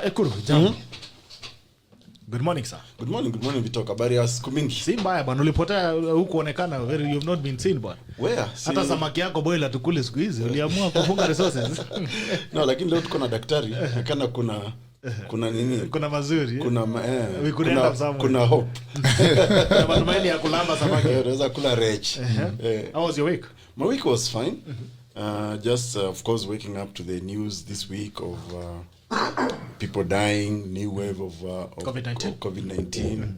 Ekuru, jambo. Good morning, sir. Good morning, Vitok. Habari ya siku mingi. Si mbaya bwana, ulipotea huko onekana, you have not been seen bwana. Where? Hata samaki yako boila tukule siku hizi, uliamua kufunga resources. No, lakini leo tuko na daktari, kana kuna nini? Kuna mazuri. Kuna hope. Na matumaini ya kulamba samaki. Unaweza kula rech. How was your week? My week was fine. Just of course waking up to the news this week of people dying, new wave of COVID-19.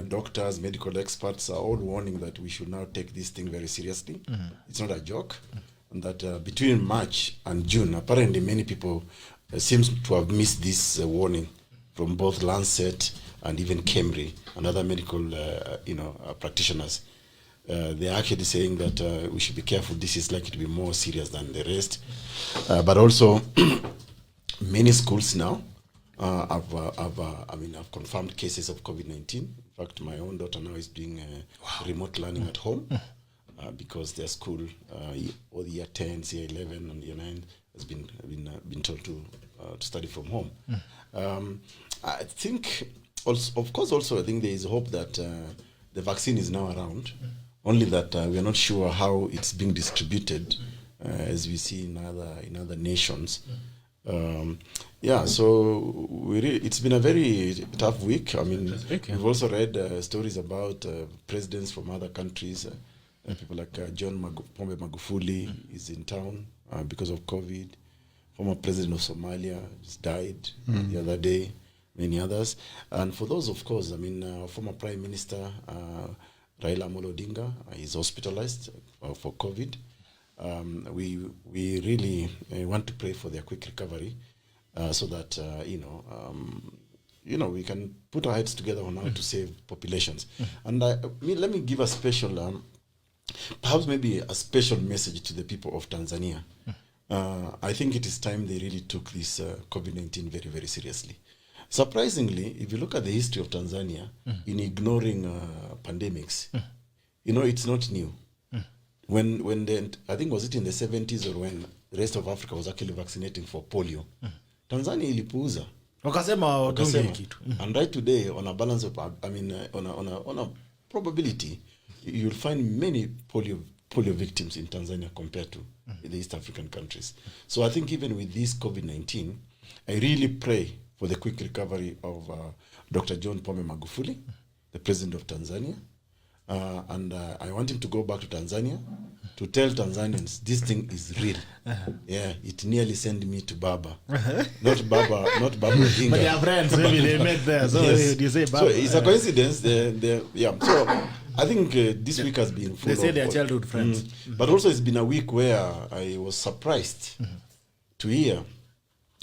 Doctors, medical experts are all warning that we should now take this thing very seriously. It's not a joke. And that between March and June, apparently many people seems to have missed this warning from both Lancet and even Cambridge and other medical practitioners. They're actually saying that we should be careful. This is likely to be more serious than the rest. But also, many schools now have confirmed cases of COVID-19. In fact, my own daughter now is doing remote learning at home because their school, all the year 10, year 11, and year 9 has been told to study from home. I think, of course, also I think there is hope that the vaccine is now around. Only that we are not sure how it's being distributed, as we see in other nations. So it's been a very tough week. I mean, we've also read stories about presidents from other countries. People like John Pombe Magufuli is in town because of COVID. Former president of Somalia just died the other day. Many others. And for those, of course, I mean, former Prime Minister Raila Amolo Odinga is hospitalized for COVID. We really want to pray for their quick recovery, so that we can put our heads together on how to save populations. And let me give a special, perhaps maybe a special message to the people of Tanzania. I think it is time they really took this COVID-19 very, very seriously. Surprisingly, if you look at the history of Tanzania in ignoring pandemics, it's not new. When I think was it in the 70s or when the rest of Africa was actually vaccinating for polio, Tanzania ilipuuza. Wakasema kitu. And right today, on a balance of, on a probability, you'll find many polio victims in Tanzania compared to the East African countries. So I think even with this COVID-19, I really pray for the quick recovery of Dr. John Pombe Magufuli, the president of Tanzania. And I want him to go back to Tanzania to tell Tanzanians this thing is real. Yeah, it nearly sent me to Baba. Not Baba Hinga. But they are friends, maybe they met there. So yes. You say Baba. So it's a coincidence. So I think this week has been full of... They say they're childhood friends. But also it's been a week where I was surprised to hear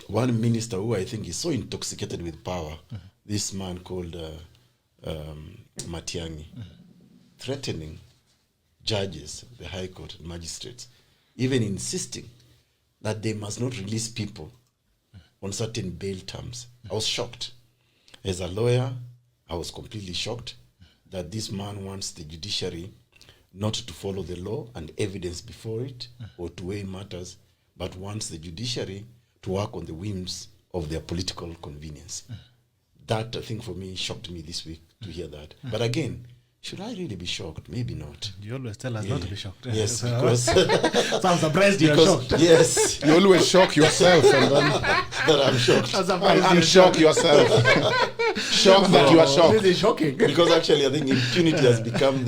one minister who I think is so intoxicated with power, this man called Matiang'i, threatening judges, the High Court, and magistrates, even insisting that they must not release people on certain bail terms. I was shocked. As a lawyer, I was completely shocked that this man wants the judiciary not to follow the law and evidence before it or to weigh matters, but wants the judiciary to work on the whims of their political convenience. That, I think, for me, shocked me this week to hear that. But again, should I really be shocked? Maybe not. You always tell us not to be shocked. Yes, because... So I'm surprised you're shocked. Yes. You always shock yourself and then... that I'm shocked. I'm shocked yourself. Shocked that you are shocked. This is shocking. Because actually, I think impunity has become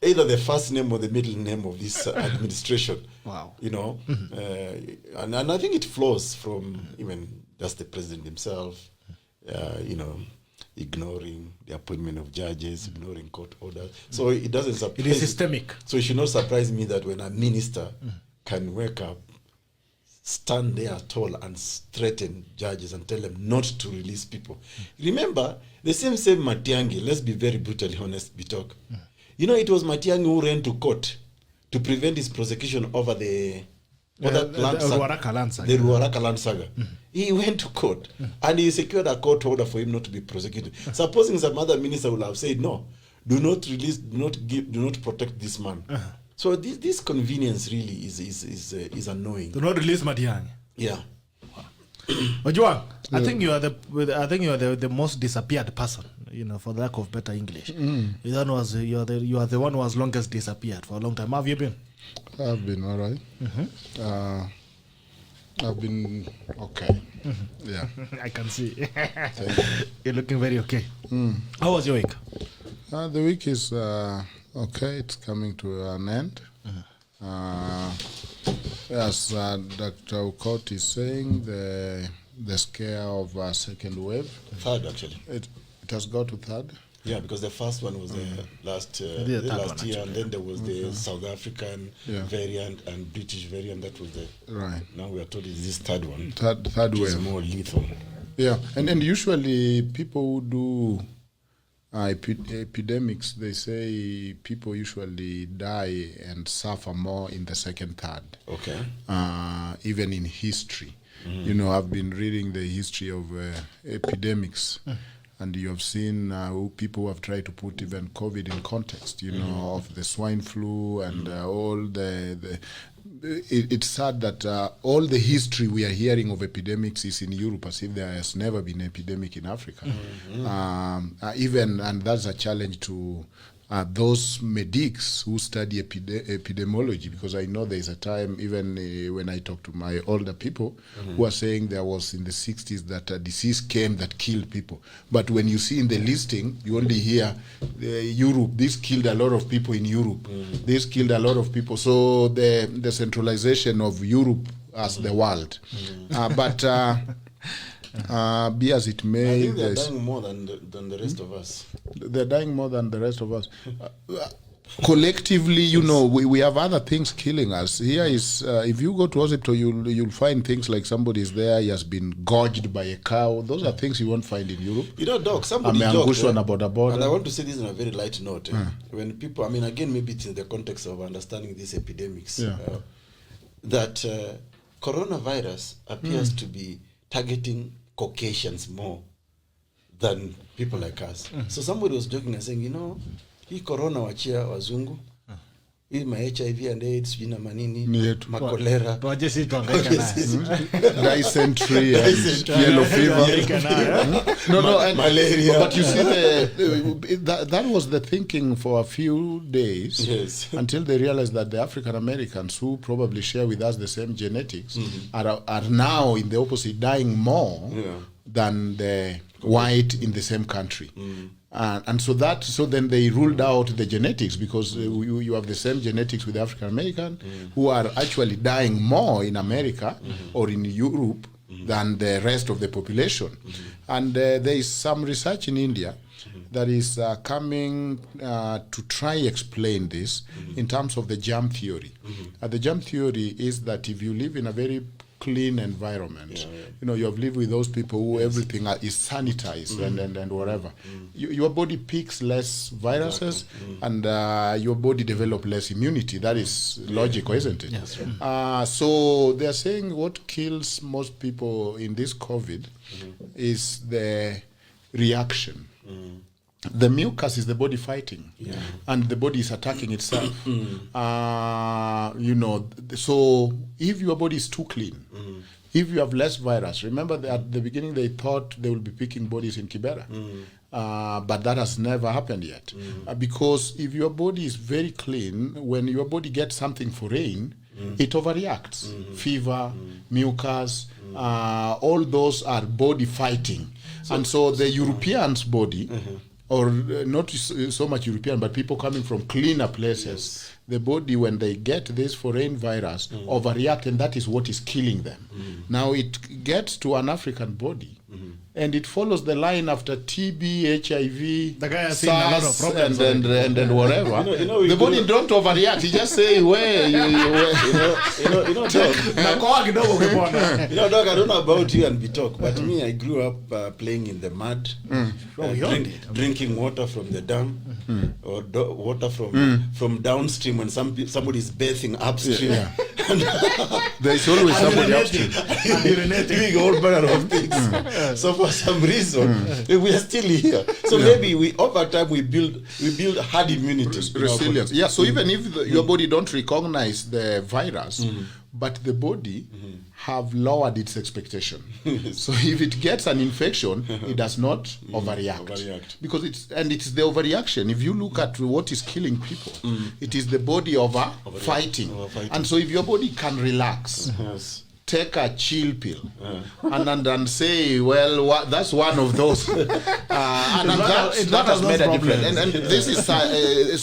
either the first name or the middle name of this administration. Wow. And I think it flows from even just the president himself, ignoring the appointment of judges, ignoring court orders. So it doesn't surprise... It is systemic. So it should not surprise me that when a minister can wake up, stand there tall and threaten judges and tell them not to release people. Remember, the same Matiang'i, let's be very brutally honest, Bitok. It was Matiang'i who ran to court to prevent his prosecution over the Ruaraka land saga. He went to court and he secured a court order for him not to be prosecuted. Supposing some other minister would have said, no, do not release, do not protect this man. So this convenience really is annoying. Do not release Matiang'i. Yeah. Ojwang, I think you are the most disappeared person, for the lack of better English. You are the one who has longest disappeared for a long time. How have you been? I've been all right. I've been okay. Yeah. I can see. You're looking very okay. How was your week? The week is okay. It's coming to an end. As Dr. Aukot is saying, the scare of second wave. Third, actually. It has got to third. Yeah, because the first one was the last year, and then there was the South African variant and British variant. That was the right. Now we are told it's this third one. Third which wave is more lethal. Yeah, and usually people who do epidemics, they say people usually die and suffer more in the second, third. Okay. Even in history, I've been reading the history of epidemics. And you have seen people who have tried to put even COVID in context, of the swine flu and all it's sad that all the history we are hearing of epidemics is in Europe, as if there has never been an epidemic in Africa. And that's a challenge to those medics who study epidemiology, because I know there's a time, even when I talk to my older people, who are saying there was in the 60s that a disease came that killed people. But when you see in the listing, you only hear Europe, this killed a lot of people in Europe. This killed a lot of people. So the centralization of Europe as the world. Be as it may, I think they're dying more than the rest of us. They're dying more than the rest of us. Collectively, we have other things killing us. Here is, if you go to hospital, you'll find things like somebody's there, he has been gorged by a cow. Those are things you won't find in Europe. Doc, somebody joked, and I want to say this on a very light note. When people, again, maybe it's in the context of understanding these epidemics, that coronavirus appears to be targeting Caucasians more than people like us. So somebody was joking and saying, hii corona wachia wazungu, hii ma HIV and AIDS, jina manini, makolera, dysentery and yellow fever. Malaria. But you see, that was the thinking for a few days, until they realized that the African Americans, who probably share with us the same genetics, are now in the opposite, dying more than the white in the same country. And so then they ruled out the genetics, because you have the same genetics with the African American who are actually dying more in America or in Europe than the rest of the population. And there is some research in India that is coming to try explain this in terms of the germ theory. The germ theory is that if you live in a very clean environment, you have lived with those people who everything is sanitized and whatever, your body picks less viruses and your body develops less immunity. That is logical, isn't it? Yes, right. So they are saying what kills most people in this COVID is the reaction. The mucus is the body fighting, and the body is attacking itself. So if your body is too clean, if you have less virus, remember that at the beginning they thought they will be picking bodies in Kibera, but that has never happened yet. Because if your body is very clean, when your body gets something foreign, it overreacts. Fever, mucus, all those are body fighting. And so the European's body, or not so much European, but people coming from cleaner places, the body, when they get this foreign virus, overreact, and that is what is killing them. Now it gets to an African body, and it follows the line after TB, HIV, the guy has seen a lot of problems and then whatever. The body don't overreact. He just say, where Doc, I don't know about you and Bitok, but me, I grew up playing in the mud, drinking water from the dam, or water from downstream when somebody is bathing upstream. There is always somebody upstream. Doing all manner of things. So for some reason, we are still here. So maybe over time we build hard immunity. Resilience. Yeah, so even if your body don't recognize the virus, but the body have lowered its expectation. So if it gets an infection, it does not overreact. Because it's the overreaction. If you look at what is killing people, it is the body fighting. And so if your body can relax, take a chill pill and say, well, that's one of those. And that has made a difference. And this is,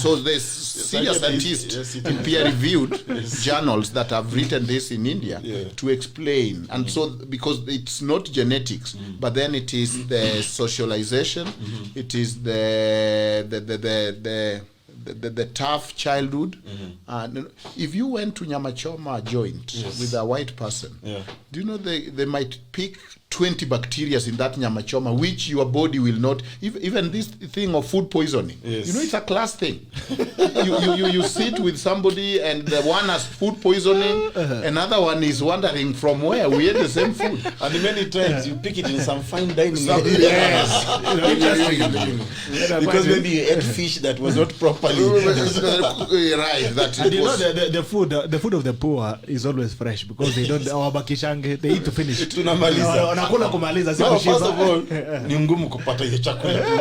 so there's senior scientists in peer-reviewed journals that have written this in India to explain. And so, because it's not genetics, but then it is the socialization, it is the tough childhood. If you went to Nyamachoma joint with a white person, do you know they might pick 20 bacteria in that Nyamachoma, which your body will not, even this thing of food poisoning. You know, it's a class thing. you sit with somebody and the one has food poisoning, another one is wondering from where we ate the same food. And many times you pick it in some fine dining area. Because maybe you ate fish that was not properly right. And you know the food of the poor is always fresh, because they don't bakishange, they eat to finish. Wanakula kumaliza si kushiba. First of all, ni ngumu kupata hiyo chakula.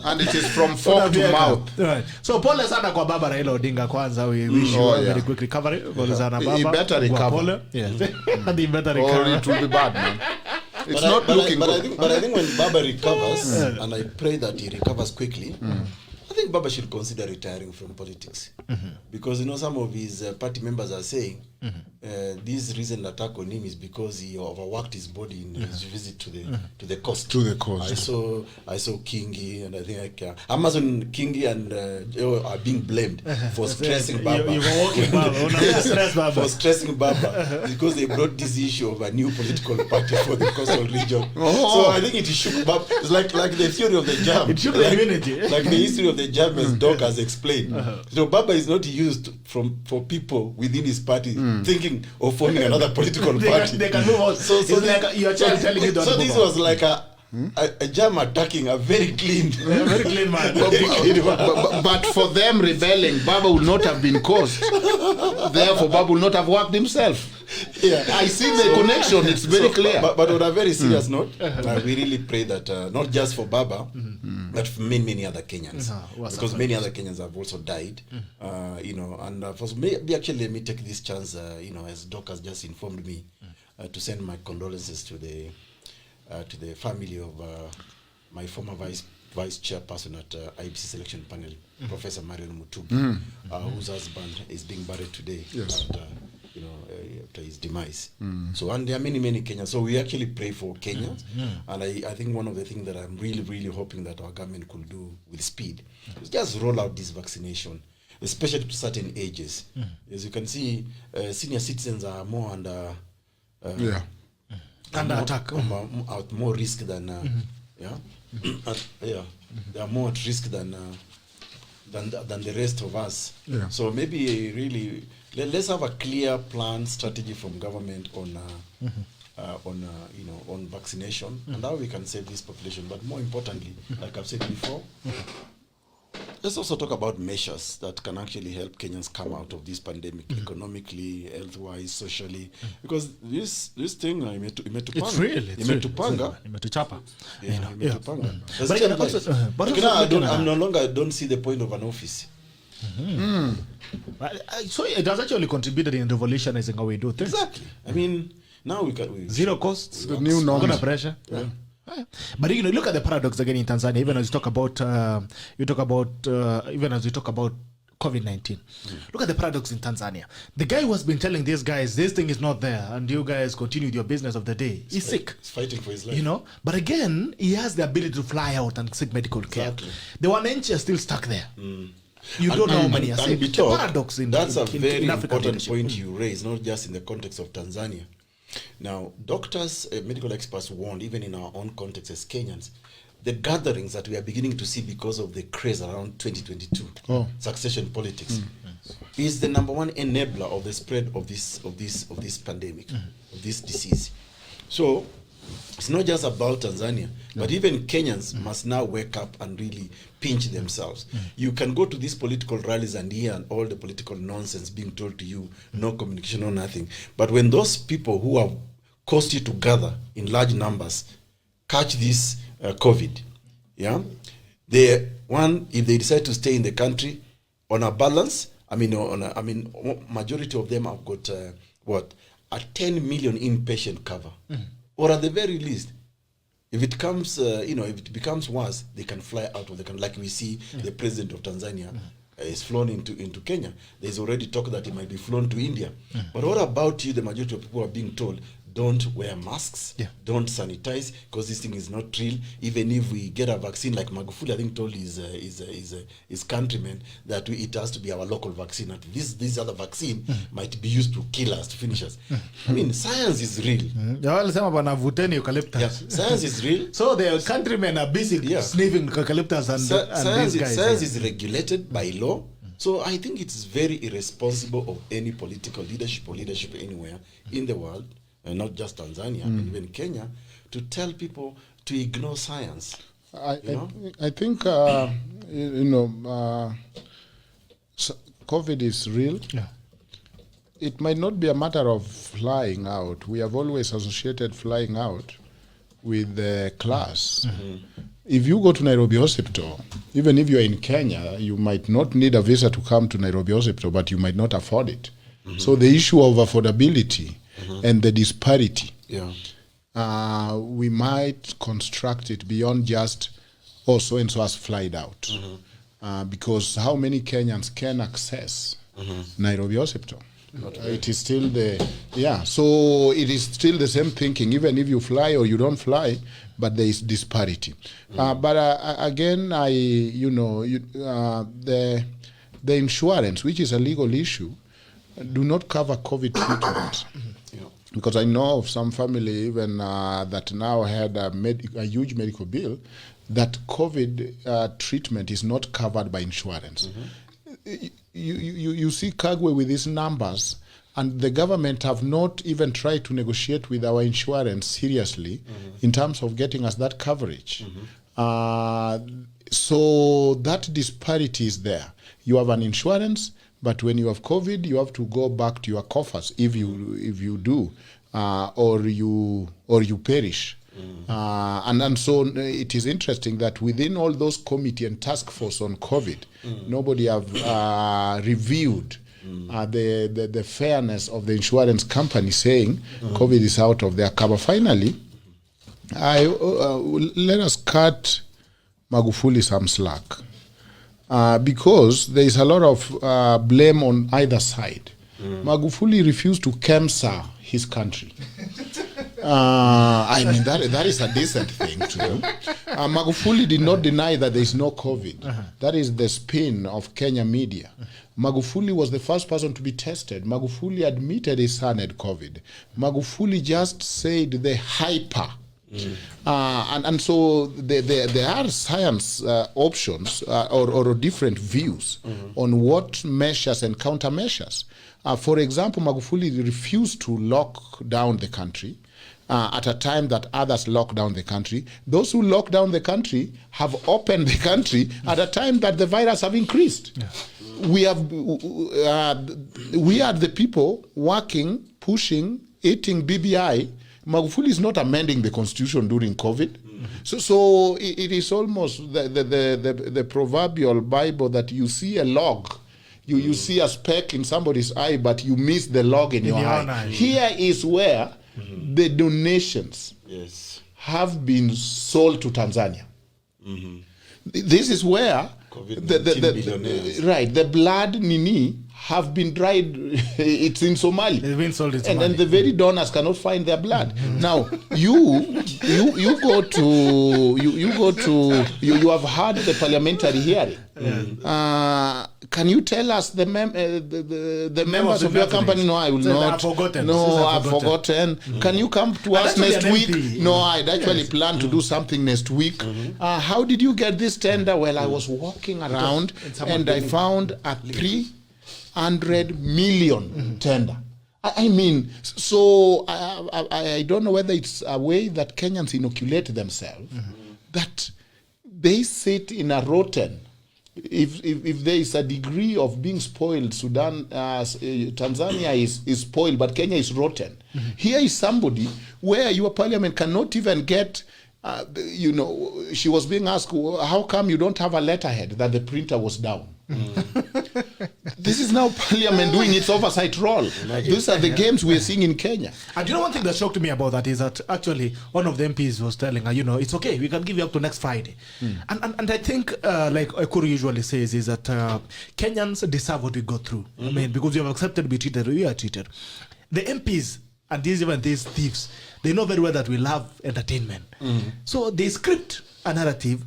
And it is from fork to mouth. Right. So pole sana kwa baba Raila Odinga kwanza, we wish you a very quick recovery. Pole sana baba. He better recover. Yes. And he better recover. Or it will be bad, man. It's not looking good. But I think when Baba recovers, and I pray that he recovers quickly, I think Baba should consider retiring from politics. Because, you know, some of his party members are saying this recent attack on him is because he overworked his body in his visit to the coast. To the coast. I saw Kingi, and I think Amazon Kingi and are being blamed for stressing Baba. You were walking Baba. Stress Baba. For stressing Baba, because they brought this issue of a new political party for the coastal region. So I think it shook Baba. It's like the theory of the jam. It shook the immunity. Like the history of the jam, as Doc has explained. So Baba is not used for people within his party thinking of forming another political party. They can move on. So like your child telling you so this was like a jam attacking a very clean man. But for them rebelling, Baba would not have been caused. Therefore, Baba would not have worked himself. I see the connection. It's very clear. But on a very serious note, we really pray that not just for Baba, but for many other Kenyans, because many other Kenyans have also died. You know, and maybe actually let me take this chance. You know, as Doc has just informed me, to send my condolences to the family of my former vice chairperson at IBC selection panel, Professor Marion Mutubu, whose husband is being buried today. After, you know, after his demise. So, and there are many Kenyans. So we actually pray for Kenyans. And I think one of the things that I'm really hoping that our government could do with speed is just roll out this vaccination, especially to certain ages. As you can see, senior citizens are more under attack, at more risk than they are more at risk than the rest of us. So maybe really let's have a clear plan, strategy from government on vaccination and how we can save this population. But more importantly, like I've said before, let's also talk about measures that can actually help Kenyans come out of this pandemic economically, health-wise, socially. Because this thing, it's real. Imetupanga. I no longer don't see the point of an office. So it has actually contributed in revolutionizing how we do things. Exactly. I mean, now we zero costs, the new norms. Pressure. But you know, look at the paradox again in Tanzania. Even as you talk about COVID-19, look at the paradox in Tanzania. The guy who has been telling these guys this thing is not there, and you guys continue with your business of the day. He's sick. He's fighting for his life. You know, but again, he has the ability to fly out and seek medical care. Exactly. The wananchi are still stuck there. You don't know how many are sick. The paradox that's a very important leadership. point you raise, not just in the context of Tanzania. Now, doctors, medical experts warned, even in our own context as Kenyans, the gatherings that we are beginning to see because of the craze around 2022, succession politics, is the number one enabler of the spread of this pandemic, of this disease. So, it's not just about Tanzania, but even Kenyans must now wake up and really pinch themselves. You can go to these political rallies and hear all the political nonsense being told to you, no communication, no nothing. But when those people who have caused you to gather in large numbers catch this COVID, yeah, if they decide to stay in the country, on a balance, majority of them have got a 10 million inpatient cover, or at the very least, if it comes, if it becomes worse, they can fly out of the country. Like we see, the president of Tanzania is flown into Kenya. There's already talk that he might be flown to India. But what about you? The majority of people are being told, don't wear masks, don't sanitize, because this thing is not real. Even if we get a vaccine, like Magufuli, I think, told his countrymen that it has to be our local vaccine. That this other vaccine might be used to kill us, to finish us. I mean, science is real. Science is real. So the countrymen are busy sniffing eucalyptus and science, these guys. Science is regulated by law. So I think it's very irresponsible of any political leadership or leadership anywhere in the world, and not just Tanzania, and even Kenya, to tell people to ignore science. I think, COVID is real. Yeah. It might not be a matter of flying out. We have always associated flying out with the class. If you go to Nairobi Hospital, even if you're in Kenya, you might not need a visa to come to Nairobi Hospital, but you might not afford it. So the issue of affordability and the disparity, we might construct it beyond just, so and so has flied out. Because how many Kenyans can access Nairobi Hospital? It is still so it is still the same thinking, even if you fly or you don't fly, but there is disparity. But again, the insurance, which is a legal issue, do not cover COVID treatment. Because I know of some family even that now had a huge medical bill, that COVID treatment is not covered by insurance. You see Kagwe with these numbers, and the government have not even tried to negotiate with our insurance seriously in terms of getting us that coverage. So that disparity is there. You have an insurance, but when you have COVID, you have to go back to your coffers if you do, or you perish. And so it is interesting that within all those committee and task force on COVID, nobody have reviewed the fairness of the insurance company saying COVID is out of their cover. Finally, let us cut Magufuli some slack, because there is a lot of blame on either side. Magufuli refused to KEMSA his country. That is a decent thing to do. Magufuli did not deny that there is no COVID. That is the spin of Kenya media. Magufuli was the first person to be tested. Magufuli admitted his son had COVID. Magufuli just said the hyper. And so there are science options or different views on what measures and countermeasures. For example, Magufuli refused to lock down the country at a time that others lock down the country. Those who lock down the country have opened the country at a time that the virus have increased. We are the people working, pushing, eating BBI. Magufuli is not amending the constitution during COVID. So it is almost the proverbial Bible that you see a log. You see a speck in somebody's eye, but you miss the log in your eye. Here is where the donations have been sold to Tanzania. This is where the blood nini have been dried. It's in Somalia. It's been sold in Somalia. And the very donors cannot find their blood. Now you have had the parliamentary hearing. Can you tell us the members of your company? No, I will not. I've forgotten. No, I've forgotten. Can you come to us next week? No, I'd actually plan to do something next week. How did you get this tender? Well, I was walking around and I found a 300 million tender. I mean, so I don't know whether it's a way that Kenyans inoculate themselves, that they sit in a rotten. If there is a degree of being spoiled, Tanzania is spoiled, but Kenya is rotten. Here is somebody where your parliament cannot even get, she was being asked, how come you don't have a letterhead that the printer was down? This is now parliament doing its oversight role. These are the games we're seeing in Kenya. And one thing that shocked me about that is that actually one of the MPs was telling her, it's okay, we can give you up to next Friday. And I think, like EKURU usually says, is that Kenyans deserve what we go through. I mean, because we have accepted to be treated, we are treated. The MPs and even these thieves, they know very well that we love entertainment. So they script a narrative.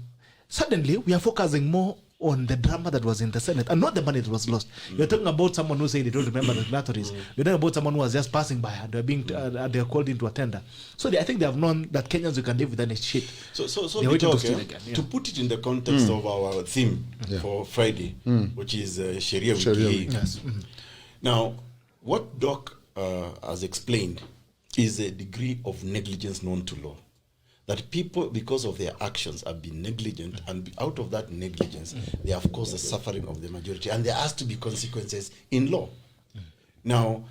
Suddenly, we are focusing more on the drama that was in the Senate and not the money that was lost. You're talking about someone who said they don't remember the regulatories. You're talking about someone who was just passing by and they're called into a tender. So I think they have known that Kenyans, we can live with any shit. So to put it in the context of our theme for Friday, which is SHERIA WIKI. Yes. Now, what Doc has explained is a degree of negligence known to law. That people, because of their actions, have been negligent, and out of that negligence, they have caused the suffering of the majority, and there has to be consequences in law. Now,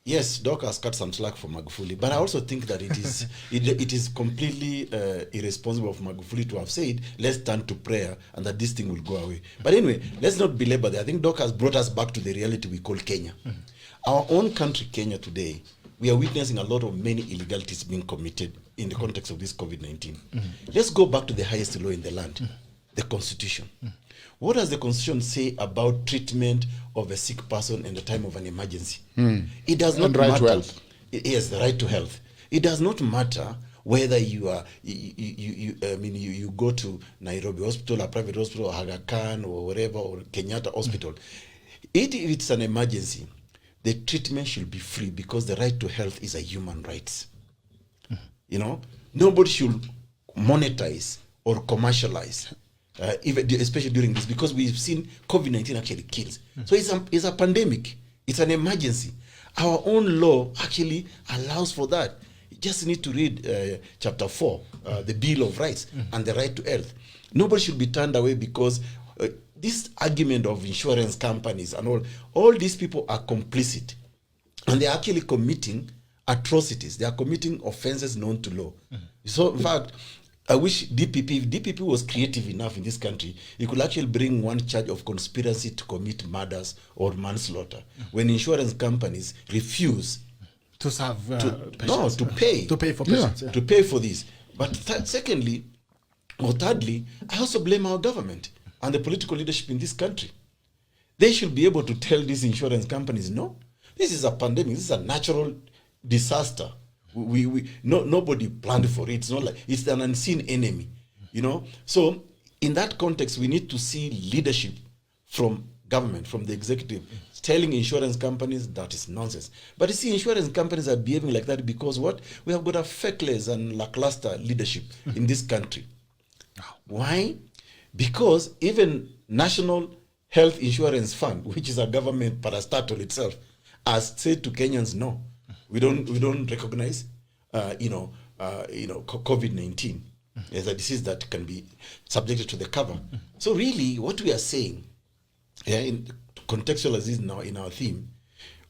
yes, Doc has cut some slack for Magufuli, but I also think that it is completely irresponsible of Magufuli to have said, let's turn to prayer, and that this thing will go away. But anyway, let's not belabor that. I think Doc has brought us back to the reality we call Kenya. Our own country, Kenya, today, we are witnessing a lot of many illegalities being committed in the context of this COVID-19. Let's go back to the highest law in the land, the Constitution. What does the Constitution say about treatment of a sick person in the time of an emergency? It does not matter. Right to health. Yes, the right to health. It does not matter whether you are you go to Nairobi Hospital, a private hospital, or Aga Khan, or wherever, or Kenyatta Hospital. If it's an emergency, the treatment should be free, because the right to health is a human right. Nobody should monetize or commercialize, especially during this, because we've seen COVID-19 actually kills. So it's a pandemic. It's an emergency. Our own law actually allows for that. You just need to read chapter 4, the Bill of Rights and the right to health. Nobody should be turned away because this argument of insurance companies and all these people are complicit, and they're actually committing atrocities. They are committing offenses known to law. So in fact, I wish if DPP was creative enough in this country, he could actually bring one charge of conspiracy to commit murders or manslaughter when insurance companies refuse to serve to pay for patients. To pay for this. But secondly or thirdly, I also blame our government and the political leadership in this country. They should be able to tell these insurance companies, no, this is a pandemic, this is a natural disaster. Nobody planned for it. It's not like it's an unseen enemy, So in that context, we need to see leadership from government, from the executive, telling insurance companies that is nonsense. But you see, insurance companies are behaving like that because we have got a feckless and lackluster leadership in this country. Why? Because even National Health Insurance Fund, which is a government parastatal itself, has said to Kenyans, no, we don't recognize, COVID-19 as a disease that can be subjected to the cover. So really, what we are saying, in contextualize this now in our theme,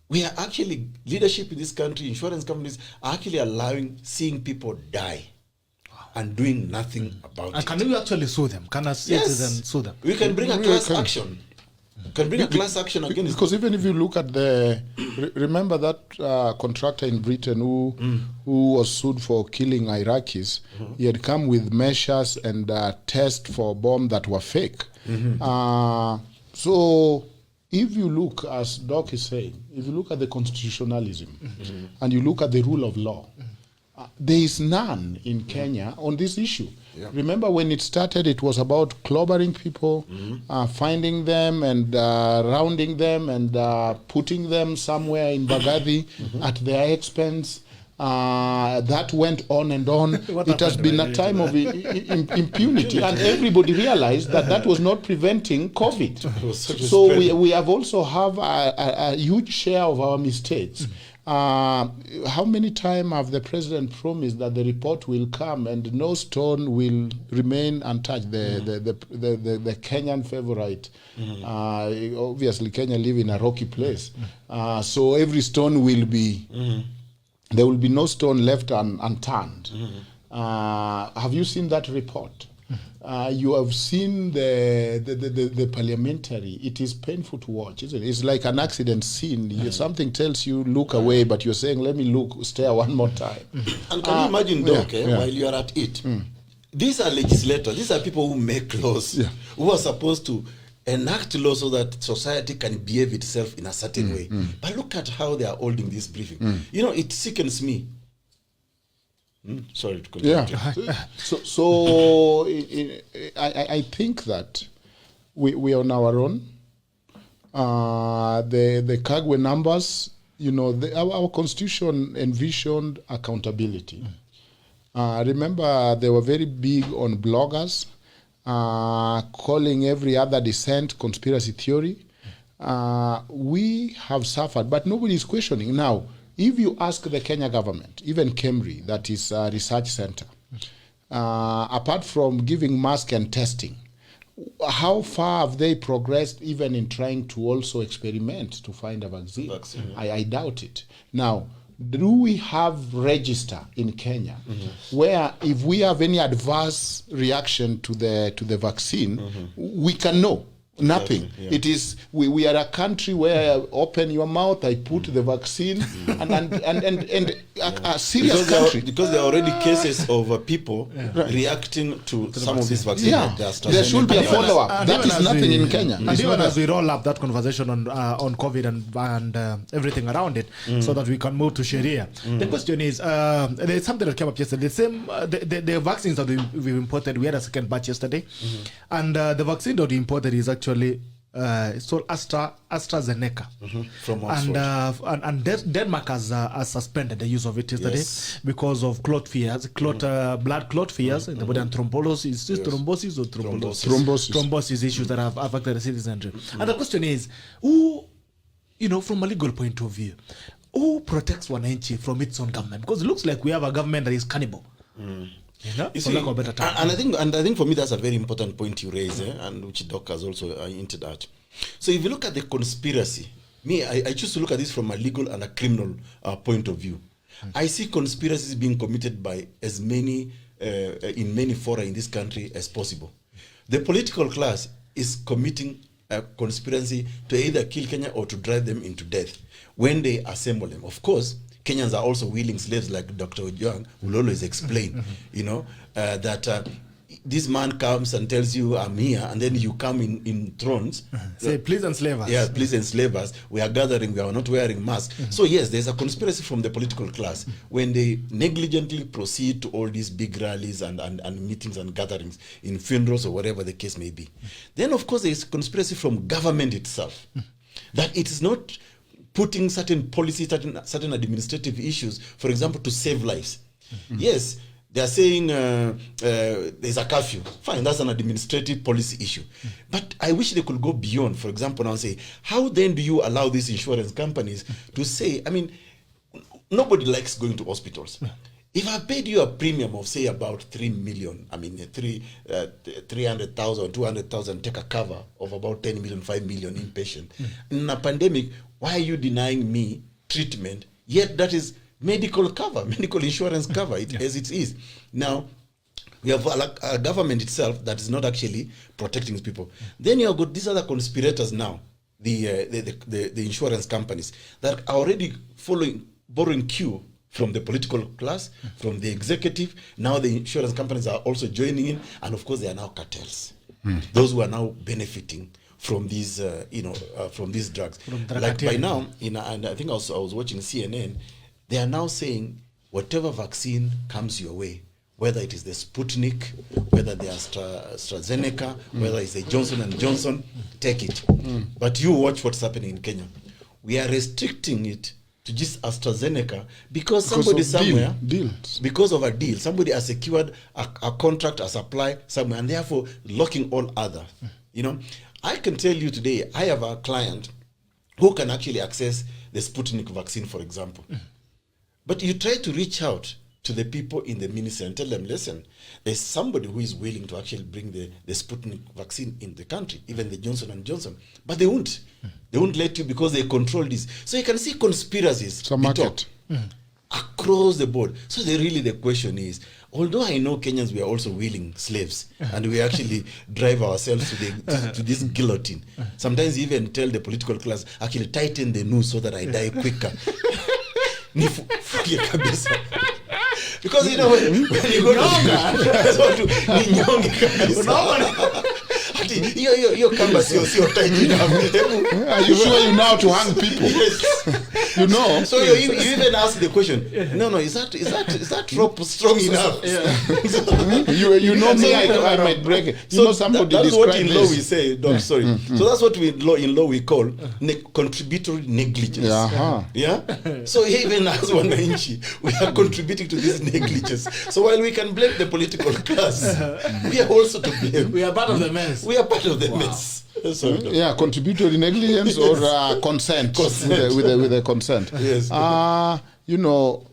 we are actually, leadership in this country, insurance companies are actually seeing people die and doing nothing about it. And can we actually sue them? Can a citizen sue them? We can bring a class action. Can bring a class action against. Because even if you look at remember that contractor in Britain who was sued for killing Iraqis, he had come with measures and tests for bombs that were fake. So if you look, as Doc is saying, if you look at the constitutionalism and you look at the rule of law, there is none in Kenya on this issue. Yeah. Remember when it started, it was about clobbering people, finding them and rounding them and putting them somewhere in Bagadi at their expense. That went on and on. It has been a time of impunity, and everybody realized that that was not preventing COVID. So we have also have a huge share of our mistakes. How many times have the president promised that the report will come and no stone will remain untouched? The Kenyan favorite. Obviously, Kenya live in a rocky place, so every stone will be. There will be no stone left unturned. Have you seen that report? You have seen the parliamentary. It is painful to watch, isn't it? It's like an accident scene. Something tells you look away, but you're saying, let me look, stare one more time. And can you imagine, Doc, while you are at it, these are legislators, these are people who make laws, who are supposed to enact laws so that society can behave itself in a certain way. But look at how they are holding this briefing. You know, it sickens me. Sorry to continue. Yeah. So I think that we are on our own. The Kagwe numbers, you know, our constitution envisioned accountability. Remember, they were very big on bloggers, calling every other dissent conspiracy theory. We have suffered, but nobody is questioning. Now, if you ask the Kenya government, even KEMRI, that is a research center, apart from giving mask and testing, how far have they progressed even in trying to also experiment to find a vaccine? I doubt it. Now, do we have register in Kenya where if we have any adverse reaction to the vaccine, we can know? Nothing. It is we are a country where open your mouth, I put the vaccine, and a serious country, because there are already cases of people reacting to some of these vaccines. There should be a follow-up. That is nothing in Kenya. And even as we roll up that conversation on COVID and everything around it, so that we can move to SHERIA. The question is, there's something that came up yesterday. The vaccines that we've imported, we had a second batch yesterday, and the vaccine that we imported is actually it's called AstraZeneca from Oxford. And Denmark has suspended the use of it yesterday because of clot fears, blood clot fears in the body, and thrombosis. Is thrombosis or thrombosis issues that have affected the citizenry. And the question is, who, you know, from a legal point of view, who protects wananchi from its own government? Because it looks like we have a government that is cannibal. You know, see, and I think for me that's a very important point you raise, and which Doc has also hinted at. So if you look at the conspiracy, I choose to look at this from a legal and a criminal point of view. I see conspiracies being committed by as many in many fora in this country as possible. The political class is committing a conspiracy to either kill Kenya or to drive them into death when they assemble them. Of course, Kenyans are also willing slaves, like Dr. Ojwang will always explain, you know, that this man comes and tells you, I'm here, and then you come in thrones. Say, please enslave us. Yeah, please enslave us. We are gathering, we are not wearing masks. So yes, there's a conspiracy from the political class when they negligently proceed to all these big rallies and meetings and gatherings in funerals or whatever the case may be. Then, of course, there's conspiracy from government itself, that it is not putting certain policies, certain administrative issues, for example, to save lives. Yes, they are saying there's a curfew. Fine, that's an administrative policy issue. But I wish they could go beyond, for example, now say, how then do you allow these insurance companies to say, I mean, nobody likes going to hospitals. If I paid you a premium of, say, about 3 million, I mean, 300,000 or 200,000, take a cover of about 10 million, 5 million inpatient. In a pandemic, why are you denying me treatment? Yet that is medical cover, medical insurance cover, as it is. Now, we have a government itself that is not actually protecting people. Then you have got these other conspirators now, the insurance companies, that are already borrowing cue from the political class, from the executive. Now the insurance companies are also joining in, and of course they are now cartels. Those who are now benefiting from these, from these drugs. Like by now, and I think I was watching CNN, they are now saying whatever vaccine comes your way, whether it is the Sputnik, whether the AstraZeneca, whether it's the Johnson & Johnson, take it. But you watch what's happening in Kenya. We are restricting it to just AstraZeneca because somebody somewhere, because of a deal, somebody has secured a contract, a supply somewhere, and therefore locking all other. You know, I can tell you today, I have a client who can actually access the Sputnik vaccine, for example. But you try to reach out to the people in the ministry and tell them, listen, there's somebody who is willing to actually bring the Sputnik vaccine in the country, even the Johnson & Johnson. But they won't. They won't let you because they control this. So you can see conspiracies across the board. So the question is, although I know Kenyans, we are also willing slaves, and we actually drive ourselves to this guillotine. Sometimes even tell the political class, actually tighten the noose so that I die quicker. Because you know when you go your canvas, you're tight enough. Are you sure you know how to hang people? Yes. You know. So you even ask the question. No, is that rope strong enough? you know me. I might break it. You know somebody. That's what in law we say. Sorry. So that's what in law we call contributory negligence. Yeah. So even as Wananchi, we are contributing to this negligence. So while we can blame the political class, we are also to blame. We are part of the mess. We are part of the mess. Yeah, contributory negligence or consent. With a consent. Yes. You know,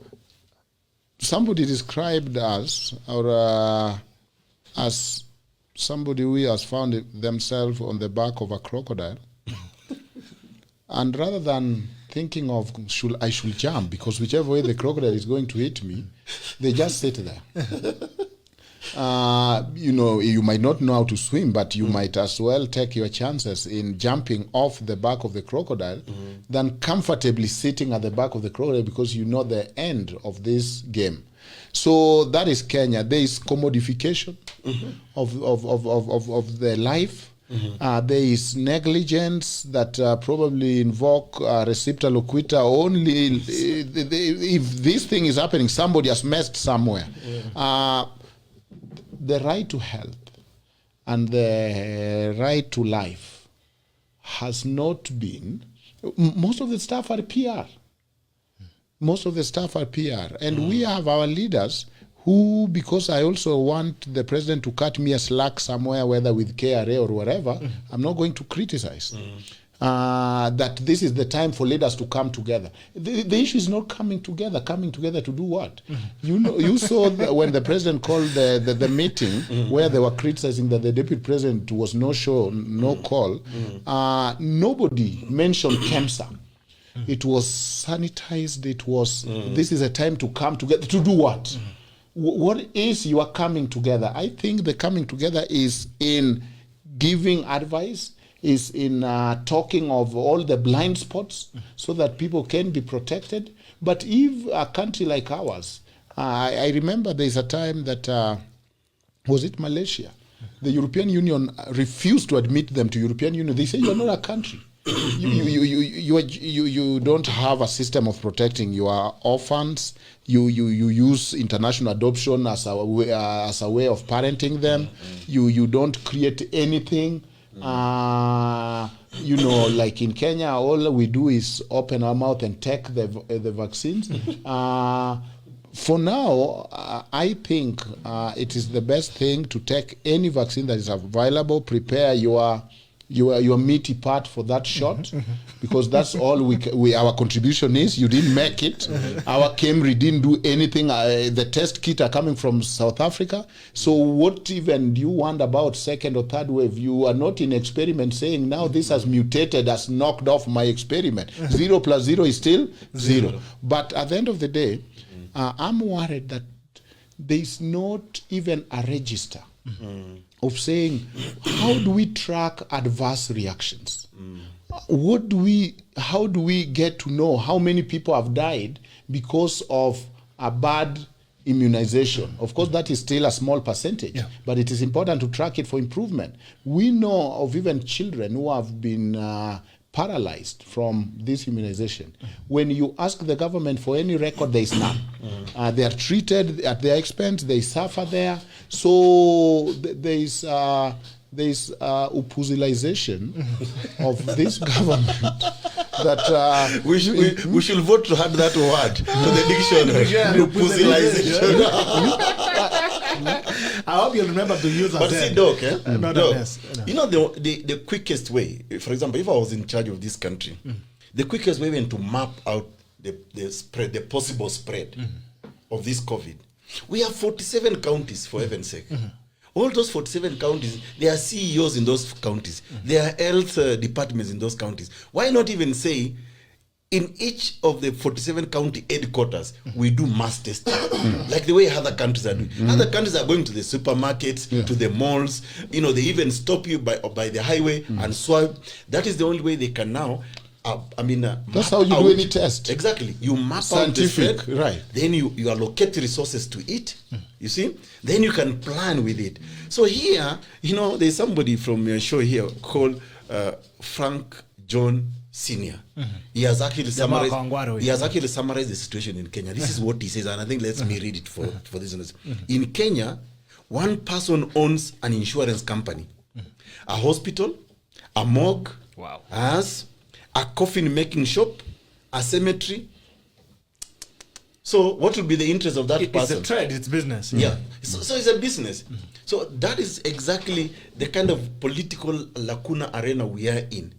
somebody described us as somebody who has found themselves on the back of a crocodile, and rather than thinking of I should jump because whichever way the crocodile is going to hit me, they just sit there. You know, you might not know how to swim, but you might as well take your chances in jumping off the back of the crocodile than comfortably sitting at the back of the crocodile because you know the end of this game. So that is Kenya. There is commodification of the life. There is negligence that probably invoke recepta loquita only if this thing is happening. Somebody has messed somewhere. The right to health and the right to life has not been. Most of the staff are PR. Most of the staff are PR, and we have our leaders who, because I also want the president to cut me a slack somewhere, whether with KRA or whatever, I'm not going to criticize that this is the time for leaders to come together. The issue is not coming together. Coming together to do what? You know, you saw when the president called the meeting where they were criticizing that the deputy president was no show, no call. Nobody mentioned KEMSA. It was sanitized. It was this is a time to come together to do what? What is you are coming together? I think the coming together is in giving advice, is in talking of all the blind spots so that people can be protected. But if a country like ours, I remember there's a time that, was it Malaysia? The European Union refused to admit them to European Union. They say you're not a country. You don't have a system of protecting your orphans. You use international adoption as a way of parenting them. You don't create anything. You know, like in Kenya, all we do is open our mouth and take the vaccines. For now, I think it is the best thing to take any vaccine that is available. Prepare your meaty part for that shot, because that's all our contribution is. You didn't make it. Our Camry didn't do anything. The test kit are coming from South Africa. So what even do you want about second or third wave? You are not in experiment saying now this has mutated, has knocked off my experiment. 0 plus 0 is still 0. But at the end of the day, I'm worried that there is not even a register of saying, how do we track adverse reactions? How do we get to know how many people have died because of a bad immunization? Of course, that is still a small percentage, but it is important to track it for improvement. We know of even children who have been paralyzed from this immunization. When you ask the government for any record, there is none. They are treated at their expense, they suffer there. So there is oppositization of this government that we should vote to add that word to the dictionary. Oppositization. I hope you'll remember to use that. But see, Doc, Doc, you know the quickest way, for example, if I was in charge of this country, the quickest way to map out the possible spread of this COVID. We have 47 counties, for heaven's sake. All those 47 counties, there are CEOs in those counties. There are health departments in those counties. Why not even say, in each of the 47 county headquarters, we do mass testing, like the way other countries are doing. Other countries are going to the supermarkets, to the malls. You know, they even stop you by the highway and swab. That is the only way they can now. That's how you do any test. Exactly. You map Scientific, out the spread, right? Then you allocate resources to it. You see, then you can plan with it. So here, you know, there's somebody from your show here called Frank John Senior. He has actually summarized. He has actually summarized the situation in Kenya. This is what he says, and I think let me read it for this. In Kenya, one person owns an insurance company, a hospital, a morgue, as a coffin making shop, a cemetery. So what will be the interest of that person? It's a trade, it's business. Yeah. So it's a business. So that is exactly the kind of political lacuna arena we are in.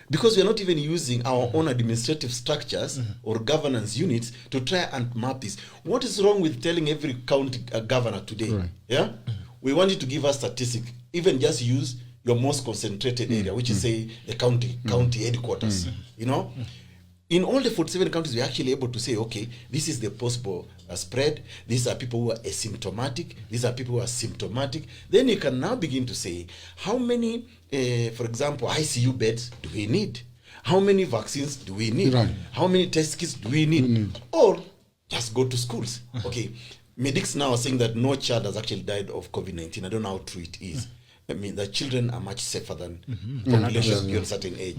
Because we are not even using our own administrative structures or governance units to try and map this. What is wrong with telling every county governor today? Right. Yeah? We want you to give us statistics. Even just use your most concentrated area, which is, say, the county headquarters. You know? In all the 47 counties, we're actually able to say, okay, this is the possible spread. These are people who are asymptomatic. These are people who are symptomatic. Then you can now begin to say, how many, for example, ICU beds do we need? How many vaccines do we need? Right. How many test kits do we need? Or just go to schools. Okay, medics now are saying that no child has actually died of COVID-19. I don't know how true it is. I mean, the children are much safer than populations beyond a certain age.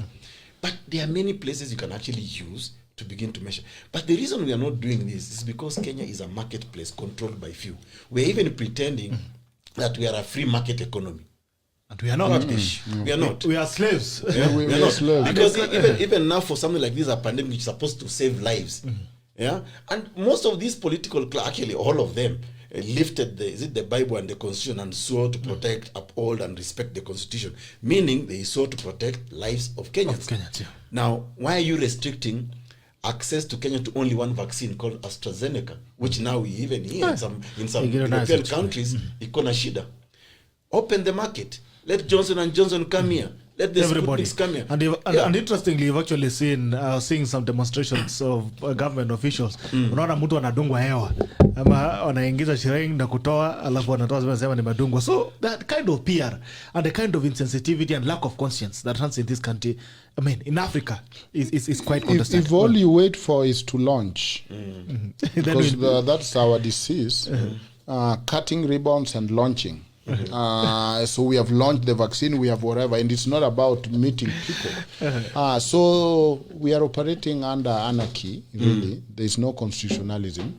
But there are many places you can actually use to begin to measure. But the reason we are not doing this is because Kenya is a marketplace controlled by few. We're even pretending that we are a free market economy. And we are not. We are not. We are slaves. Yeah, we are not. Slaves. Because even now for something like this, a pandemic which is supposed to save lives. Yeah, and most of these political, actually all of them, lifted the Bible and the Constitution and swore to protect, uphold, and respect the Constitution, meaning they swore to protect lives of Kenyans. Now, why are you restricting access to Kenya to only one vaccine called AstraZeneca, which now we even hear in some European countries, ikona shida. Open the market. Let Johnson & Johnson come here. Let the Sputniks come here. And interestingly, you've actually seeing some demonstrations of government officials. Unaona mtu anadungwa hewa ama wanaingiza shilingi na kutoa alafu wanatoa sema ni madungwa. So that kind of PR and the kind of insensitivity and lack of conscience that runs in this country, I mean, in Africa, is quite contested. If all you wait for is to launch, because that's our disease, cutting ribbons and launching. So we have launched the vaccine, we have whatever, and it's not about meeting people. So we are operating under anarchy, really. There's no constitutionalism.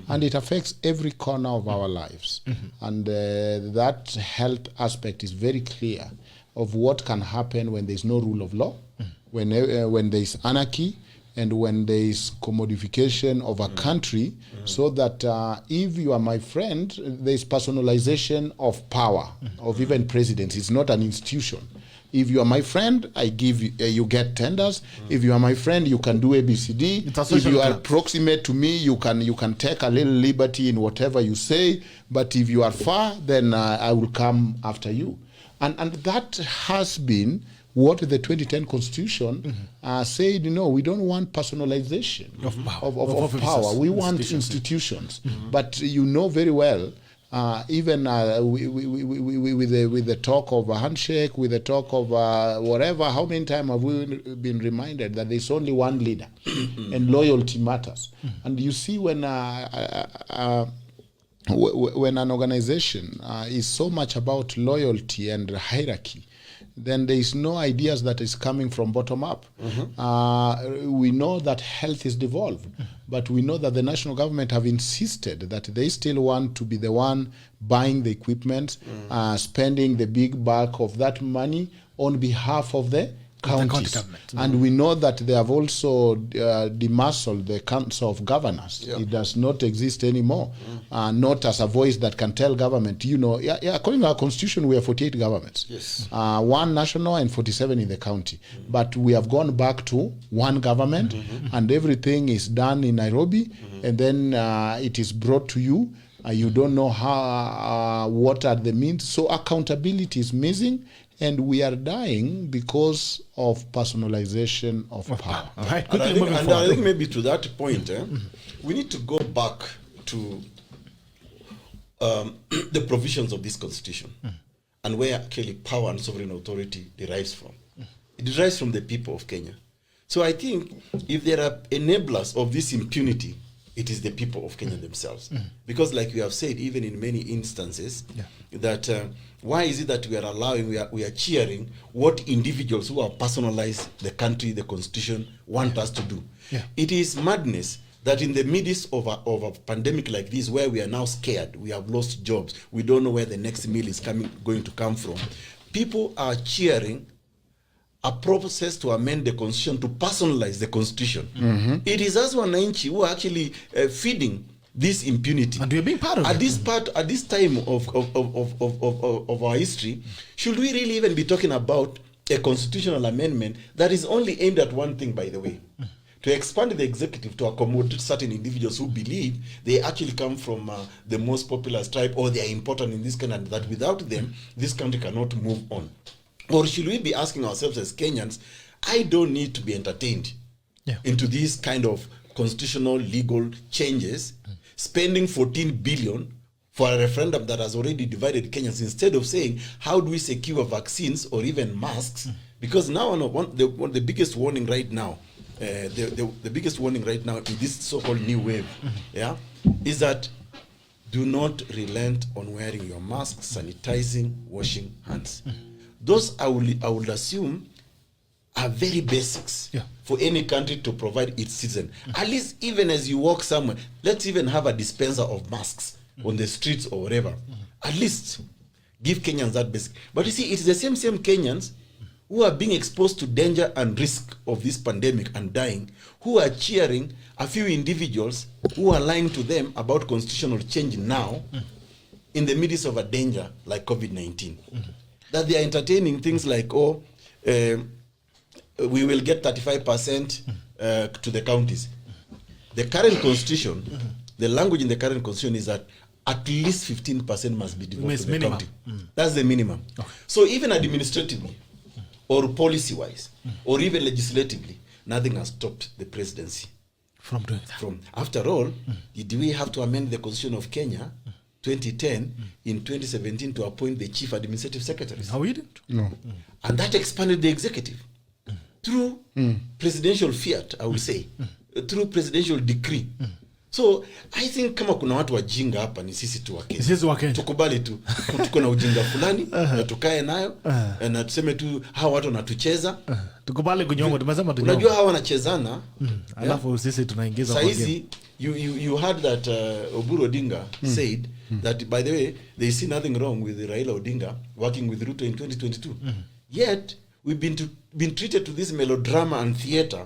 And it affects every corner of our lives. And that health aspect is very clear of what can happen when there's no rule of law, when there's anarchy, and when there is commodification of a country, so that if you are my friend, there is personalization of power, of even presidents. It's not an institution. If you are my friend, I give you, you get tenders. If you are my friend, you can do ABCD. If you are proximate to me, you can take a little liberty in whatever you say. But if you are far, then I will come after you. And that has been what the 2010 Constitution said. No, we don't want personalization of power. We want institutions. But you know very well, even with the talk of a handshake, with the talk of whatever, how many times have we been reminded that there's only one leader and loyalty matters? And you see when when an organization is so much about loyalty and hierarchy, then there is no ideas that is coming from bottom up. We know that health is devolved, but we know that the national government have insisted that they still want to be the one buying the equipment, spending the big bulk of that money on behalf of the counties. And we know that they have also demuscled the Council of Governors. It does not exist anymore. Not as a voice that can tell government, you know, according to our constitution, we have 48 governments. Yes. 1 national and 47 in the county. But we have gone back to one government, and everything is done in Nairobi, and then it is brought to you. You don't know how, what are the means. So accountability is missing, and we are dying because of personalization of power. Right. And I think maybe to that point, we need to go back to the provisions of this constitution and where actually power and sovereign authority derives from. It derives from the people of Kenya. So I think if there are enablers of this impunity, it is the people of Kenya themselves. Because like we have said, even in many instances, that why is it that we are allowing, we are cheering what individuals who have personalized the country, the constitution, want us to do? It is madness that in the midst of a pandemic like this, where we are now scared, we have lost jobs, we don't know where the next meal is going to come from, people are cheering a process to amend the constitution, to personalize the constitution. It is us wananchi who are actually feeding this impunity. And we are being part of at it. At this time of our history, should we really even be talking about a constitutional amendment that is only aimed at one thing, by the way? To expand the executive to accommodate certain individuals who believe they actually come from the most populous tribe, or they are important in this country, and that without them, this country cannot move on. Or should we be asking ourselves as Kenyans, I don't need to be entertained into these kind of constitutional legal changes, spending 14 billion for a referendum that has already divided Kenyans, instead of saying, how do we secure vaccines or even masks? Because now the biggest warning right now, the biggest warning right now in this so-called new wave, is that do not relent on wearing your mask, sanitizing, washing hands. Those I would assume are very basics for any country to provide its citizen. At least even as you walk somewhere, let's even have a dispenser of masks on the streets or wherever. At least give Kenyans that basic. But you see, it's the same Kenyans who are being exposed to danger and risk of this pandemic and dying, who are cheering a few individuals who are lying to them about constitutional change now in the midst of a danger like COVID-19. That they are entertaining things like, we will get 35% to the counties. The current constitution, the language in the current constitution is that at least 15% must be devoted to the county. That's the minimum. So even administratively, or policy-wise, or even legislatively, nothing has stopped the presidency from doing that. After all, did we have to amend the constitution of Kenya 2010 in 2017 to appoint the chief administrative secretaries? How we did? No. And that expanded the executive through presidential fiat, I would say, through presidential decree. So I think kama kuna watu wajinga hapa ni sisi tu Wakenya. Sisi Wakenya. Tukubali tu tuko na ujinga fulani na tukae nayo na tuseme tu hawa watu wanatucheza. Tukubali kunyongo, tumesema tunyongo. Unajua hawa wanachezana. Alafu sisi tunaingiza kwa game. You heard that Oburu Odinga said that, by the way, they see nothing wrong with Raila Odinga working with Ruto in 2022. Yet we've been treated to this melodrama and theater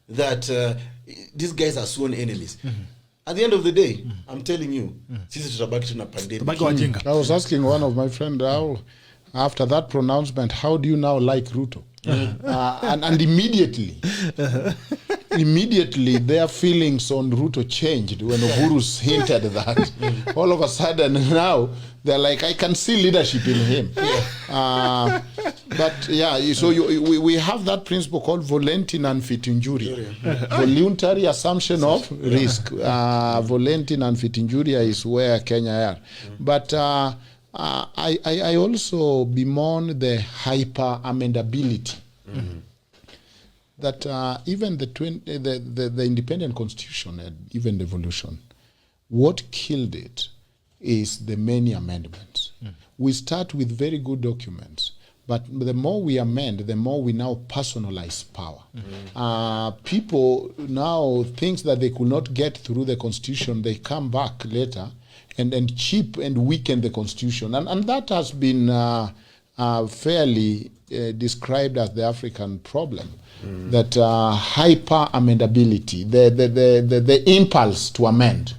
that these guys are sworn enemies. At the end of the day, I'm telling you, sisi tutabaki tuna pandemic. I was asking one of my friends, how, after that pronouncement, how do you now like Ruto? And immediately their feelings on Ruto changed when Oburu's hinted that. All of a sudden now they're like, I can see leadership in him. But yeah, so we have that principle called voluntary non-fit injuria. Voluntary assumption of risk. Voluntary non-fit injuria is where Kenya are. But I also bemoan the hyper amendability. That even the independent constitution and even devolution, what killed it is the many amendments. We start with very good documents, but the more we amend, the more we now personalize power. People now think that they could not get through the Constitution. They come back later and chip and weaken the Constitution. And that has been fairly described as the African problem. That hyper amendability, the impulse to amend,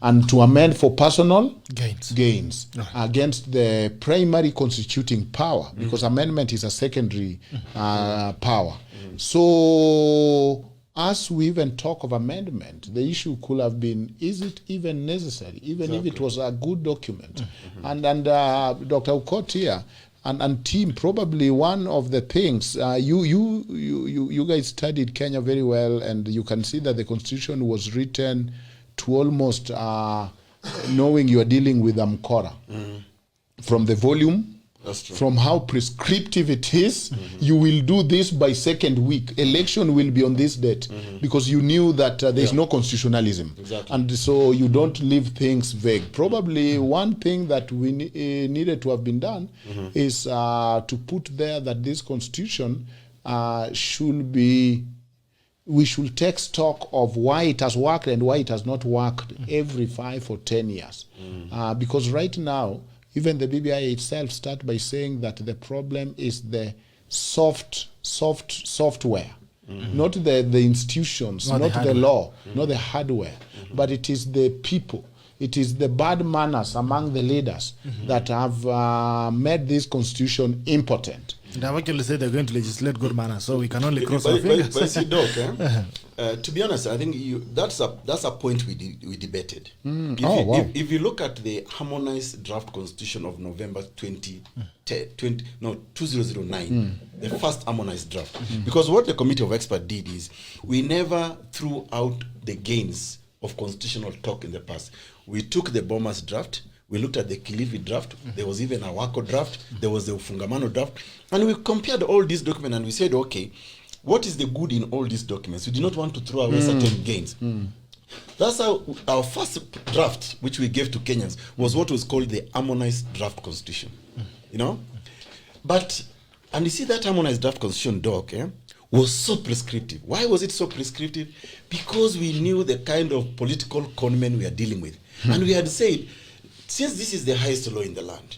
and to amend for personal gains against the primary constituting power, because amendment is a secondary power. So as we even talk of amendment, the issue could have been, is it even necessary, even if it was a good document? And Dr. Aukot here and team, probably one of the things, you guys studied Kenya very well, and you can see that the Constitution was written to almost knowing you are dealing with Mkora. From the volume, from how prescriptive it is, you will do this by second week. Election will be on this date, because you knew that there's no constitutionalism. And so you don't leave things vague. Probably one thing that we needed to have been done is to put there that this constitution should be, we should take stock of why it has worked and why it has not worked every 5 or 10 years. Because right now, even the BBI itself start by saying that the problem is the software, not the institutions, not the law, not the hardware, but it is the people. It is the bad manners among the leaders that have made this constitution impotent. They have actually said they're going to legislate good manners, so we can only cross our fingers. But see, Doc, to be honest, I think that's a point we debated. If you look at the harmonized draft constitution of November 2009, the first harmonized draft, because what the committee of experts did is we never threw out the gains of constitutional talk in the past. We took the Bomas draft, we looked at the Kilifi draft, there was even a Wako draft, there was the Ufungamano draft, and we compared all these documents and we said, okay, what is the good in all these documents? We did not want to throw away certain gains. That's how our first draft, which we gave to Kenyans, was what was called the harmonized draft constitution. You know? But, and you see that harmonized draft constitution, Doc, was so prescriptive. Why was it so prescriptive? Because we knew the kind of political conmen we are dealing with. And we had said, since this is the highest law in the land,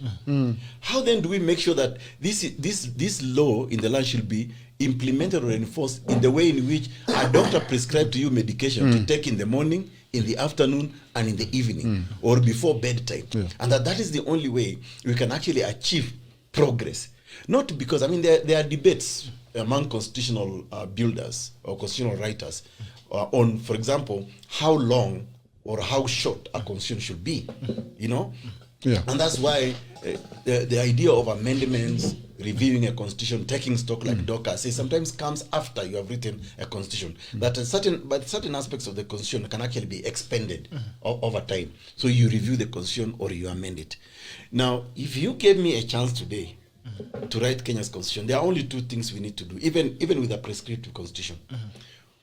how then do we make sure that this law in the land should be implemented or enforced in the way in which a doctor prescribed to you medication to take in the morning, in the afternoon, and in the evening, or before bedtime? And that is the only way we can actually achieve progress. Not because, I mean, there are debates among constitutional builders or constitutional writers on, for example, how long or how short a constitution should be, you know? And that's why the idea of amendments, reviewing a constitution, taking stock, like Doka says, sometimes comes after you have written a constitution. That certain aspects of the constitution can actually be expanded over time. So you review the constitution or you amend it. Now, if you gave me a chance today to write Kenya's constitution, there are only two things we need to do, even with a prescriptive constitution.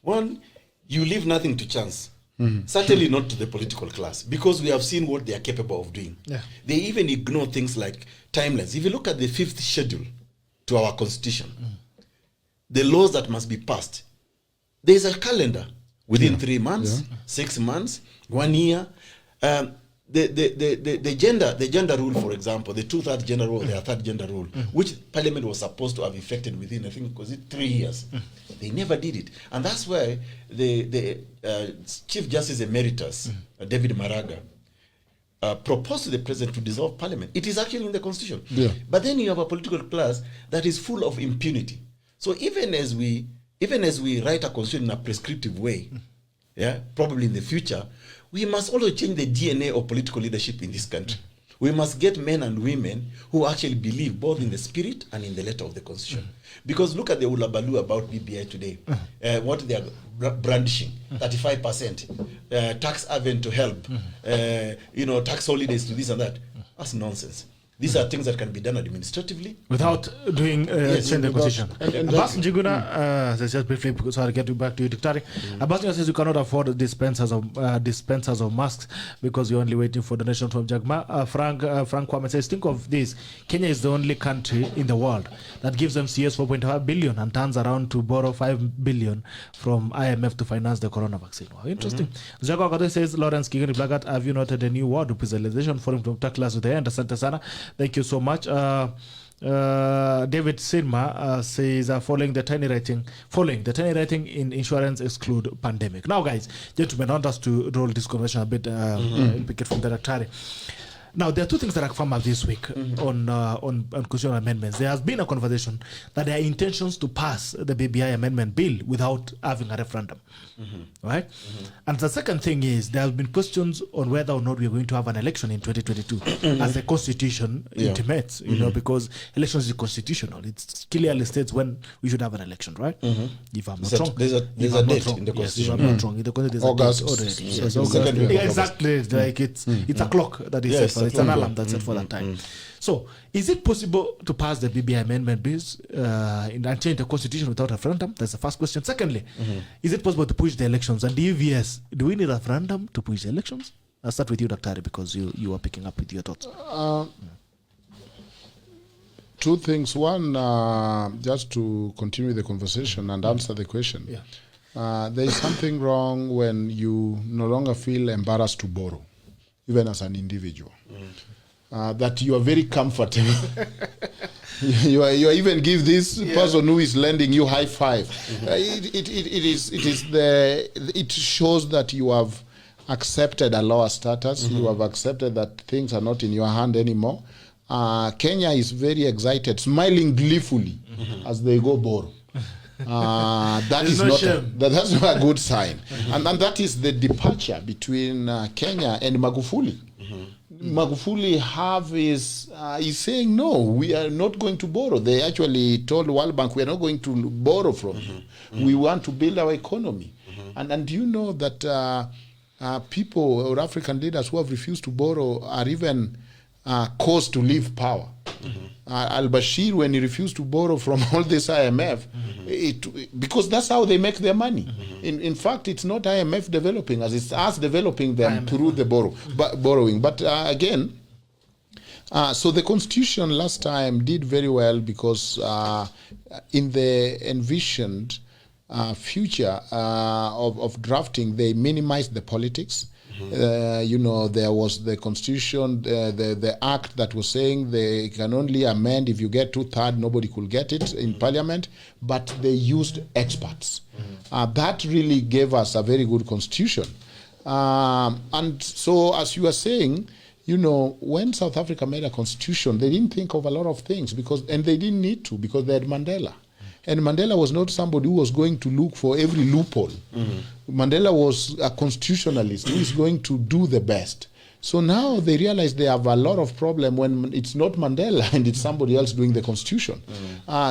One, you leave nothing to chance. Certainly not to the political class, because we have seen what they are capable of doing. They even ignore things like timelines. If you look at the 5th schedule to our constitution, the laws that must be passed, there is a calendar within 3 months, 6 months, 1 year. The gender rule, for example, the 2/3 gender rule, the 1/3 gender rule, which Parliament was supposed to have effected within, I think, was it 3 years? They never did it, and that's why the Chief Justice Emeritus David Maraga proposed to the president to dissolve Parliament. It is actually in the Constitution, but then you have a political class that is full of impunity. So even as we write a constitution in a prescriptive way, probably in the future, we must also change the DNA of political leadership in this country. We must get men and women who actually believe both in the spirit and in the letter of the Constitution. Because look at the ulabalu about BBI today. What they are brandishing, 35%, tax haven to help, tax holidays to this and that. That's nonsense. These are things that can be done administratively without doing change the constitution. Abbas Njuguna says just briefly, because I'll get you back to you, Dr. Abbas says you cannot afford dispensers of masks because you're only waiting for donation from Jagma. Frank Kwame says, think of this: Kenya is the only country in the world that gives MCS 4.5 billion and turns around to borrow 5 billion from IMF to finance the corona vaccine. Wow, interesting. Jago Akado says, Lawrence Kigani Blagat, have you noted a new word visualization forum from class with the end? Asante sana. Thank you so much. David Sinma says, following the tiny writing in insurance exclude pandemic. Now, guys, gentlemen, I want us to roll this conversation a bit, pick it from the Daktari. Now, there are two things that have come up this week on constitutional amendments. There has been a conversation that there are intentions to pass the BBI amendment bill without having a referendum, right? And the second thing is there have been questions on whether or not we are going to have an election in 2022, as the Constitution intimates, you know, because elections is constitutional. It clearly states when we should have an election, right? If I'm not wrong, there's a date in the Constitution. If I'm not wrong, in the Constitution, August. August. Yeah, Exactly. Like it's a clock that is set for. It's an alarm that's set for that time. So, is it possible to pass the BBI amendment bills and change the constitution without a referendum? That's the first question. Secondly, is it possible to push the elections? And if yes, do we need a referendum to push the elections? I'll start with you, Dr. because you are picking up with your thoughts. Two things. One, just to continue the conversation and answer the question. There is something wrong when you no longer feel embarrassed to borrow, even as an individual. That you are very comfortable. you are even give this person who is lending you high five. It shows that you have accepted a lower status. You have accepted that things are not in your hand anymore. Kenya is very excited, smiling gleefully as they go borrow. That's not a good sign. And that is the departure between Kenya and Magufuli. Magufuli is saying, no, we are not going to borrow. They actually told World Bank, we are not going to borrow from you. We want to build our economy. And you know that people or African leaders who have refused to borrow are even caused to leave power. Al-Bashir, when he refused to borrow from all this IMF, because that's how they make their money. In fact, it's not IMF developing us, it's us developing them through the borrowing. But again, so the Constitution last time did very well because in the envisioned future of drafting, they minimized the politics. You know, there was the Constitution, the act that was saying they can only amend if you get 2/3, nobody could get it in Parliament, but they used experts. That really gave us a very good Constitution. And so, as you are saying, you know, when South Africa made a Constitution, they didn't think of a lot of things, and they didn't need to, because they had Mandela. And Mandela was not somebody who was going to look for every loophole. Mandela was a constitutionalist who is going to do the best. So now they realize they have a lot of problem when it's not Mandela and it's somebody else doing the Constitution.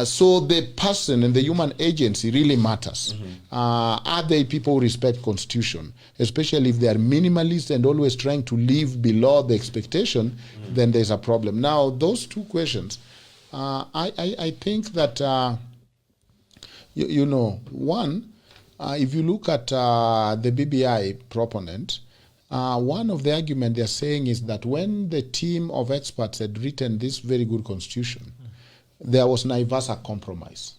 So the person and the human agency really matters. Are they people who respect Constitution? Especially if they are minimalist and always trying to live below the expectation, then there's a problem. Now, those two questions, I think that... You know, one, if you look at the BBI proponent, one of the arguments they're saying is that when the team of experts had written this very good Constitution, there was Naivasha compromise.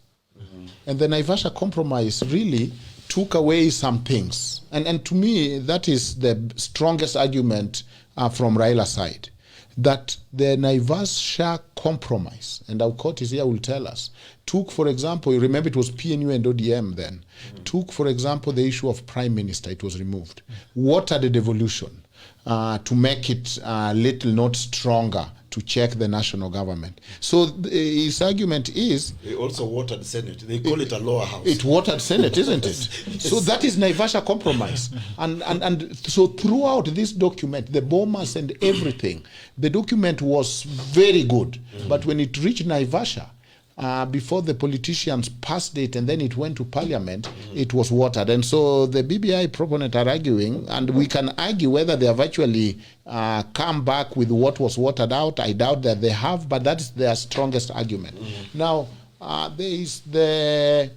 And the Naivasha compromise really took away some things. And to me, that is the strongest argument from Raila's side. That the Naivasha compromise, and our court is here, will tell us, took, for example, you remember it was PNU and ODM then, took, for example, the issue of prime minister, it was removed. Watered the devolution to make it a little not stronger to check the national government. So his argument is... They also watered the Senate. They call it a lower house. It watered Senate, isn't it? So that is Naivasha compromise. And so throughout this document, the bombers and everything, the document was very good. But when it reached Naivasha, before the politicians passed it and then it went to parliament, it was watered. And so the BBI proponents are arguing, and we can argue whether they have actually come back with what was watered out. I doubt that they have, but that is their strongest argument. Now, there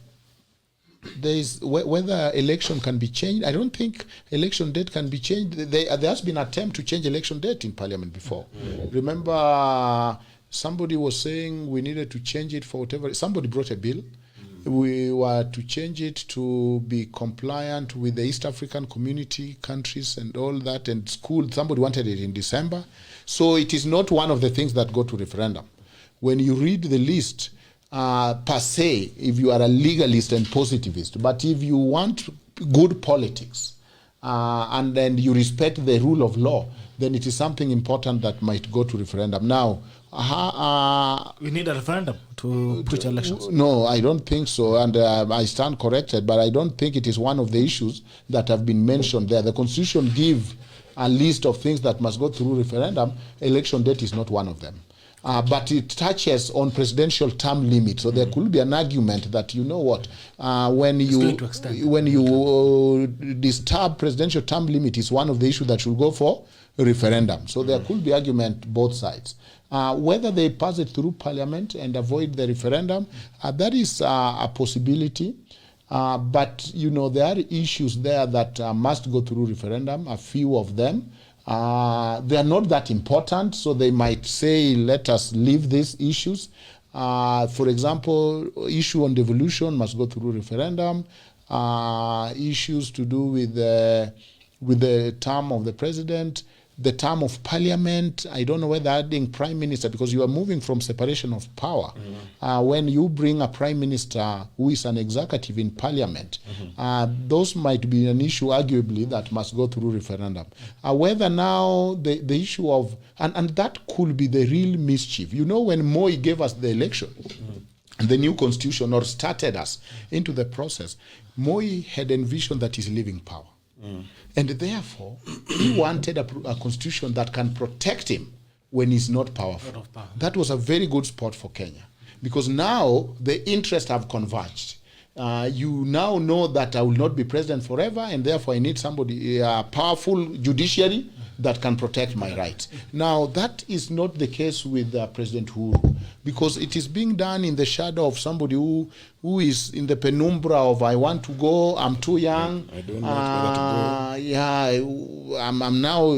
is whether election can be changed. I don't think election date can be changed. There has been an attempt to change election date in parliament before. Remember, somebody was saying we needed to change it for whatever. Somebody brought a bill. We were to change it to be compliant with the East African community countries and all that, and school. Somebody wanted it in December. So it is not one of the things that go to referendum. When you read the list, per se, if you are a legalist and positivist, but if you want good politics and then you respect the rule of law, then it is something important that might go to referendum. Now, we need a referendum to push elections. No, I don't think so, and I stand corrected, but I don't think it is one of the issues that have been mentioned there. The Constitution gives a list of things that must go through referendum. Election date is not one of them. But it touches on presidential term limit. So there could be an argument that, you know what, when you disturb presidential term limit is one of the issues that should go for a referendum. So there could be argument both sides. Whether they pass it through parliament and avoid the referendum, that is a possibility. But, you know, there are issues there that must go through referendum, a few of them. They are not that important, so they might say, let us leave these issues. For example, issue on devolution must go through referendum. Issues to do with the term of the president, the term of parliament. I don't know whether adding prime minister, because you are moving from separation of power. When you bring a prime minister who is an executive in parliament, those might be an issue, arguably, that must go through referendum. Whether now the issue of, and that could be the real mischief. You know, when Moi gave us the election, the new constitution, or started us into the process, Moi had envisioned that he's leaving power. And therefore, he wanted a constitution that can protect him when he's not powerful. That was a very good spot for Kenya, because now the interests have converged. You now know that I will not be president forever, and therefore I need somebody, a powerful judiciary that can protect my rights. Now, that is not the case with President Uhuru, because it is being done in the shadow of somebody who is in the penumbra of, I want to go, I'm too young. I don't know whether to go. Yeah, I'm now,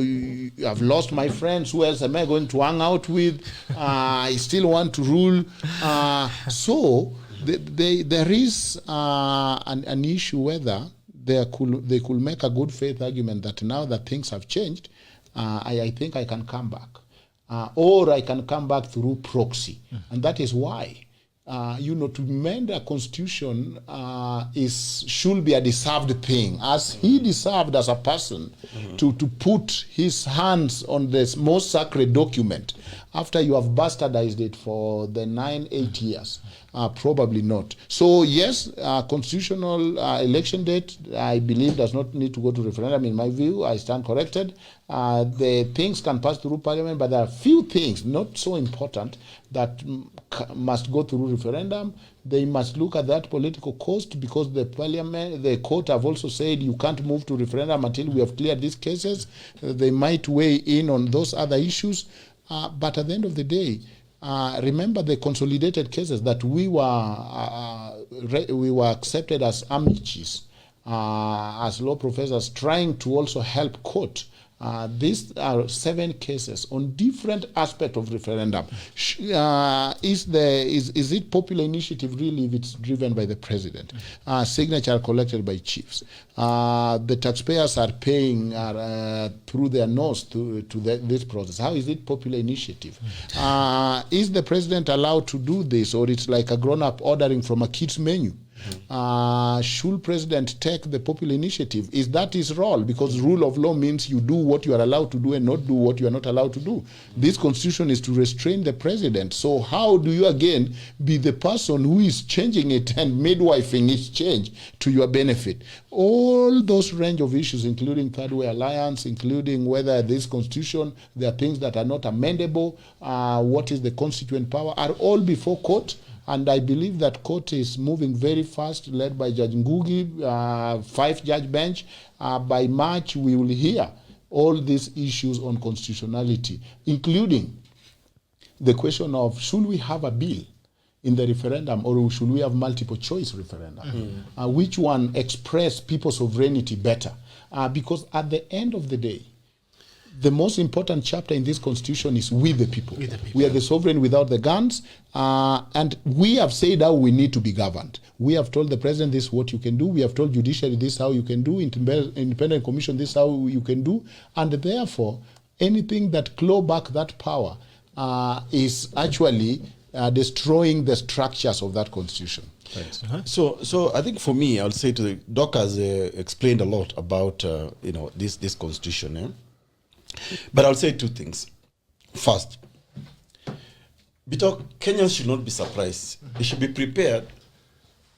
I've lost my friends. Who else am I going to hang out with? I still want to rule. So there is an issue whether they could make a good faith argument that now that things have changed, I think I can come back. Or I can come back through proxy. And that is why, you know, to amend a constitution should be a deserved thing. As he deserved as a person to put his hands on this most sacred document after you have bastardized it for the 8 years. Probably not. So yes, constitutional election date, I believe, does not need to go to referendum. In my view, I stand corrected. The things can pass through parliament, but there are few things not so important that must go through referendum. They must look at that political cost, because the court have also said you can't move to referendum until we have cleared these cases. They might weigh in on those other issues. But at the end of the day, remember the consolidated cases that we were accepted as amicis, as law professors, trying to also help court. These are 7 cases on different aspects of referendum. Is it popular initiative really if it's driven by the president? Signatures are collected by chiefs. The taxpayers are paying through their nose to this process. How is it popular initiative? Is the president allowed to do this, or it's like a grown-up ordering from a kid's menu? Should president take the popular initiative? Is that his role? Because rule of law means you do what you are allowed to do and not do what you are not allowed to do. This constitution is to restrain the president. So how do you again be the person who is changing it and midwifing its change to your benefit? All those range of issues, including Thirdway Alliance, including whether this constitution, there are things that are not amendable, what is the constituent power, are all before court. And I believe that court is moving very fast, led by Judge Ngugi, 5-judge bench. By March, we will hear all these issues on constitutionality, including the question of should we have a bill in the referendum or should we have multiple choice referendum? Which one express people's sovereignty better? Because at the end of the day, the most important chapter in this constitution is we the people. We are the sovereign without the guns, and we have said how we need to be governed. We have told the president this is what you can do. We have told judiciary this is how you can do. Independent commission this is how you can do. And therefore, anything that claw back that power is actually destroying the structures of that constitution. So I think for me, I'll say to the Doc has explained a lot about this constitution. But I'll say two things. First, Kenyans should not be surprised. They should be prepared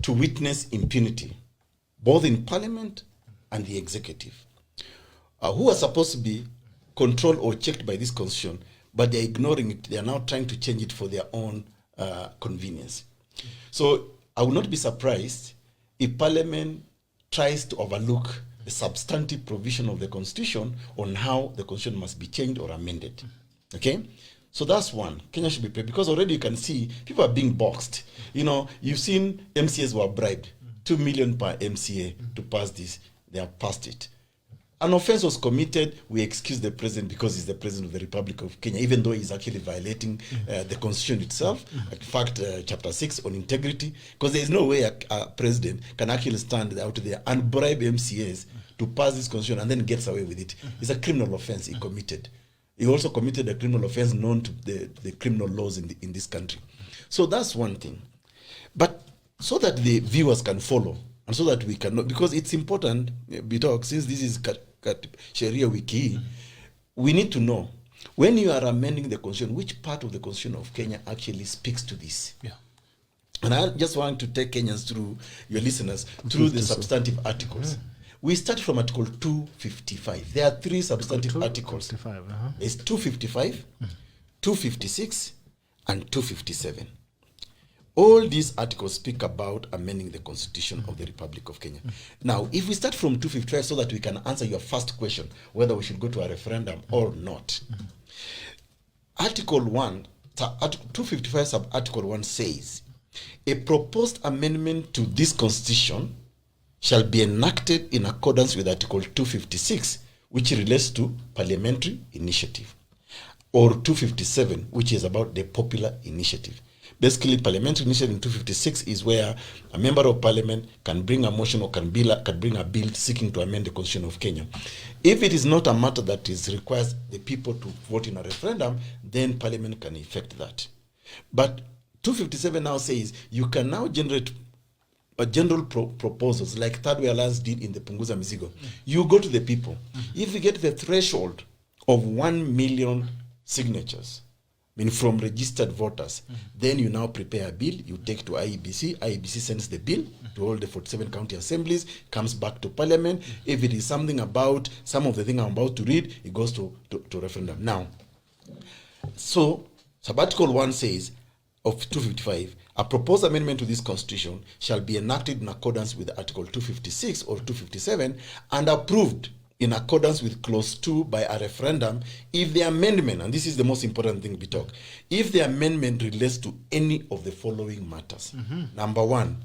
to witness impunity, both in parliament and the executive, who are supposed to be controlled or checked by this constitution, but they're ignoring it. They are now trying to change it for their own convenience. So I will not be surprised if parliament tries to overlook the substantive provision of the constitution on how the constitution must be changed or amended. Okay? So that's one. Kenya should be prepared, because already you can see people are being boxed. You've seen MCAs were bribed 2 million per MCA to pass this. They have passed it. An offense was committed. We excuse the president because he's the president of the Republic of Kenya, even though he's actually violating the constitution itself. In fact, chapter 6 on integrity, because there is no way a president can actually stand out there and bribe MCAs to pass this constitution and then gets away with it. It's a criminal offense he committed. He also committed a criminal offense known to the criminal laws in this country. So that's one thing. But so that the viewers can follow, and so that we can know, because it's important, since this is SHERIA WIKI, we need to know, when you are amending the constitution, which part of the constitution of Kenya actually speaks to this. Yeah. And I just want to take Kenyans through, your listeners, through the substantive articles. We start from Article 255. There are 3 substantive articles. There's 255, 256, and 257. All these articles speak about amending the Constitution of the Republic of Kenya. Now, if we start from 255 so that we can answer your first question, whether we should go to a referendum or not. Article 1, 255 sub-article 1 says, a proposed amendment to this Constitution shall be enacted in accordance with Article 256, which relates to parliamentary initiative, or 257, which is about the popular initiative. Basically, parliamentary initiative in 256 is where a member of parliament can bring a motion or can bring a bill seeking to amend the Constitution of Kenya. If it is not a matter that requires the people to vote in a referendum, then parliament can effect that. But 257 now says you can now generate general proposals like THIRDWAY Alliance did in the Punguza Mizigo. You go to the people. If you get the threshold of 1 million signatures, from registered voters, then you now prepare a bill, you take to IEBC, IEBC sends the bill to all the 47 county assemblies, comes back to parliament. If it is something about some of the thing I'm about to read, it goes to referendum. Now, so sub-article 1 says, of 255, a proposed amendment to this constitution shall be enacted in accordance with Article 256 or 257 and approved in accordance with clause 2 by a referendum if the amendment, and this is the most important thing we talk, if the amendment relates to any of the following matters. Number 1,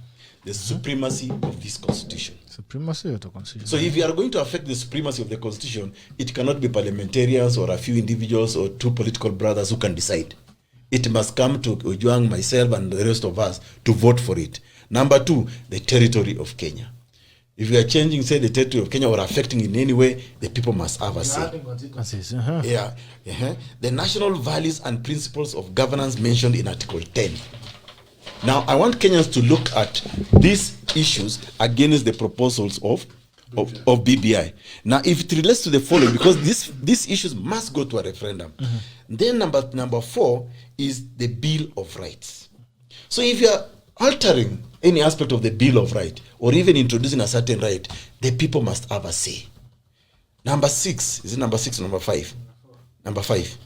the supremacy of this constitution. Supremacy of the constitution. So if you are going to affect the supremacy of the constitution, it cannot be parliamentarians or a few individuals or 2 political brothers who can decide. It must come to Ojwang, myself, and the rest of us to vote for it. Number 2, the territory of Kenya. If you are changing, say, the territory of Kenya or affecting in any way, the people must have a say. The national values and principles of governance mentioned in Article 10. Now, I want Kenyans to look at these issues against the proposals of BBI. Now, if it relates to the following, because these issues must go to a referendum, then number 4 is the Bill of Rights. So if you are altering any aspect of the Bill of Rights, or even introducing a certain right, the people must have a say. Number 6, is it number 6 or number 5? Number 5.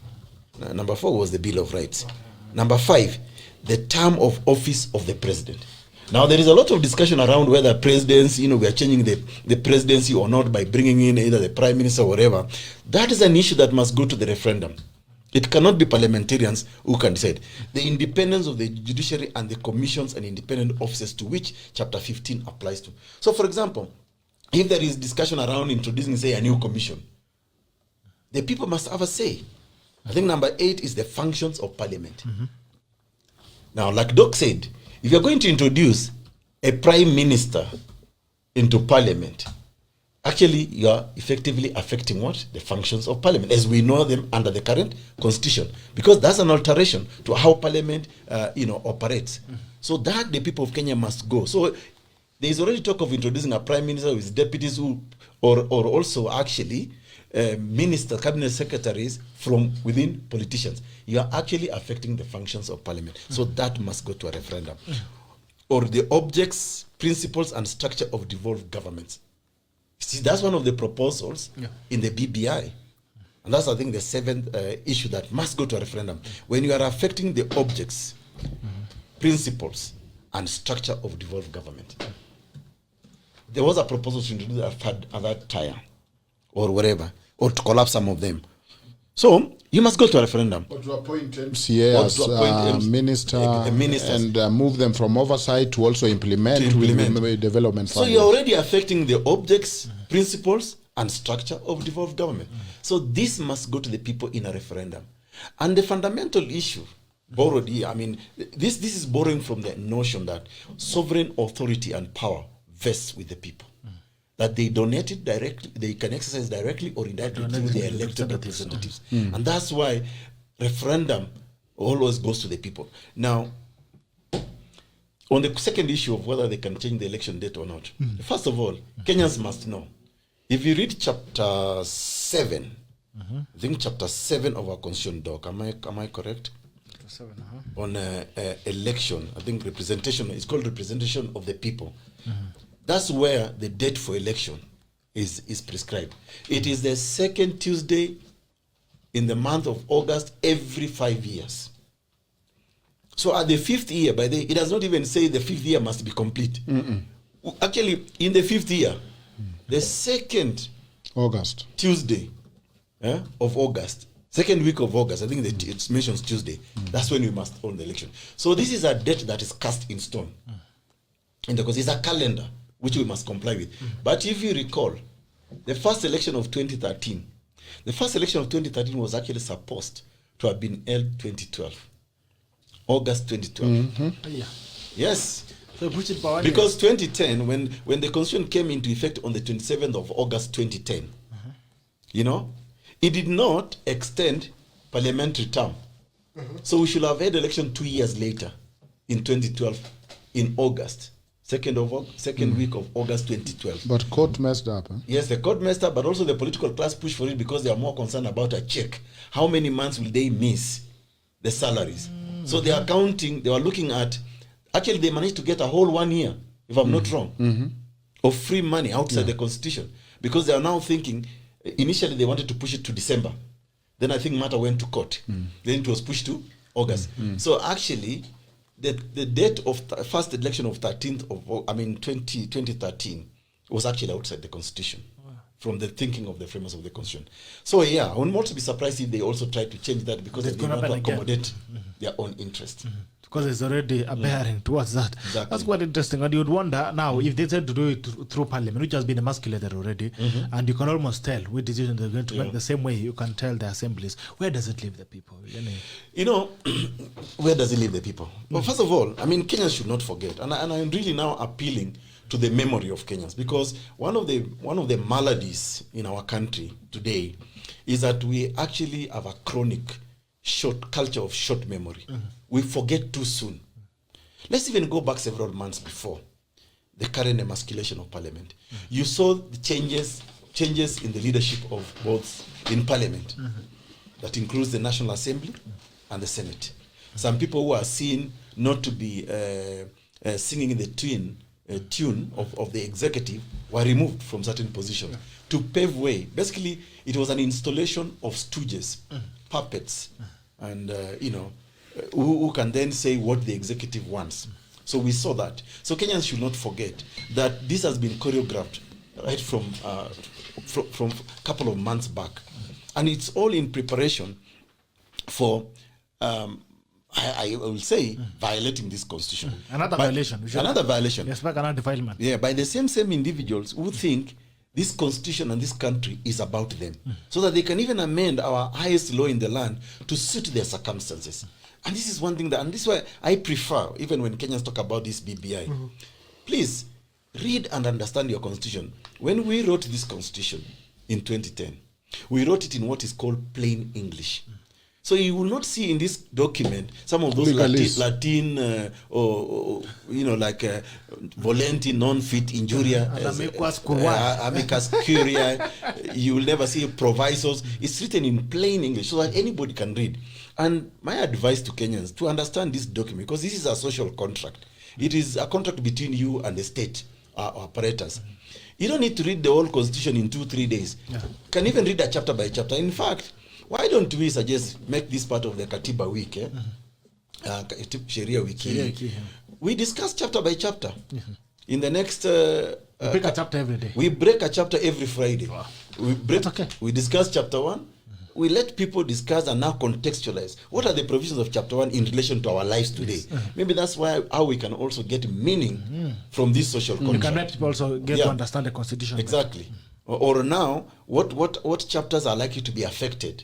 Number 4 was the Bill of Rights. Number 5, the term of office of the president. Now, there is a lot of discussion around whether presidents, we are changing the presidency or not by bringing in either the prime minister or whatever. That is an issue that must go to the referendum. It cannot be parliamentarians who can decide. The independence of the judiciary and the commissions and independent offices to which Chapter 15 applies to. So, for example, if there is discussion around introducing, say, a new commission, the people must have a say. I think number 8 is the functions of parliament. Now, like Doc said, if you're going to introduce a prime minister into parliament, actually you are effectively affecting what? The functions of parliament as we know them under the current constitution, because that's an alteration to how parliament operates. So that the people of Kenya must go. So there is already talk of introducing a prime minister with deputies who, or also actually ministers, cabinet secretaries from within politicians. You are actually affecting the functions of parliament. So that must go to a referendum. Or the objects, principles, and structure of devolved governments. See, that's one of the proposals in the BBI. And that's, I think, the 7th issue that must go to a referendum. When you are affecting the objects, principles, and structure of devolved government. There was a proposal to introduce a third tier, or whatever, or to collapse some of them. So you must go to a referendum. Or to appoint MCA as minister, and move them from oversight to also implement. With development. So you're already affecting the objects, principles, and structure of devolved government. So this must go to the people in a referendum. And the fundamental issue, borrowed here, I mean, this is borrowing from the notion that sovereign authority and power vests with the people. That they donate it directly, they can exercise directly or indirectly through their elected representatives. And that's why referendum always goes to the people. Now, on the second issue of whether they can change the election date or not, first of all, Kenyans must know. If you read chapter 7, I think chapter 7 of our constitution doc, am I correct? Chapter 7, on election, I think representation, it's called representation of the people. That's where the date for election is prescribed. It is the second Tuesday in the month of August every 5 years. So at the 5th year, it does not even say the 5th year must be complete. Actually, in the 5th year, the second August Tuesday of August, second week of August, I think it mentions Tuesday, that's when we must hold the election. So this is a date that is cast in stone. Because it's a calendar which we must comply with. But if you recall, the first election of 2013 was actually supposed to have been held 2012. August 2012. Yes. So because 2010, when the constitution came into effect on the 27th of August 2010, it did not extend parliamentary term. So we should have had election 2 years later, in 2012, in August. Second week of August 2012. But court messed up. Yes, the court messed up, but also the political class pushed for it because they are more concerned about a check. How many months will they miss the salaries? So they are counting, they were looking at, actually they managed to get a whole 1 year, if I'm not wrong, of free money outside the constitution. Because they are now thinking, initially they wanted to push it to December. Then I think matter went to court. Then it was pushed to August. So actually, the date of first election of 2013 was actually outside the constitution, from the thinking of the framers of the constitution. So I would also be surprised if they also try to change that because they want to accommodate their own interest. Because there's already a bearing towards that. Exactly. That's quite interesting. And you'd wonder now if they tend to do it through parliament, which has been emasculated already, and you can almost tell which decisions they're going to make the same way you can tell the assemblies. Where does it leave the people? Where does it leave the people? Well, first of all, I mean, Kenyans should not forget, and I'm really now appealing to the memory of Kenyans, because one of the maladies in our country today is that we actually have a chronic culture of short memory. We forget too soon. Let's even go back several months before the current emasculation of parliament. You saw the changes in the leadership of both in parliament. That includes the National Assembly and the Senate. Some people who are seen not to be singing in the tune of the executive were removed from certain positions to pave way. Basically, it was an installation of stooges, puppets, and who can then say what the executive wants. So we saw that. So Kenyans should not forget that this has been choreographed right from a couple of months back. And it's all in preparation for, I will say, violating this constitution. Another violation. Another violation. Yes, back another defilement. Yeah, by the same individuals who think this constitution and this country is about them. So that they can even amend our highest law in the land to suit their circumstances. And this is one thing and this is why I prefer, even when Kenyans talk about this BBI, please read and understand your constitution. When we wrote this constitution in 2010, we wrote it in what is called plain English. So you will not see in this document some of those Latin or volenti, non-fit, injuria, amicus curiae. You will never see provisos. It's written in plain English so that anybody can read. And my advice to Kenyans to understand this document, because this is a social contract. It is a contract between you and the state operators. You don't need to read the whole constitution in 2-3 days. You can even read a chapter by chapter. In fact, why don't we suggest make this part of the Katiba week, SHERIA WIKI? We discuss chapter by chapter. In the next... we break a chapter every day. We break a chapter every Friday. Wow. We we discuss chapter 1. We let people discuss and now contextualize. What are the provisions of chapter 1 in relation to our lives today? Maybe that's how we can also get meaning from this social contract. We can let people also get to understand the constitution. Exactly. Or now, what chapters are likely to be affected?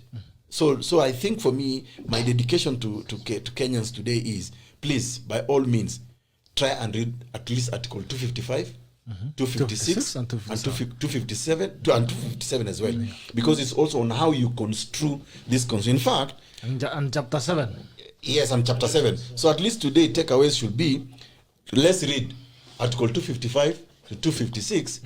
So I think for me, my dedication to Kenyans today is, please, by all means, try and read at least Article 255, 256, and 257, and 257 as well. Because it's also on how you construe this constitution. In fact... And chapter 7. Yes, and chapter 7. So at least today, takeaways should be, let's read Article 255 to 256,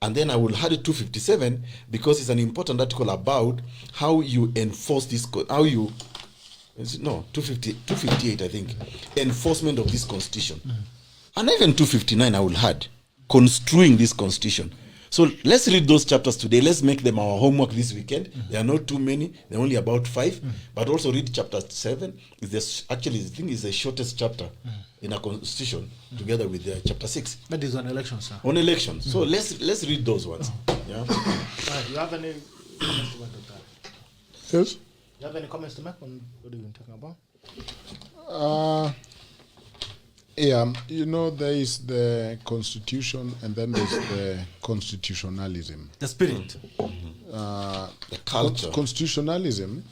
and then I will add 257 because it's an important article about how you enforce this, 258, I think, enforcement of this constitution. And even 259 I will add, construing this constitution. So let's read those chapters today. Let's make them our homework this weekend. There are not too many. There are only about 5. But also read chapter 7. Actually, I think it's the shortest chapter in a constitution, together with chapter 6. That is on elections, sir. On elections. So let's read those ones. Yeah. You have any comments to make, Dr.? Yes. You have any comments to make on what we've been talking about? Yeah, there is the constitution and then there's the constitutionalism. The spirit. The culture. Constitutionalism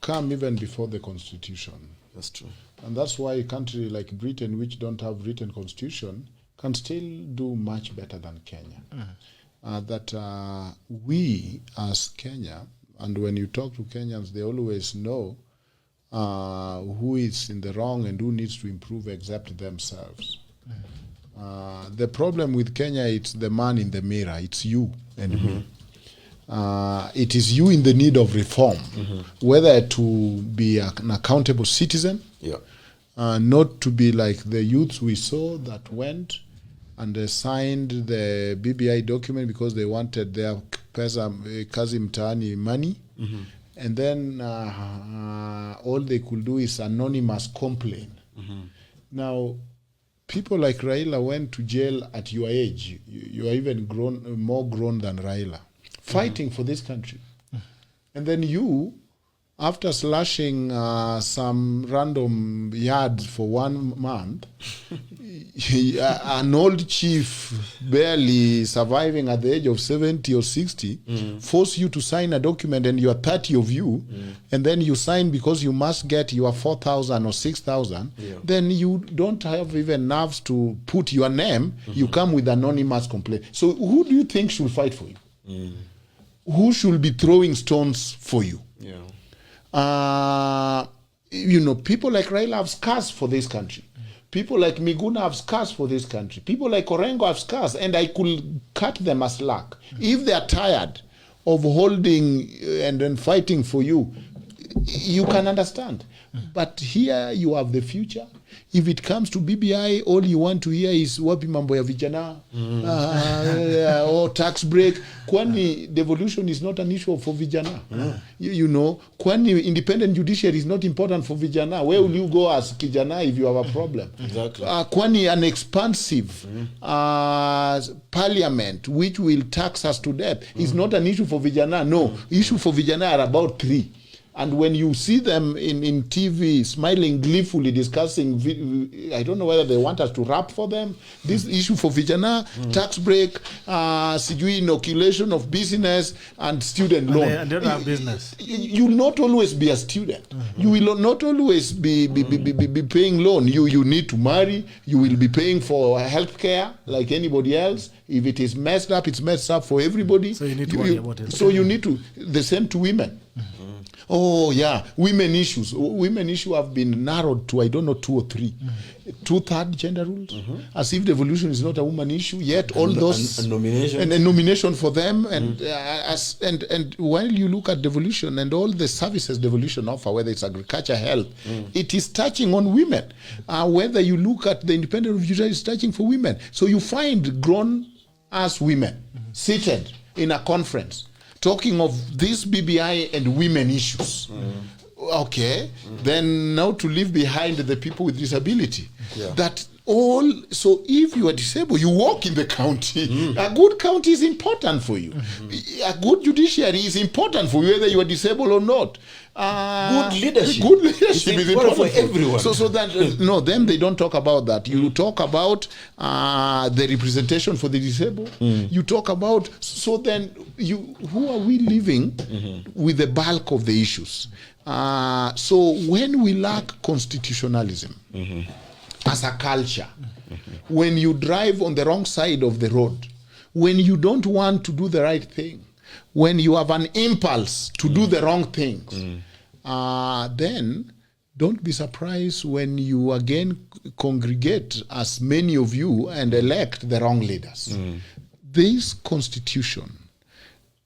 come even before the constitution. That's true. And that's why a country like Britain, which don't have written constitution, can still do much better than Kenya. We as Kenya, and when you talk to Kenyans, they always know who is in the wrong and who needs to improve except themselves. The problem with Kenya, it's the man in the mirror. It's you and me. It is you in the need of reform, whether to be an accountable citizen, not to be like the youths we saw that went and they signed the BBI document because they wanted their kazi mtaani money. And then all they could do is anonymous complain. Now, people like Raila went to jail at your age. You are even more grown than Raila, fighting for this country. And then you, after slashing some random yards for 1 month, an old chief barely surviving at the age of 70 or 60 force you to sign a document, and you are 30 of you, and then you sign because you must get your 4,000 or 6,000, then you don't have even nerves to put your name, you come with anonymous complaint. So who do you think should fight for you? Who should be throwing stones for you? People like Raila have scars for this country. People like Miguna have scars for this country. People like Orengo have scars, and I could cut them as slack. If they are tired of holding and then fighting for you, you can understand. But here you have the future, If it comes to BBI, all you want to hear is wapi mambo ya vijana or tax break. Kwani devolution is not an issue for vijana. You know, kwani independent judiciary is not important for vijana. Where will you go as kijana if you have a problem? Exactly. Kwani an expansive parliament which will tax us to death is not an issue for vijana. No, issue for vijana are about 3. And when you see them in TV smiling gleefully discussing, I don't know whether they want us to rap for them. This issue for vijana, tax break, inoculation of business and student loan. And they don't have business. You will not always be a student. You will not always be paying loan. You need to marry. You will be paying for health care like anybody else. If it is messed up, it's messed up for everybody. So you need to worry about it. So you need to, the same to women. Oh yeah, women issues. Women issue have been narrowed to, I don't know, 2 or 3. 2/3 gender rules, as if devolution is not a woman issue. Yet all those and nomination and nomination for them, and and while you look at devolution and all the services devolution offer, whether it's agriculture, health, it is touching on women. Whether you look at the independent judiciary, it's touching for women. So you find grown-ass women seated in a conference talking of this BBI and women issues. Okay, then now to leave behind the people with disability. That all, so if you are disabled, you work in the county. A good county is important for you. A good judiciary is important for you, whether you are disabled or not. Good leadership is important for everyone. So that no, them they don't talk about that. You talk about the representation for the disabled. You talk about, so then who are we living with the bulk of the issues? So when we lack constitutionalism as a culture, when you drive on the wrong side of the road, when you don't want to do the right thing, when you have an impulse to do the wrong things, then don't be surprised when you again congregate as many of you and elect the wrong leaders. This constitution,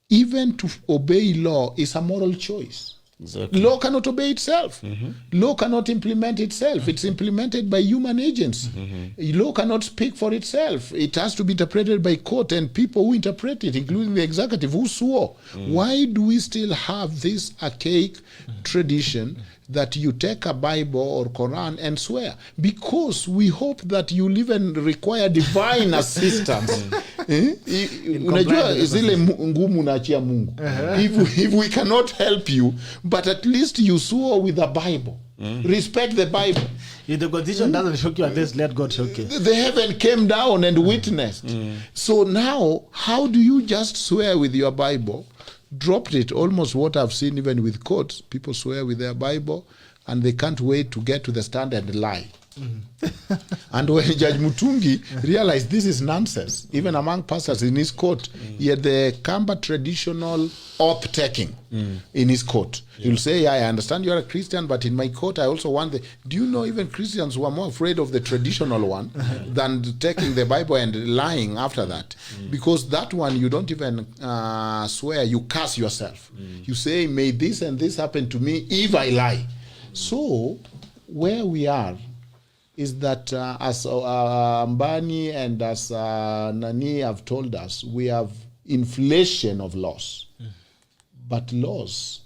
even to obey law, is a moral choice. Exactly. Law cannot obey itself. Law cannot implement itself. It's implemented by human agents. Law cannot speak for itself. It has to be interpreted by court and people who interpret it, including the executive who swore. Why do we still have this archaic tradition that you take a Bible or Quran and swear? Because we hope that you even require divine assistance. Unajua zile ngumu naachia Mungu. If we cannot help you, but at least you swore with the Bible. Respect the Bible. If the constitution doesn't shock you, at least let God shock you. The heaven came down and witnessed. So now, how do you just swear with your Bible? Dropped it, almost what I've seen even with courts. People swear with their Bible and they can't wait to get to the stand and lie. And when Judge Mutungi realized this is nonsense, even among pastors in his court, he had the Kamba traditional oath-taking in his court. You'll say, yeah, I understand you're a Christian, but in my court I also want the... Do you know even Christians who are more afraid of the traditional one than taking the Bible and lying after that? Because that one, you don't even swear, you curse yourself. You say, may this and this happen to me if I lie. So, where we are is that as Ambani and as Nani have told us, we have inflation of laws. But laws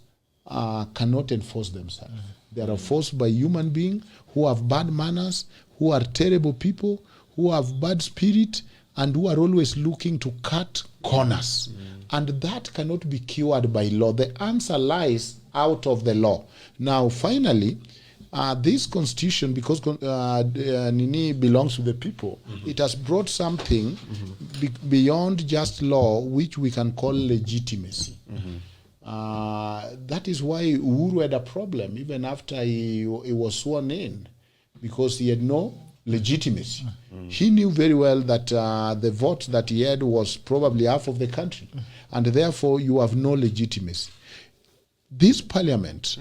cannot enforce themselves. They are enforced by human beings who have bad manners, who are terrible people, who have bad spirit, and who are always looking to cut corners. And that cannot be cured by law. The answer lies out of the law. Now, finally, this constitution, because Nini belongs to the people, it has brought something beyond just law, which we can call legitimacy. That is why Uhuru had a problem even after he was sworn in, because he had no legitimacy. He knew very well that the vote that he had was probably half of the country, and therefore you have no legitimacy. This parliament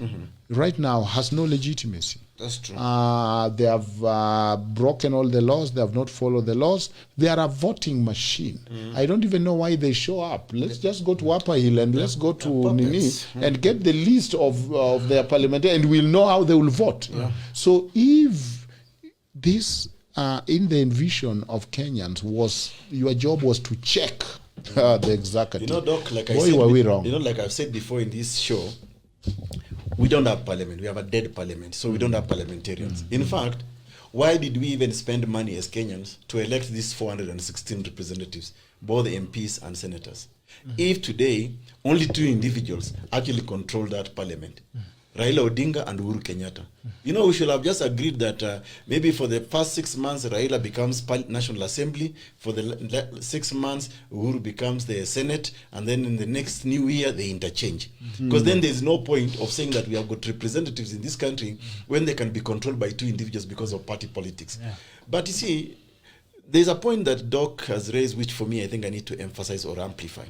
right now has no legitimacy. That's true. They have broken all the laws. They have not followed the laws. They are a voting machine. I don't even know why they show up. Let's just go to Upper Hill and let's go to Nini and get the list of their parliamentarians, and we'll know how they will vote. So if this, in the envision of Kenyans, your job was to check the executive. You know, Doc, like I Boy, said, were we wrong. You know, like I've said before in this show, we don't have parliament. We have a dead parliament, so we don't have parliamentarians. In fact, why did we even spend money as Kenyans to elect these 416 representatives, both MPs and senators? If today only 2 individuals actually control that parliament, Raila Odinga and Uhuru Kenyatta. You know, we should have just agreed that maybe for the first 6 months, Raila becomes National Assembly. For the 6 months, Uhuru becomes the Senate. And then in the next new year, they interchange. Because then there's no point of saying that we have got representatives in this country when they can be controlled by 2 individuals because of party politics. Yeah. But you see, there's a point that Doc has raised, which for me, I think I need to emphasize or amplify.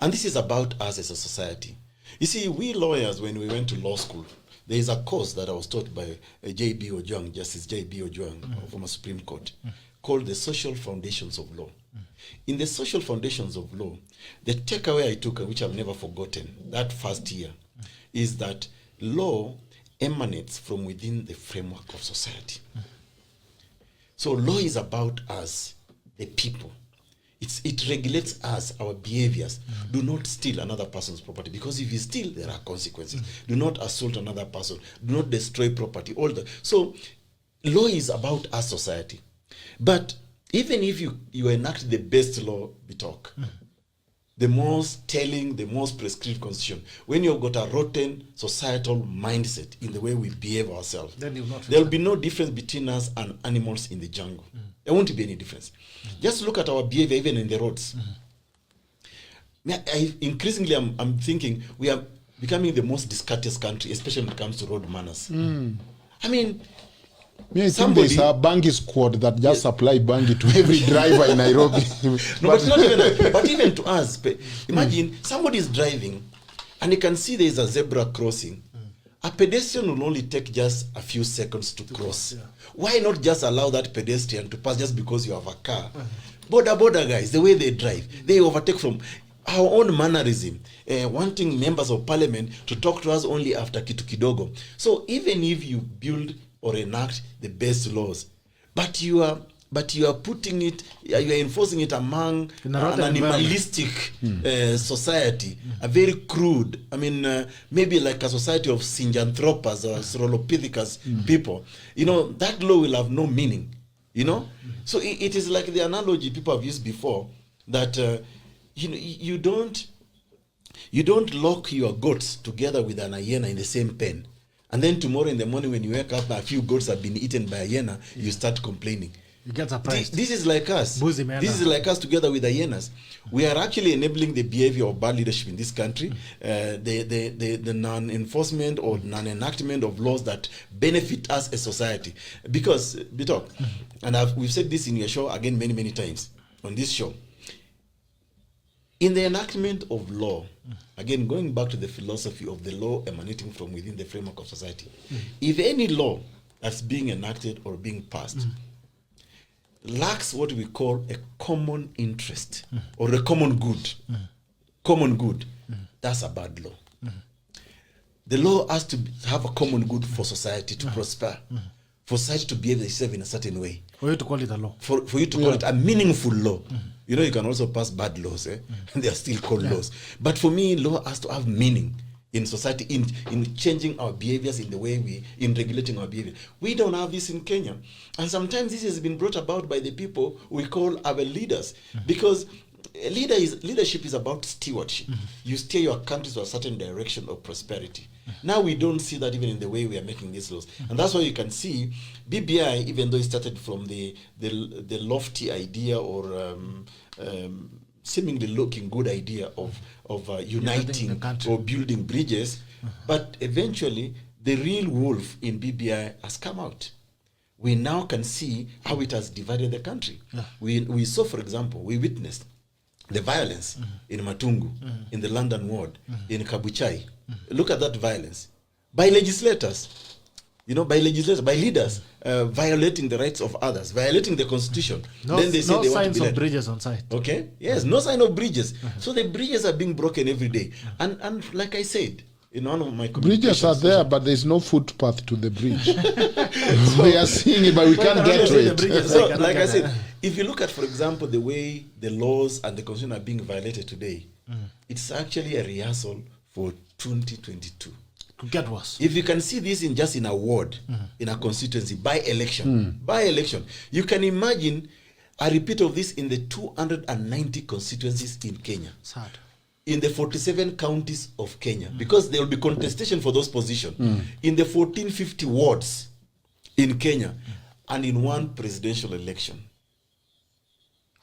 And this is about us as a society. You see, we lawyers, when we went to law school, there is a course that I was taught by J.B. Ojwang, Justice J.B. Ojwang, from a Supreme Court, called the Social Foundations of Law. In the Social Foundations of Law, the takeaway I took, which I've never forgotten, that first year, is that law emanates from within the framework of society. So law is about us, the people. It regulates us, our behaviors. Do not steal another person's property, because if you steal, there are consequences. Do not assault another person. Do not destroy property. So law is about our society. But even if you enact the best law, we talk, the most telling, the most prescribed constitution, when you've got a rotten societal mindset in the way we behave ourselves, then there'll be no difference between us and animals in the jungle. There won't be any difference. Just look at our behavior even in the roads. Increasingly, I'm thinking we are becoming the most discourteous country, especially when it comes to road manners. I mean, I think there's a Bangi squad that just supply Bangi to every driver in Nairobi. No, but not even that. But even to us, imagine somebody is driving and you can see there is a zebra crossing. A pedestrian will only take just a few seconds to cross. Why not just allow that pedestrian to pass just because you have a car? Border guys, the way they drive, they overtake from our own mannerism, wanting members of parliament to talk to us only after kitu kidogo. So even if you build or enact the best laws, but you are putting it, you are enforcing it among an animalistic society, a very crude, I mean, maybe like a society of Synjanthropus or Australopithecus people. You know, that law will have no meaning, you know? So it is like the analogy people have used before, that you don't lock your goats together with an hyena in the same pen. And then tomorrow in the morning when you wake up, a few goats have been eaten by a hyena, you start complaining. You get surprised. This is like us. This is like us together with the hyenas. We are actually enabling the behavior of bad leadership in this country, the non-enforcement or non-enactment of laws that benefit us as society. Because, Bitok, and we've said this in your show again many times on this show, in the enactment of law, again, going back to the philosophy of the law emanating from within the framework of society, if any law that's being enacted or being passed lacks what we call a common interest or a common good, that's a bad law. The law has to have a common good for society to prosper, for society to behave itself in a certain way. For you to call it a law. For you to call it a meaningful law. You know, you can also pass bad laws, and they are still called laws. But for me, law has to have meaning in society, in changing our behaviors, in the way in regulating our behavior. We don't have this in Kenya. And sometimes this has been brought about by the people we call our leaders. Because leadership is about stewardship. You steer your country to a certain direction of prosperity. Now we don't see that even in the way we are making these laws. And that's why you can see BBI, even though it started from the lofty idea or seemingly looking good idea of uniting or building bridges, but eventually the real wolf in BBI has come out. We now can see how it has divided the country. We saw, for example, we witnessed the violence in Matungu, in the London ward, in Kabuchai. Look at that violence. By legislators, by leaders, violating the rights of others, violating the constitution. Then they say they want to be signs of bridges on site. Okay? Yes, no sign of bridges. So the bridges are being broken every day. And like I said, in one of my bridges are there, but there's no footpath to the bridge. We are seeing it, but we can't get to it. So, like I said, if you look at, for example, the way the laws and the constitution are being violated today, it's actually a rehearsal for 2022. To get worse. If you can see this in just in a ward, in a constituency, by election, you can imagine a repeat of this in the 290 constituencies in Kenya. Sad. In the 47 counties of Kenya, because there will be contestation for those positions, in the 1450 wards in Kenya, and in one presidential election.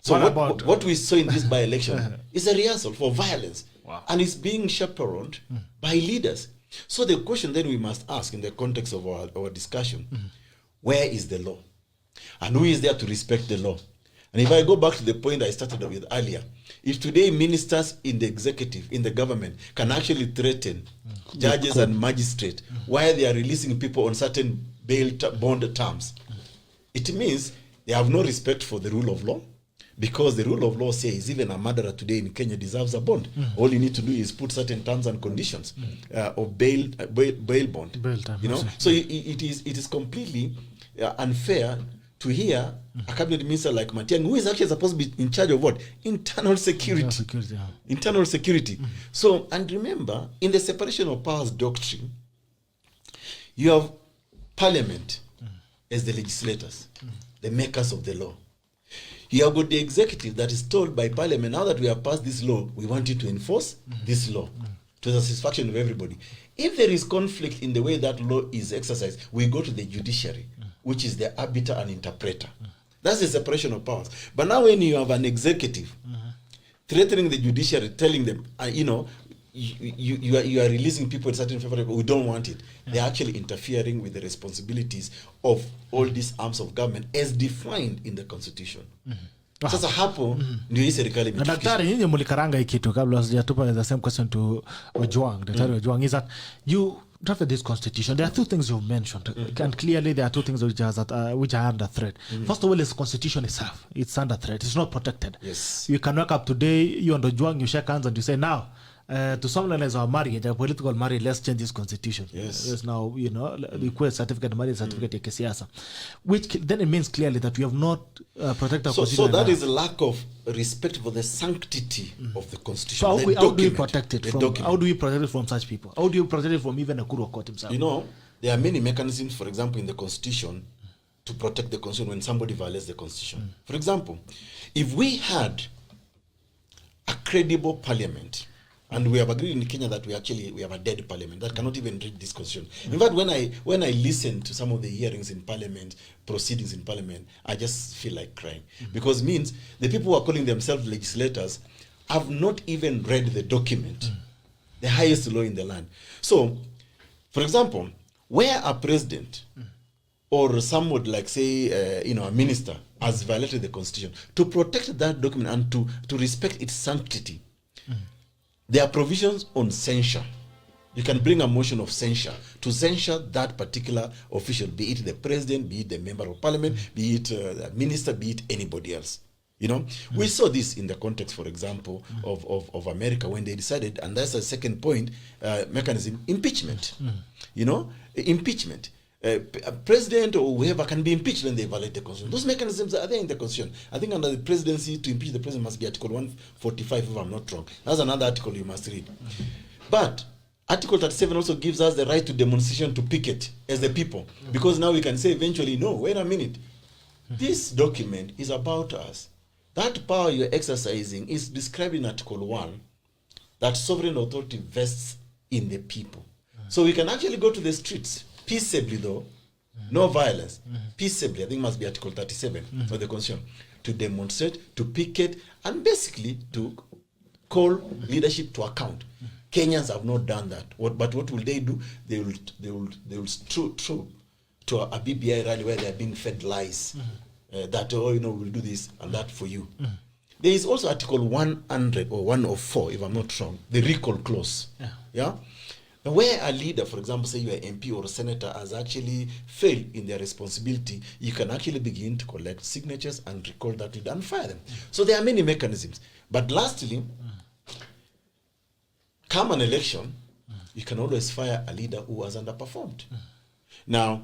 So what we saw in this by-election is a rehearsal for violence. Wow. And it's being chaperoned by leaders. So the question then we must ask in the context of our discussion, where is the law? And who is there to respect the law? And if I go back to the point I started with earlier, if today ministers in the executive, in the government, can actually threaten judges and magistrates while they are releasing people on certain bond terms, it means they have no respect for the rule of law, because the rule of law says even a murderer today in Kenya deserves a bond. All you need to do is put certain terms and conditions of bail bond. Bail time, you know, so it is completely unfair to hear a cabinet minister like Matiang'i, who is actually supposed to be in charge of what? Internal security. Internal security. So, and remember, in the separation of powers doctrine, you have parliament as the legislators, the makers of the law. You have got the executive that is told by parliament, now that we have passed this law, we want you to enforce this law to the satisfaction of everybody. If there is conflict in the way that law is exercised, we go to the judiciary, which is the arbiter and interpreter. That's the separation of powers. But now when you have an executive threatening the judiciary, telling them, you know, you are releasing people in certain favor, we don't want it. They're actually interfering with the responsibilities of all these arms of government as defined in the constitution. Sasa hapo ndio hii serikali imetufikisha. Daktari, nyinyi mlikaranga hii kitu kabla sijatupa the same question to Ojwang. Daktari Ojwang, is that you drafted this constitution. There are two things you've mentioned, and clearly there are two things which are under threat. First of all, is constitution itself. It's under threat. It's not protected. Yes. You can wake up today, you and Ojwang, you shake hands and you say, now, to someone our marriage, a political marriage, let's change this constitution. Yes. There's now, you know, request certificate, marriage certificate, which then it means clearly that we have not protected our constitution. So that is a lack of respect for the sanctity of the constitution. So how do we protect it from? How do we protect it from such people? How do you protect it from even EKURU AUKOT himself? You know, there are many mechanisms, for example, in the constitution to protect the constitution when somebody violates the constitution. For example, if we had a credible parliament, and we have agreed in Kenya that we have a dead parliament that cannot even read this constitution. In fact, when I listen to some of the hearings in parliament, proceedings in parliament, I just feel like crying. Because it means the people who are calling themselves legislators have not even read the document, the highest law in the land. So, for example, where a president or someone like, say, a minister has violated the constitution, to protect that document and to respect its sanctity, there are provisions on censure. You can bring a motion of censure to censure that particular official, be it the president, be it the member of parliament, be it the minister, be it anybody else. You know, we saw this in the context, for example, of America when they decided, and that's the second point, mechanism, impeachment. You know, impeachment. A president or whoever can be impeached when they violate the constitution. Those mechanisms are there in the constitution. I think under the presidency, to impeach the president must be Article 145, if I'm not wrong. That's another article you must read. But Article 37 also gives us the right to demonstration, to picket as the people. Because now we can say eventually, no, wait a minute. This document is about us. That power you're exercising is described in Article 1, that sovereign authority vests in the people. So we can actually go to the streets, peaceably though, no violence, peaceably, I think must be Article 37 of the Constitution, to demonstrate, to picket, and basically to call leadership to account. Kenyans have not done that. But what will they do? They will throw to a BBI rally where they are being fed lies that, oh, you know, we'll do this and that for you. There is also Article 100 or 104, if I'm not wrong, the recall clause. Yeah? Where a leader, for example, say you are MP or a senator, has actually failed in their responsibility, you can actually begin to collect signatures and recall that leader and fire them. So there are many mechanisms. But lastly, come an election, you can always fire a leader who has underperformed. Now,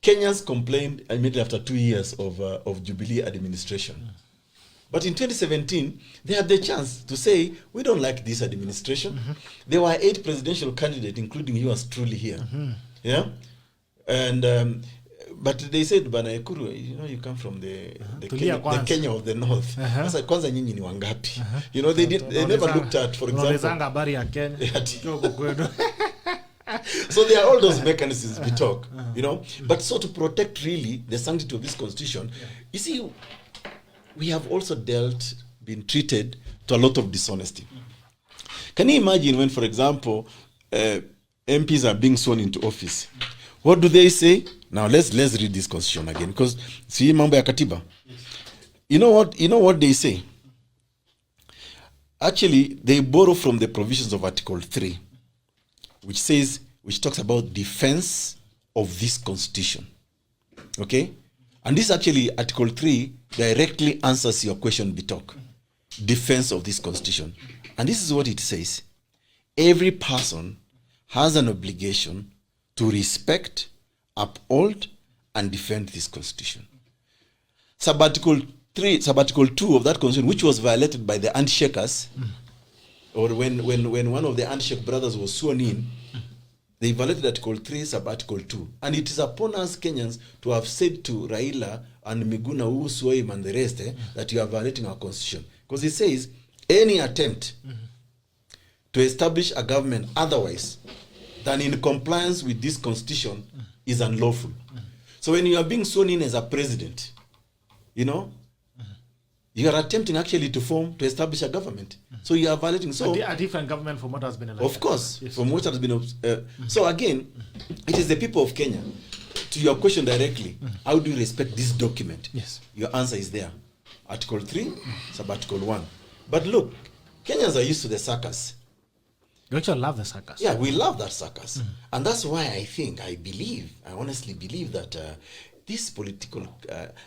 Kenyans complained immediately after 2 years of Jubilee administration. But in 2017, they had the chance to say, we don't like this administration. There were 8 presidential candidates, including yours truly here. Yeah? And, but they said, Bana EKURU, you know, you come from the Kenya of the North. Sasa kwanza nyinyi ni wangapi? You know, they never looked at, for example. So there are all those mechanisms we talk, you know. But so to protect really the sanctity of this constitution, you see, we have also been treated to a lot of dishonesty. Can you imagine when, for example, MPs are being sworn into office? What do they say? Now let's read this constitution again, because see mambo ya katiba. You know what they say? Actually, they borrow from the provisions of Article 3, which talks about defense of this constitution. Okay? And this actually, Article 3, directly answers your question, Bitok. Defense of this constitution. And this is what it says. Every person has an obligation to respect, uphold, and defend this constitution. Sub-Article 2 of that constitution, which was violated by the handshakers, or when one of the handshake brothers was sworn in, they violated Article 3, Sub-Article 2. And it is upon us Kenyans to have said to Raila and Miguna, Usuoim and the rest, that you are violating our constitution. Because it says, any attempt to establish a government otherwise than in compliance with this constitution is unlawful. So when you are being sworn in as a president, you know, you are attempting actually to establish a government. So you are violating. So a different government from what has been elected. Of course, yes. From what has been. So again, it is the people of Kenya. To your question directly, how do you respect this document? Yes. Your answer is there. Article 3, Sub-Article 1. But look, Kenyans are used to the circus. You actually love the circus. Yeah, we love that circus. And that's why I honestly believe that these political,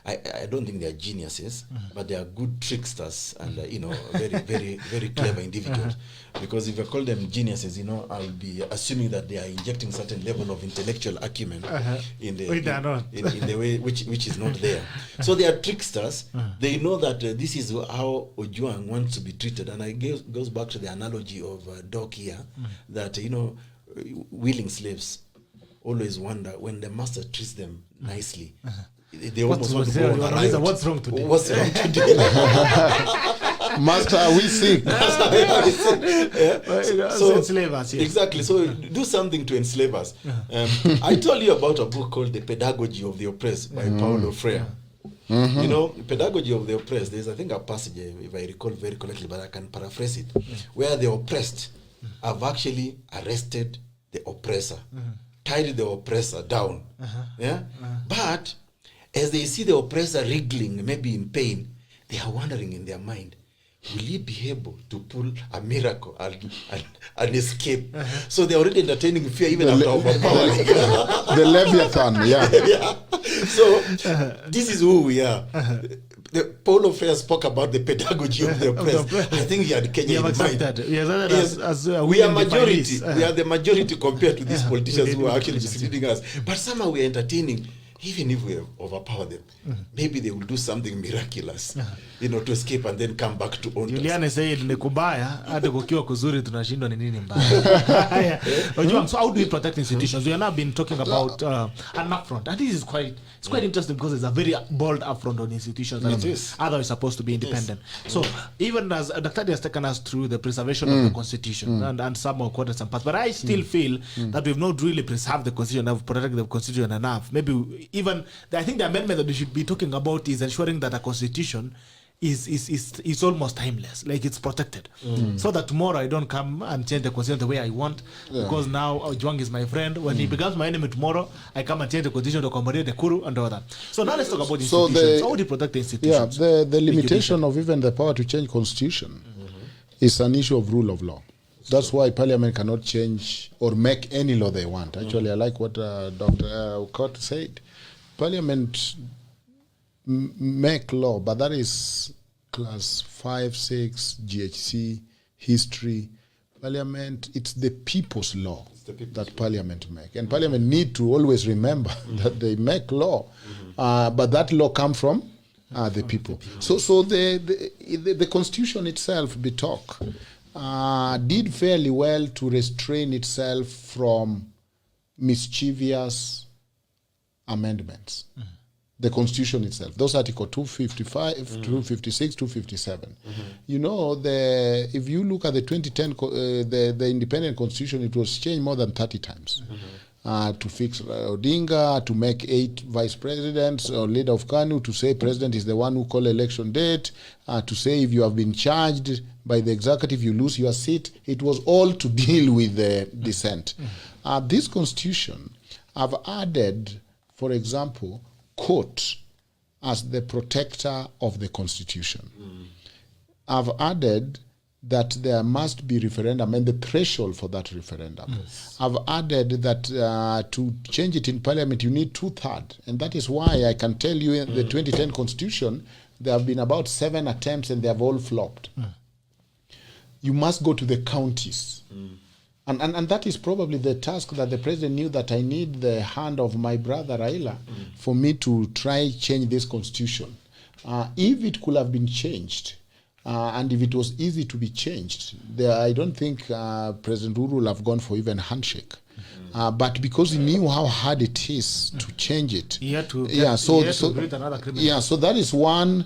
I don't think they are geniuses, but they are good tricksters and, you know, very, very, very clever individuals. Because if I call them geniuses, you know, I'll be assuming that they are injecting certain level of intellectual acumen in the way which is not there. So they are tricksters. They know that this is how Ojwang wants to be treated. And it goes back to the analogy of Doc here, that, you know, willing slaves always wonder when the master treats them nicely. They almost want to go on a what's wrong today? What's wrong today? Master, are we sick? So enslave us, yes. Exactly. So do something to enslave us. I told you about a book called The Pedagogy of the Oppressed by Paulo Freire. You know, Pedagogy of the Oppressed, there's I think a passage, if I recall very correctly, but I can paraphrase it, where the oppressed have actually arrested the oppressor, tied the oppressor down. But as they see the oppressor wriggling, maybe in pain, they are wondering in their mind, will he be able to pull a miracle and escape? So they're already entertaining fear even after overpowering. The Leviathan, yeah. So this is who we are. Paulo Freire spoke about the pedagogy of the oppressed. I think he had Kenya in mind. We are majority. We are the majority compared to these politicians who are actually misleading us. But somehow we are entertaining. Even if we overpower them, maybe they will do something miraculous, you know, to escape and then come back to own. Julian said, "Nekubaya, hata kukiwa kuzuri tunashindwa ni nini mbaya." So how do we protect institutions? We have now been talking about an upfront, and this is quite interesting because it's a very bold upfront on institutions that are otherwise supposed to be independent. So even as Dr. has taken us through the preservation of the constitution and some of quarters and parts, but I still feel that we've not really preserved the constitution, have protected the constitution enough. Maybe even I think the amendment that we should be talking about is ensuring that a constitution is almost timeless, like it's protected, so that tomorrow I don't come and change the constitution the way I want, because now Ojwang is my friend. When he becomes my enemy tomorrow, I come and change the constitution to accommodate the EKURU and all that. So now let's talk about institutions. How do you protect the institutions? Yeah, the limitation of even the power to change constitution is an issue of rule of law. That's why Parliament cannot change or make any law they want. Actually, I like what Dr. Aukot said. Parliament make law, but that is class 5, 6, GHC, history, Parliament, it's the people's law that Parliament make. And Parliament need to always remember that they make law, but that law comes from the people. So the Constitution itself, BITOC, did fairly well to restrain itself from mischievous amendments. The Constitution itself, those Article 255, 256, 257. You know, if you look at the 2010, the independent Constitution, it was changed more than 30 times. To fix Odinga, to make 8 vice presidents, or leader of KANU, to say president is the one who call election date, to say if you have been charged by the executive, you lose your seat. It was all to deal with the dissent. This Constitution have added, for example, court as the protector of the Constitution. I've added that there must be referendum and the threshold for that referendum. I've added that to change it in Parliament, you need 2/3. And that is why I can tell you in the 2010 Constitution, there have been about 7 attempts and they have all flopped. You must go to the counties. And that is probably the task that the president knew, that I need the hand of my brother Raila for me to try change this Constitution. If it could have been changed, and if it was easy to be changed, I don't think President Uhuru will have gone for even handshake. But because he knew how hard it is to change it, so that is one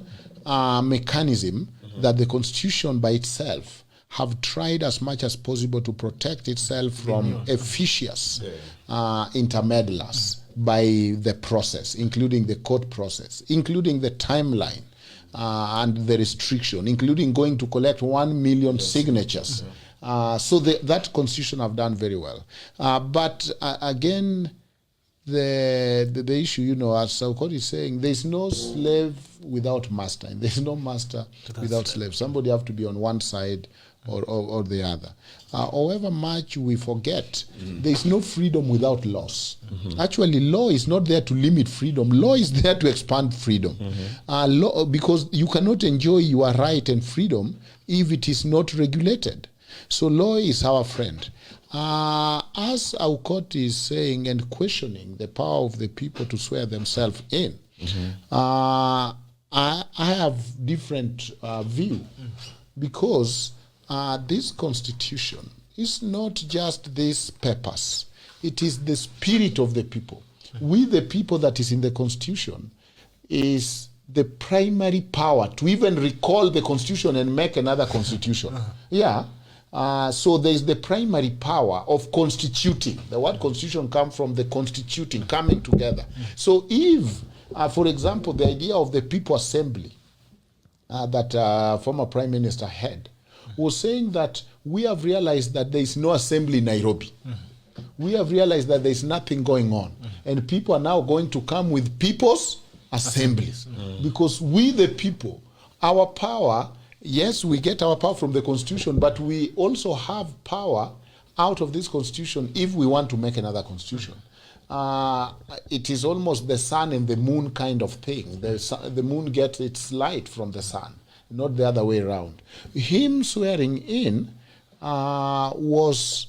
mechanism that the Constitution by itself have tried as much as possible to protect itself from officious intermeddlers by the process, including the court process, including the timeline and the restriction, including going to collect 1 million signatures. So that Constitution have done very well. But again, the issue, you know, as Aukot is saying, there's no slave without master, and there's no master without slave. Somebody have to be on one side or the other. However much we forget, there is no freedom without laws. Actually, law is not there to limit freedom. Law is there to expand freedom. Law, because you cannot enjoy your right and freedom if it is not regulated. So law is our friend. As Aukot is saying and questioning the power of the people to swear themselves in, I have different view, because this Constitution is not just these papers. It is the spirit of the people. We, the people that is in the Constitution, is the primary power to even recall the Constitution and make another Constitution. So there is the primary power of constituting. The word Constitution comes from the constituting, coming together. So if, for example, the idea of the People Assembly that former Prime Minister had, was saying that we have realized that there is no assembly in Nairobi. We have realized that there is nothing going on. And people are now going to come with people's assemblies. Because we, the people, our power, yes, we get our power from the Constitution, but we also have power out of this Constitution if we want to make another Constitution. It is almost the sun and the moon kind of thing. The moon gets its light from the sun, not the other way around. Him swearing in was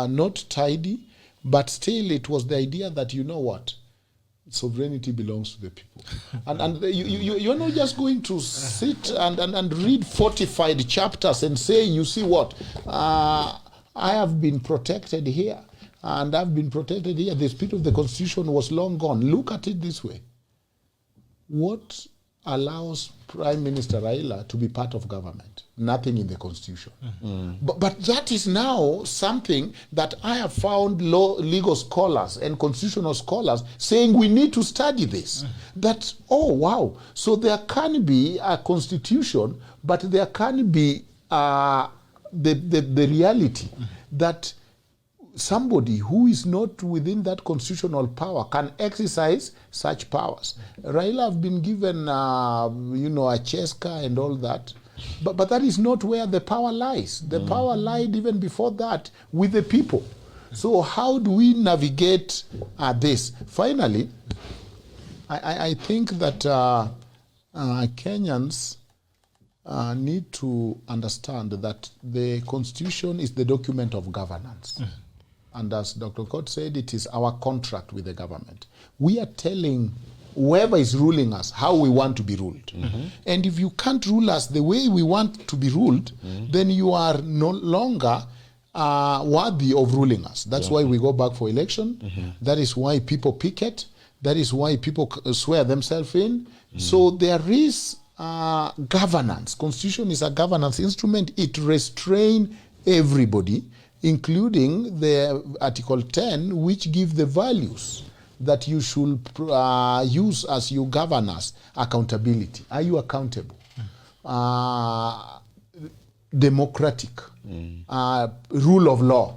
not tidy, but still it was the idea that, you know what, sovereignty belongs to the people. And you're not just going to sit and read fortified chapters and say, you see what, I have been protected here, and I've been protected here. The spirit of the Constitution was long gone. Look at it this way. What allows Prime Minister Raila to be part of government? Nothing in the Constitution. But that is now something that I have found legal scholars and constitutional scholars saying we need to study this. That, oh wow, so there can be a constitution, but there can be the reality that somebody who is not within that constitutional power can exercise such powers. Raila have been given, you know, a Cheska and all that, but that is not where the power lies. The power lied even before that with the people. So how do we navigate this? Finally, I think that Kenyans need to understand that the Constitution is the document of governance. And as Dr. Okot said, it is our contract with the government. We are telling whoever is ruling us how we want to be ruled. And if you can't rule us the way we want to be ruled, then you are no longer worthy of ruling us. That's why we go back for election. That is why people picket. That is why people swear themselves in. So there is governance. Constitution is a governance instrument. It restrains everybody, including the Article 10, which give the values that you should use as you govern us. Accountability. Are you accountable? Democratic. Rule of law.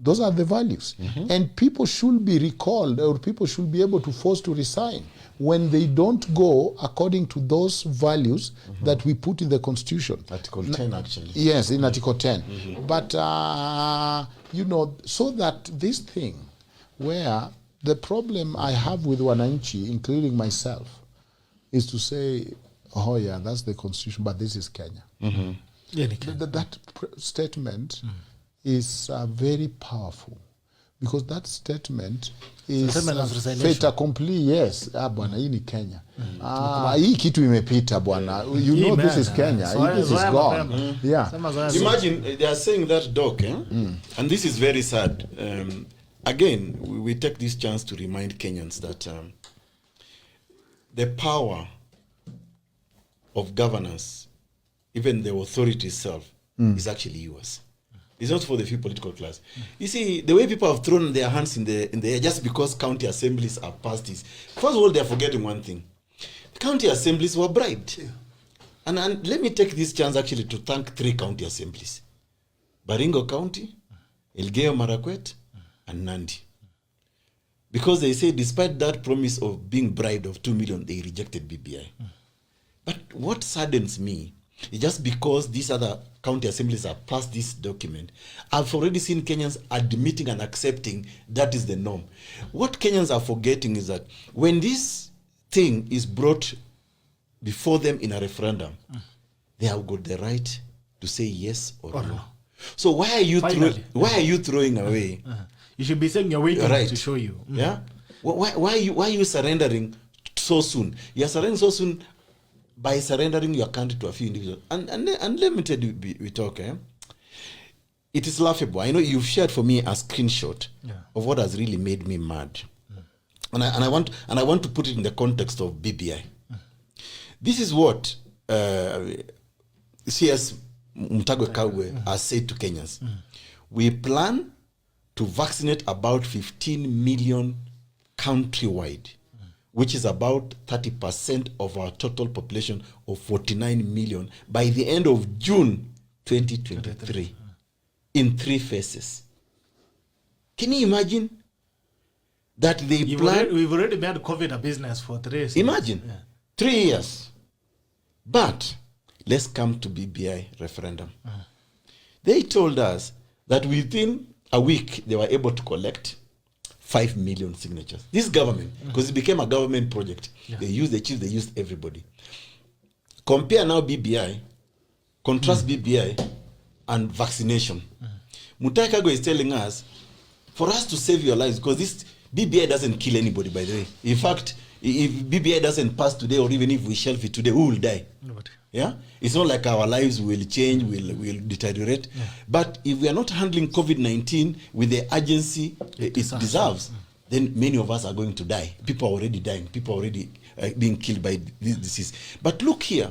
Those are the values. And people should be recalled, or people should be able to force to resign when they don't go according to those values that we put in the Constitution. Article 10, actually. Yes, in Article 10. But, you know, so that this thing where the problem I have with Wananchi, including myself, is to say, oh yeah, that's the Constitution, but this is Kenya. That statement is very powerful, because that statement is fait accompli. Yes, bwana, hii ni Kenya. Hii kitu imepita bwana. You know this is Kenya. This is gone. Yeah. Imagine they are saying that, Doc, and this is very sad. Again, we take this chance to remind Kenyans that the power of governance, even the authority itself, is actually yours. It's not for the few political class. You see, the way people have thrown their hands in the air just because county assemblies are passed this. First of all, they're forgetting one thing. County assemblies were bribed. And let me take this chance actually to thank 3 county assemblies. Baringo County, Elgeyo Marakwet, and Nandi. Because they say despite that promise of being bribed of 2 million, they rejected BBI. But what saddens me is just because these other county assemblies have passed this document, I've already seen Kenyans admitting and accepting that is the norm. What Kenyans are forgetting is that when this thing is brought before them in a referendum, they have got the right to say yes or no. So why are you throwing away? You should be saying you're waiting to show you. Yeah. Why are you surrendering so soon? You're surrendering so soon by surrendering your country to a few individuals. And let me tell you, we talk. It is laughable. I know you've shared for me a screenshot of what has really made me mad. And I want to put it in the context of BBI. This is what CS Mutagwe Kagwe has said to Kenyans. We plan to vaccinate about 15 million countrywide, which is about 30% of our total population of 49 million by the end of June 2023 in 3 phases. Can you imagine that they plan? We've already made COVID a business for 3 years. Imagine 3 years. But let's come to BBI referendum. They told us that within a week they were able to collect 5 million signatures. This government, because it became a government project, they used the chiefs, they used everybody. Compare now BBI, contrast BBI and vaccination. Mutahi Kagwe is telling us, for us to save your lives, because this BBI doesn't kill anybody, by the way. In fact, if BBI doesn't pass today, or even if we shelf it today, who will die? Nobody. Yeah, it's not like our lives will change, will deteriorate. But if we are not handling COVID-19 with the urgency it deserves, then many of us are going to die. People are already dying. People are already being killed by this disease. But look here,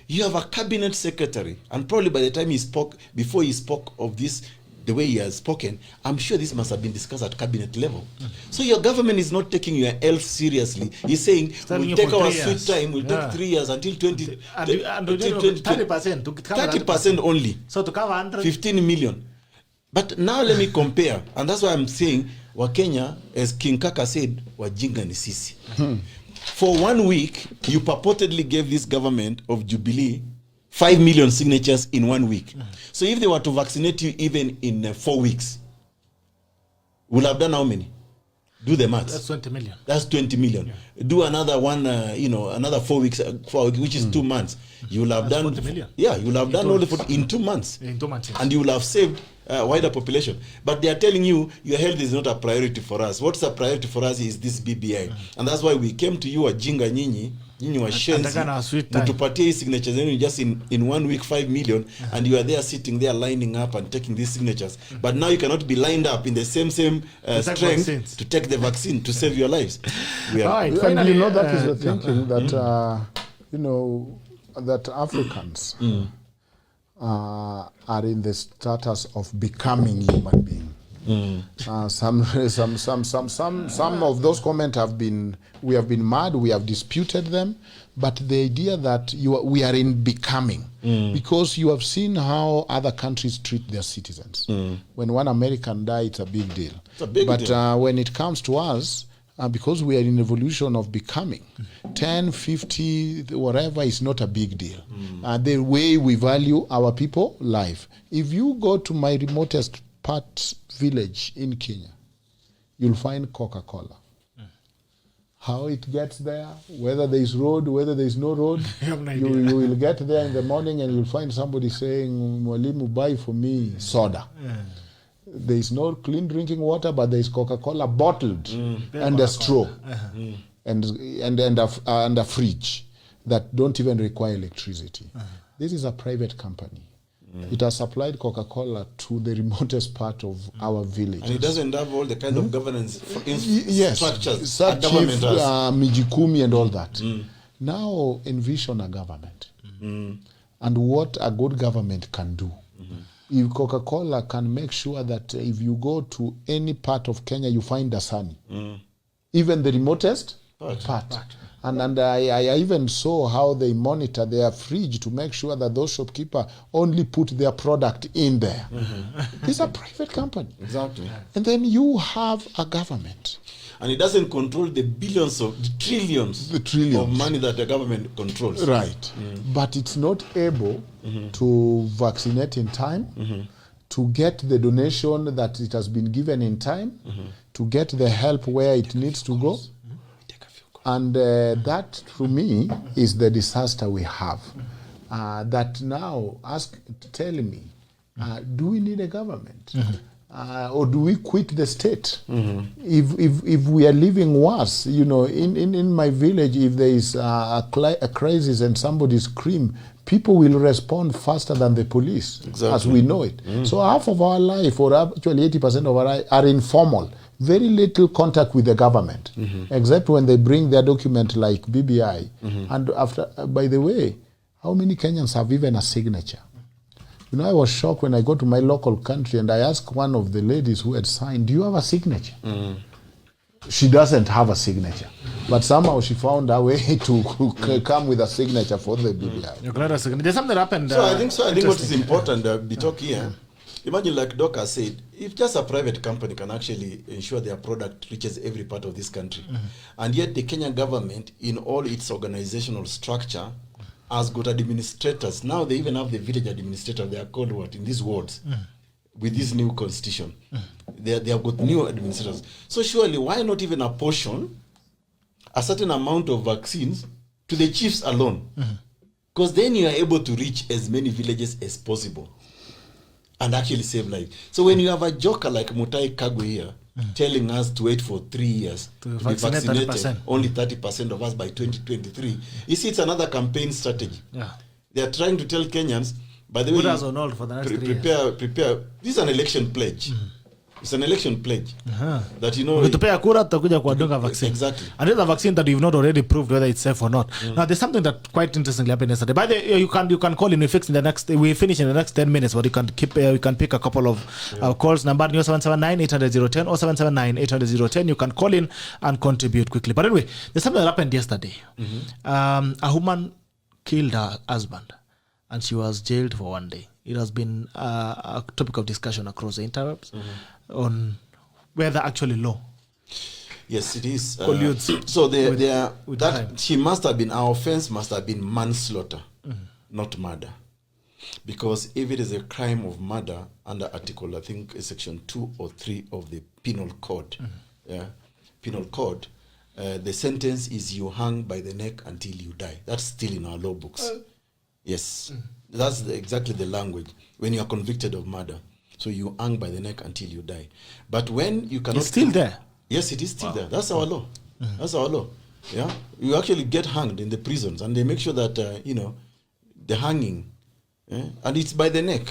you have a cabinet secretary, and probably by the time he spoke, before he spoke of this, the way he has spoken, I'm sure this must have been discussed at cabinet level. So your government is not taking your health seriously. He's saying, we'll take our sweet time, we'll take 3 years until 20... 30% only. So to cover 100... 15 million. But now let me compare, and that's why I'm saying, Wakenya, as King Kaka said, wajinga ni sisi. For 1 week, you purportedly gave this government of Jubilee 5 million signatures in 1 week. So if they were to vaccinate you even in 4 weeks, we'll have done how many? Do the maths. That's 20 million. That's 20 million. Yeah. Do another one, another 4 weeks, which is 2 months. You will have done 40 million. Yeah, you will have done all the in 2 months. In 2 months, yes. And you will have saved a wider population. But they are telling you your health is not a priority for us. What's a priority for us is this BBI. And that's why we came to you Jinga Nyinyi washenzi mtupatie hii signatures zenu just in 1 week 5 million and you are there sitting there lining up and taking these signatures. But now you cannot be lined up in the same strength to take the vaccine to save your lives. We are finally, that is the thinking that that Africans are in the status of becoming human beings. Some of those comments we have been mad, we have disputed them, but the idea that we are in becoming, because you have seen how other countries treat their citizens. When one American dies, it's a big deal. It's a big deal. When it comes to us, because we are in evolution of becoming, 10, 50, whatever is not a big deal. The way we value our people, life. If you go to my remotest part village in Kenya, you'll find Coca-Cola. How it gets there, whether there is road, whether there is no road, you will get there in the morning and you'll find somebody saying, Mwalimu, buy for me soda. There is no clean drinking water, but there is Coca-Cola bottled and a straw and a fridge that don't even require electricity. This is a private company. It has supplied Coca-Cola to the remotest part of our village. And it doesn't have all the kind of governance structures such government has. Mijikumi and all that. Now envision a government and what a good government can do. If Coca-Cola can make sure that if you go to any part of Kenya, you find Dasani, even the remotest part. And I even saw how they monitor their fridge to make sure that those shopkeepers only put their product in there. This is a private company. Exactly. And then you have a government. And it doesn't control the trillions of money that the government controls. Right. But it's not able to vaccinate in time, to get the donation that it has been given in time, to get the help where it needs to go. And that, to me, is the disaster we have. That now, tell me, do we need a government? Or do we quit the state? If we are living worse, in my village, if there is a crisis and somebody screams, people will respond faster than the police, as we know it. So half of our life, or actually 80% of our life, are informal. Very little contact with the government, except when they bring their document like BBI. And after, by the way, how many Kenyans have even a signature? I was shocked when I go to my local country and I asked one of the ladies who had signed, do you have a signature? She doesn't have a signature. But somehow she found a way to come with a signature for the BBI. You're glad there's something that happened. So I think what is important, Bitok here, imagine like Doc has said, if just a private company can actually ensure their product reaches every part of this country, and yet the Kenyan government, in all its organizational structure, has got administrators. Now they even have the village administrator. They are called what in these wards with this new constitution. They have got new administrators. So surely why not even apportion a certain amount of vaccines to the chiefs alone? Because then you are able to reach as many villages as possible and actually save lives. So when you have a joker like Mutai Kagwe here telling us to wait for 3 years to be vaccinated, 30%. Only 30% of us by 2023. You see, it's another campaign strategy. They are trying to tell Kenyans, by the way, for the next prepare. This is an election pledge. It's an election pledge that tupea kura tutakuja kuwadunga vaccine. Exactly. And it's a vaccine that you've not already proved whether it's safe or not. Now there's something that quite interestingly happened yesterday. By the way, you can call in. We finish in the next 10 minutes, but you can pick a couple of calls. Number 0779-800-010 or 779-800-010. You can call in and contribute quickly. But anyway, there's something that happened yesterday. A woman killed her husband and she was jailed for 1 day. It has been a topic of discussion across the interwebs on whether actually law. Yes, it is. So she must have been, our offense must have been manslaughter, not murder. Because if it is a crime of murder under Article, I think, section 2 or 3 of the Penal Code, Penal Code, the sentence is you hang by the neck until you die. That's still in our law books. Yes, that's exactly the language when you are convicted of murder. So you hang by the neck until you die. But when you cannot... It's still there? Yes, it is still there. That's our law. That's our law. Yeah, you actually get hanged in the prisons, and they make sure that, the hanging, and it's by the neck.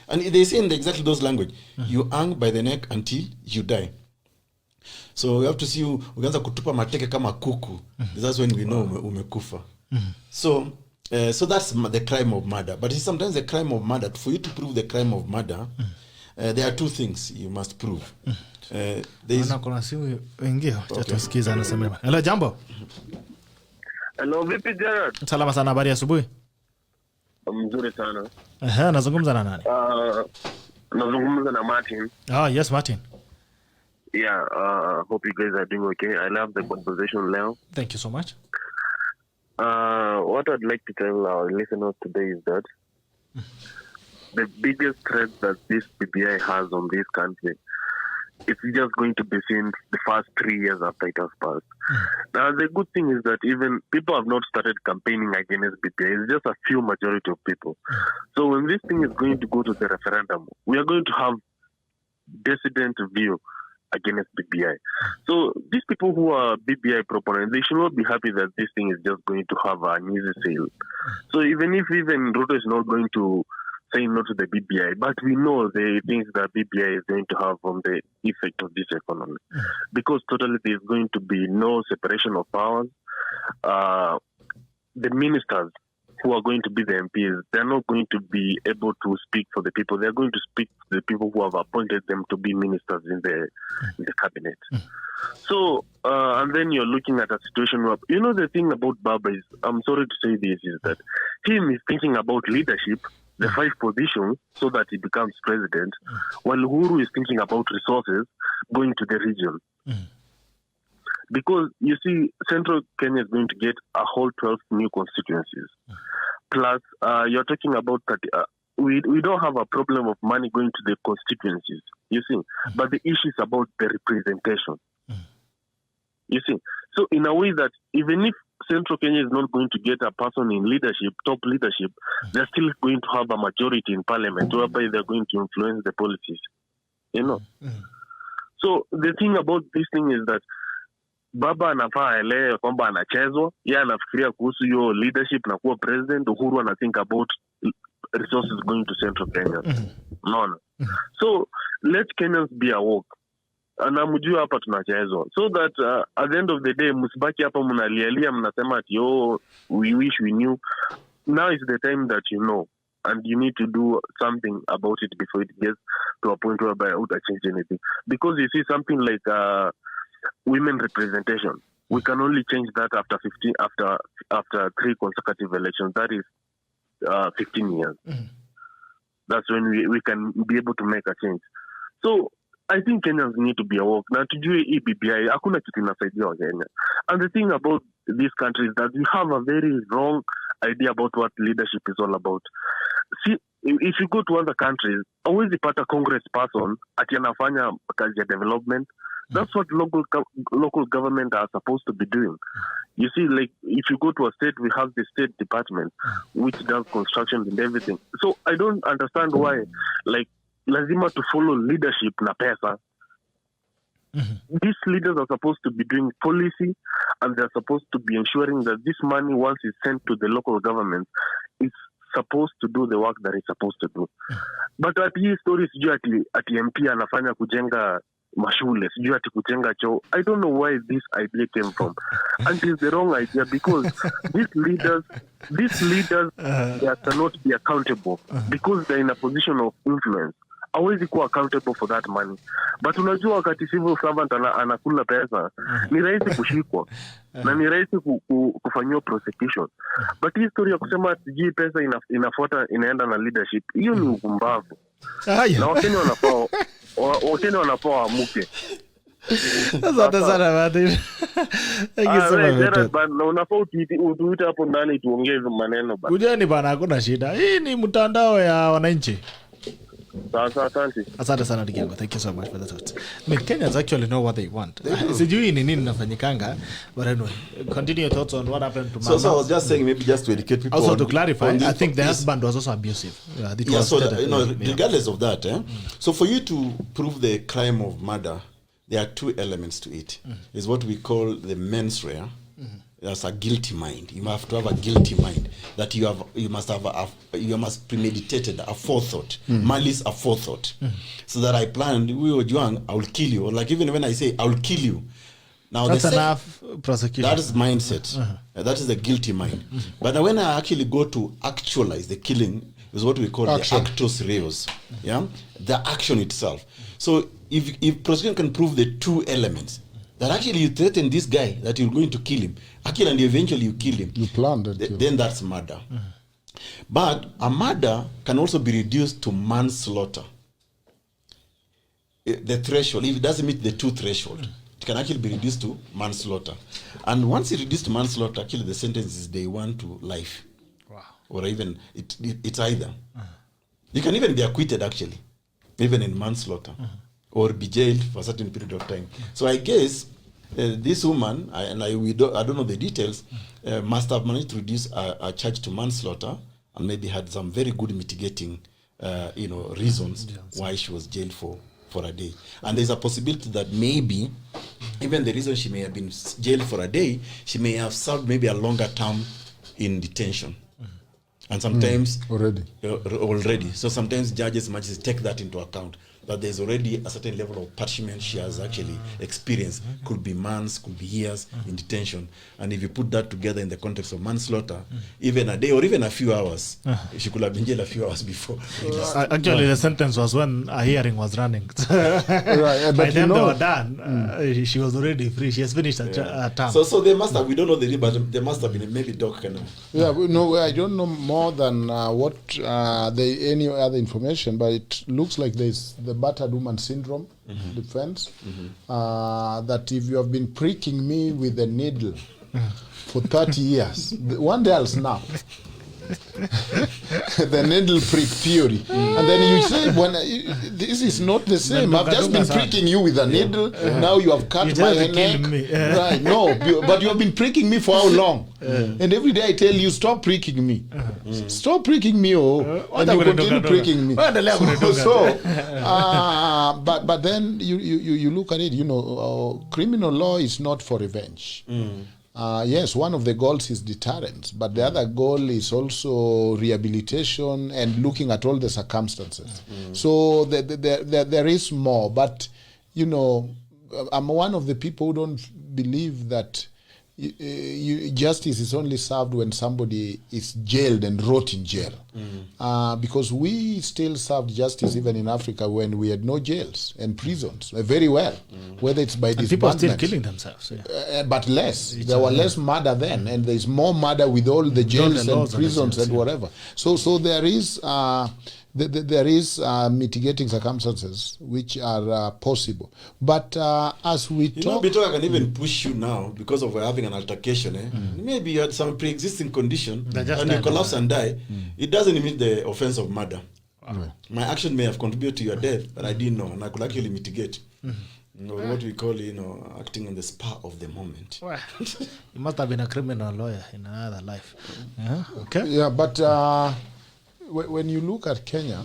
And they say in exactly those language, you hang by the neck until you die. So we have to see ukianza kutupa mateke kama kuku. That's when we know umekufa. So that's the crime of murder. But sometimes the crime of murder, for you to prove the crime of murder, there are two things you must prove. Kuna simu wengine tusikiza anasema. Hello, jambo. Hello, vipi Gerard? Salama sana, habari asubuhi. Mzuri sana. Nazungumza na nani? Nazungumza na Martin. Yes, Martin. Yeah, hope you guys are doing okay. I love the conversation now. Thank you so much. What I'd like to tell our listeners today is that the biggest threat that this BBI has on this country, it's just going to be seen the first 3 years after it has passed. Now, the good thing is that even people have not started campaigning against BBI. It's just a few majority of people. So when this thing is going to go to the referendum, we are going to have dissident view against BBI. So these people who are BBI proponents, they should not be happy that this thing is just going to have an easy sale. So even Ruto is not going to say no to the BBI, but we know the things that BBI is going to have on the effect of this economy. Because totally there is going to be no separation of powers. The ministers who are going to be the MPs, they're not going to be able to speak for the people. They're going to speak to the people who have appointed them to be ministers in the cabinet. So, and then you're looking at a situation where, the thing about Baba is, I'm sorry to say this, is that him is thinking about leadership, the 5 positions, so that he becomes president, while Uhuru is thinking about resources going to the region. Because, you see, Central Kenya is going to get a whole 12 new constituencies. Plus, you're talking about that we don't have a problem of money going to the constituencies, you see. But the issue is about the representation. You see. So, in a way that even if Central Kenya is not going to get a person in leadership, top leadership, they're still going to have a majority in parliament whereby they're going to influence the policies. So the thing about this thing is that Baba anafaa elewe kwamba anachezwa, yeye anafikiria kuhusu hiyo leadership na kuwa president. Uhuru ana think about resources going to Central Kenya. No. So let Kenyans be awoke. Na mjua hapa tunachezwa. So that at the end of the day, msibaki hapa mnalialia mnasema ati we wish we knew. Now is the time that you know, and you need to do something about it before it gets to a point whereby it would change anything. Because you see something like women representation, we can only change that after 3 consecutive elections. That is 15 years. That's when we can be able to make a change. So I think Kenyans need to be awoke. Now, tujue BBI, hakuna kitu inasaidia wa Kenya. And the thing about this country is that we have a very wrong idea about what leadership is all about. See, if you go to other countries, always pata congress person ati anafanya kazi ya development. That's what local government are supposed to be doing. You see, like, if you go to a state, we have the state department, which does construction and everything. So I don't understand why, like, lazima to follow leadership na pesa. These leaders are supposed to be doing policy, and they're supposed to be ensuring that this money, once it's sent to the local government, is supposed to do the work that it's supposed to do. But at hii stories sijui ati MP anafanya kujenga mashule, sijui ati kujenga choo. I don't know where this idea came from. And it's the wrong idea, because these leaders they cannot be accountable because they're in a position of influence. Hawezi kuwa accountable for that money. But unajua wakati civil servant anakula pesa, ni rahisi kushikwa na ni rahisi kufanywa prosecution. But hii story ya kusema sijui pesa inafuata inaenda na leadership, hiyo ni ukumbavu. Na Wakenya wanafaa waamuke. Asante sana Martin. Thank you so much. But unafaa utuite hapo ndani tuongee maneno bana. Kujeni bana, hakuna shida. Hii ni mtandao ya wananchi. Asante sana Digengo. Thank you so much for the thoughts. I mean, Kenyans actually know what they want. Sijui ni nini nafanyikanga, but anyway, continue your thoughts on what happened to Mama. So I was just saying, maybe just to educate people. Also to clarify, I think the husband was also abusive. Regardless of that, so for you to prove the crime of murder, there are two elements to it. Is what we call the mens rea. That's a guilty mind. You have to have a guilty mind. That you must premeditated a forethought, malice aforethought. So that I planned, Ojwang, I will kill you. Or like even when I say I will kill you. Now that's enough prosecution. That is mindset. That is the guilty mind. But when I actually go to actualize the killing, is what we call action. The actus reus. Yeah, the action itself. So if prosecution can prove the two elements, that actually you threaten this guy that you're going to kill him, actually, and eventually you kill him. You planned it. Then that's murder. But a murder can also be reduced to manslaughter. The threshold, if it doesn't meet the two threshold, it can actually be reduced to manslaughter. And once it's reduced to manslaughter, actually the sentence is day 1 to life. Wow. Or even, it's either. You can even be acquitted, actually, even in manslaughter. Or be jailed for a certain period of time. So I guess this woman, I don't know the details, must have managed to reduce a charge to manslaughter and maybe had some very good mitigating reasons why she was jailed for a day. And there's a possibility that maybe even the reason she may have been jailed for a day, she may have served maybe a longer term in detention. And sometimes already. So sometimes judges might take that into account. That there's already a certain level of punishment she has actually experienced. Could be months, could be years in detention. And if you put that together in the context of manslaughter, even a day or even a few hours, she could have been jailed a few hours before. Actually, the sentence was when a hearing was running. By the time they were done, she was already free. She has finished her term. So they must have, we don't know the name, but there must have been maybe Doc can. Yeah, no, I don't know more than any other information, but it looks like there's the battered woman syndrome defense, that if you have been pricking me with a needle for 30 years, one day I'll snap. The needle prick theory. And then you say, this is not the same. I've just been pricking you with a needle. Now you have cut my neck. Right? No, but you have been pricking me for how long? And every day I tell you, stop pricking me. Stop pricking me, and you continue pricking me. But then you look at it. Criminal law is not for revenge. Yes, one of the goals is deterrence, but the other goal is also rehabilitation and looking at all the circumstances. So there is more, but I'm one of the people who don't believe that justice is only served when somebody is jailed and rot in jail. Because we still served justice even in Africa when we had no jails and prisons very well, whether it's by disbandment. People are still killing themselves. But less. There were less murder then, and there's more murder with all the jails and prisons and whatever. So there is mitigating circumstances which are possible. But as we talk... Bitoka can even push you now because of having an altercation. Maybe you had some pre-existing condition and you collapse and die. It doesn't mean the offense of murder. My action may have contributed to your death, but I didn't know, and I could actually mitigate. What we call, acting on the spur of the moment. Well, you must have been a criminal lawyer in another life. Okay. Yeah, but... when you look at Kenya,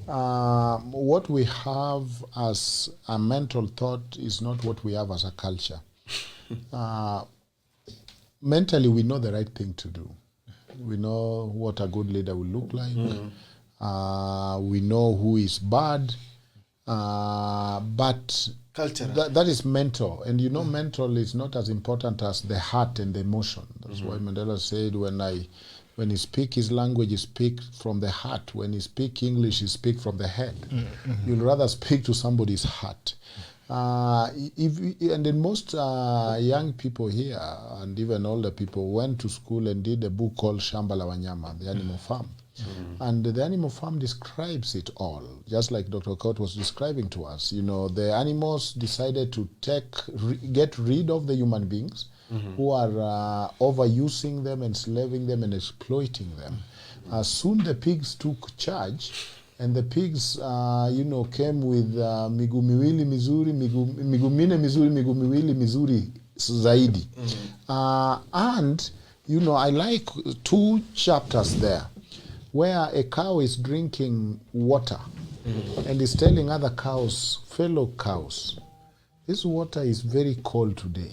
what we have as a mental thought is not what we have as a culture. Mentally, we know the right thing to do. We know what a good leader will look like. We know who is bad. But that is mental. And mental is not as important as the heart and the emotion. That's why Mandela said, when he speaks his language, he speaks from the heart. When he speaks English, he speaks from the head. You'll rather speak to somebody's heart. And then most young people here, and even older people, went to school and did a book called Shamba la Wanyama, The Animal Farm. And the Animal Farm describes it all, just like Dr. Aukot was describing to us. The animals decided to get rid of the human beings, who are overusing them, enslaving them, and exploiting them. Soon the pigs took charge, and the pigs, came with miguu miwili mizuri, miguu minne mizuri, miguu miwili mizuri zaidi. And, I like 2 chapters there where a cow is drinking water and is telling other cows, fellow cows, this water is very cold today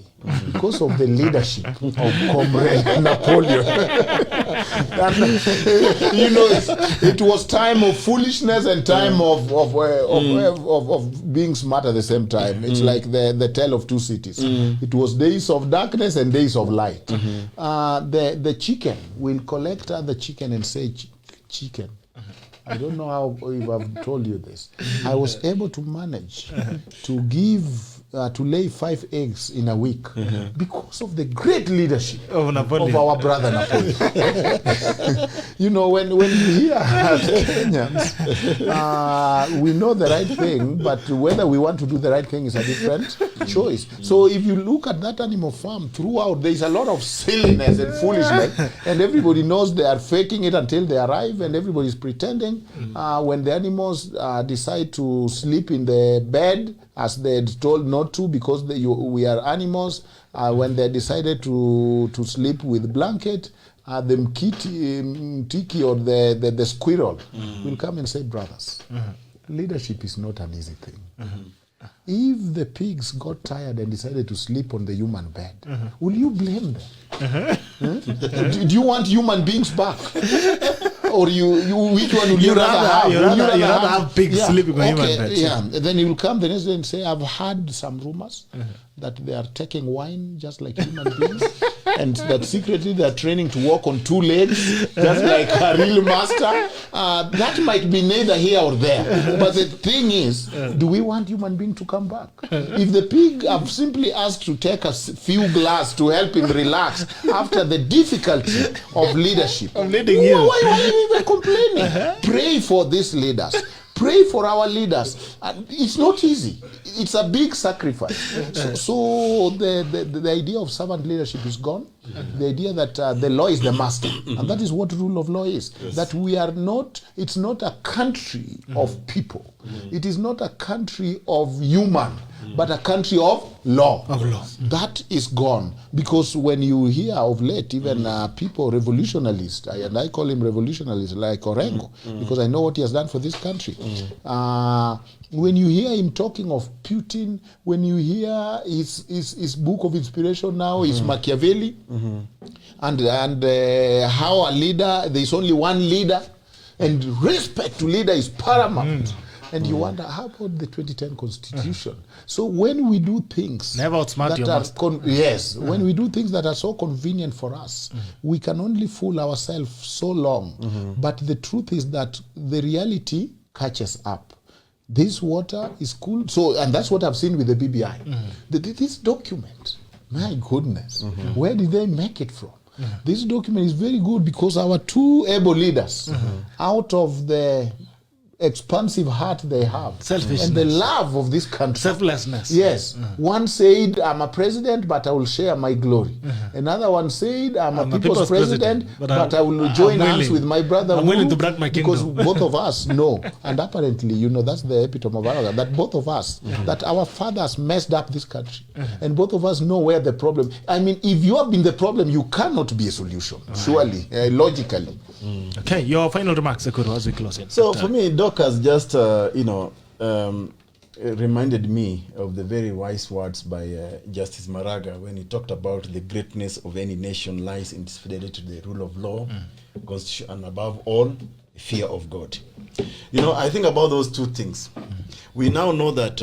because of the leadership of Comrade Napoleon. And, it was time of foolishness and time of being smart at the same time. It's like the tale of 2 cities. It was days of darkness and days of light. The chicken will collect other chicken and say, chicken. I don't know how if I've told you this. I was able to manage to lay 5 eggs in a week because of the great leadership of our brother Napoleon. When we hear Kenyans, we know the right thing, but whether we want to do the right thing is a different choice. So if you look at that animal farm throughout, there is a lot of silliness and foolishness, and everybody knows they are faking it until they arrive, and everybody is pretending. When the animals decide to sleep in the bed, as they had told not to because we are animals, when they decided to sleep with blanket, the mtiki or the squirrel will come and say, brothers, leadership is not an easy thing. If the pigs got tired and decided to sleep on the human bed, will you blame them? Do you want human beings back? Or which one would you rather have? You rather have pigs sleeping on human beds. Yeah. Then he will come the next day and say, I've heard some rumors that they are taking wine just like human beings, and that secretly they are training to walk on 2 legs just like a real master. That might be neither here or there. But the thing is, do we want human beings to come back? If the pig have simply asked to take a few glass to help him relax after the difficulty of leadership, I'm leading you. Why are you even complaining? Pray for these leaders. Pray for our leaders. It's not easy. It's a big sacrifice. So the idea of servant leadership is gone. The idea that the law is the master. And that is what rule of law is. That we are not, it's not a country of people. It is not a country of human, but a country of law. That is gone. Because when you hear of late, even people, revolutionalists, and I call him revolutionalists like Orengo, because I know what he has done for this country. When you hear him talking of Putin, when you hear his book of inspiration now is Machiavelli, and how a leader, there is only one leader, and respect to leader is paramount. And you wonder, how about the 2010 Constitution? So when we do things never outsmart your master. When we do things that are so convenient for us, we can only fool ourselves so long. But the truth is that the reality catches up. This water is cool. So, and that's what I've seen with the BBI. This document, my goodness, where did they make it from? This document is very good because our 2 able leaders, out of the expansive heart they have, selfishness, and the love of this country, selflessness. Yes. One said, I'm a president, but I will share my glory. Another one said, I'm a people's president, but I will join hands with my brother. I'm willing to brag my kingdom. Because both of us know, and apparently, that's the epitome of arrogance, that both of us, that our fathers messed up this country. And both of us know where the problem. I mean, if you have been the problem, you cannot be a solution, surely, logically. Okay, your final remarks, EKURU, as we close in. So for me, Doc has just, reminded me of the very wise words by Justice Maraga when he talked about the greatness of any nation lies in its fidelity to the rule of law, constitution, and above all, fear of God. I think about those 2 things. We now know that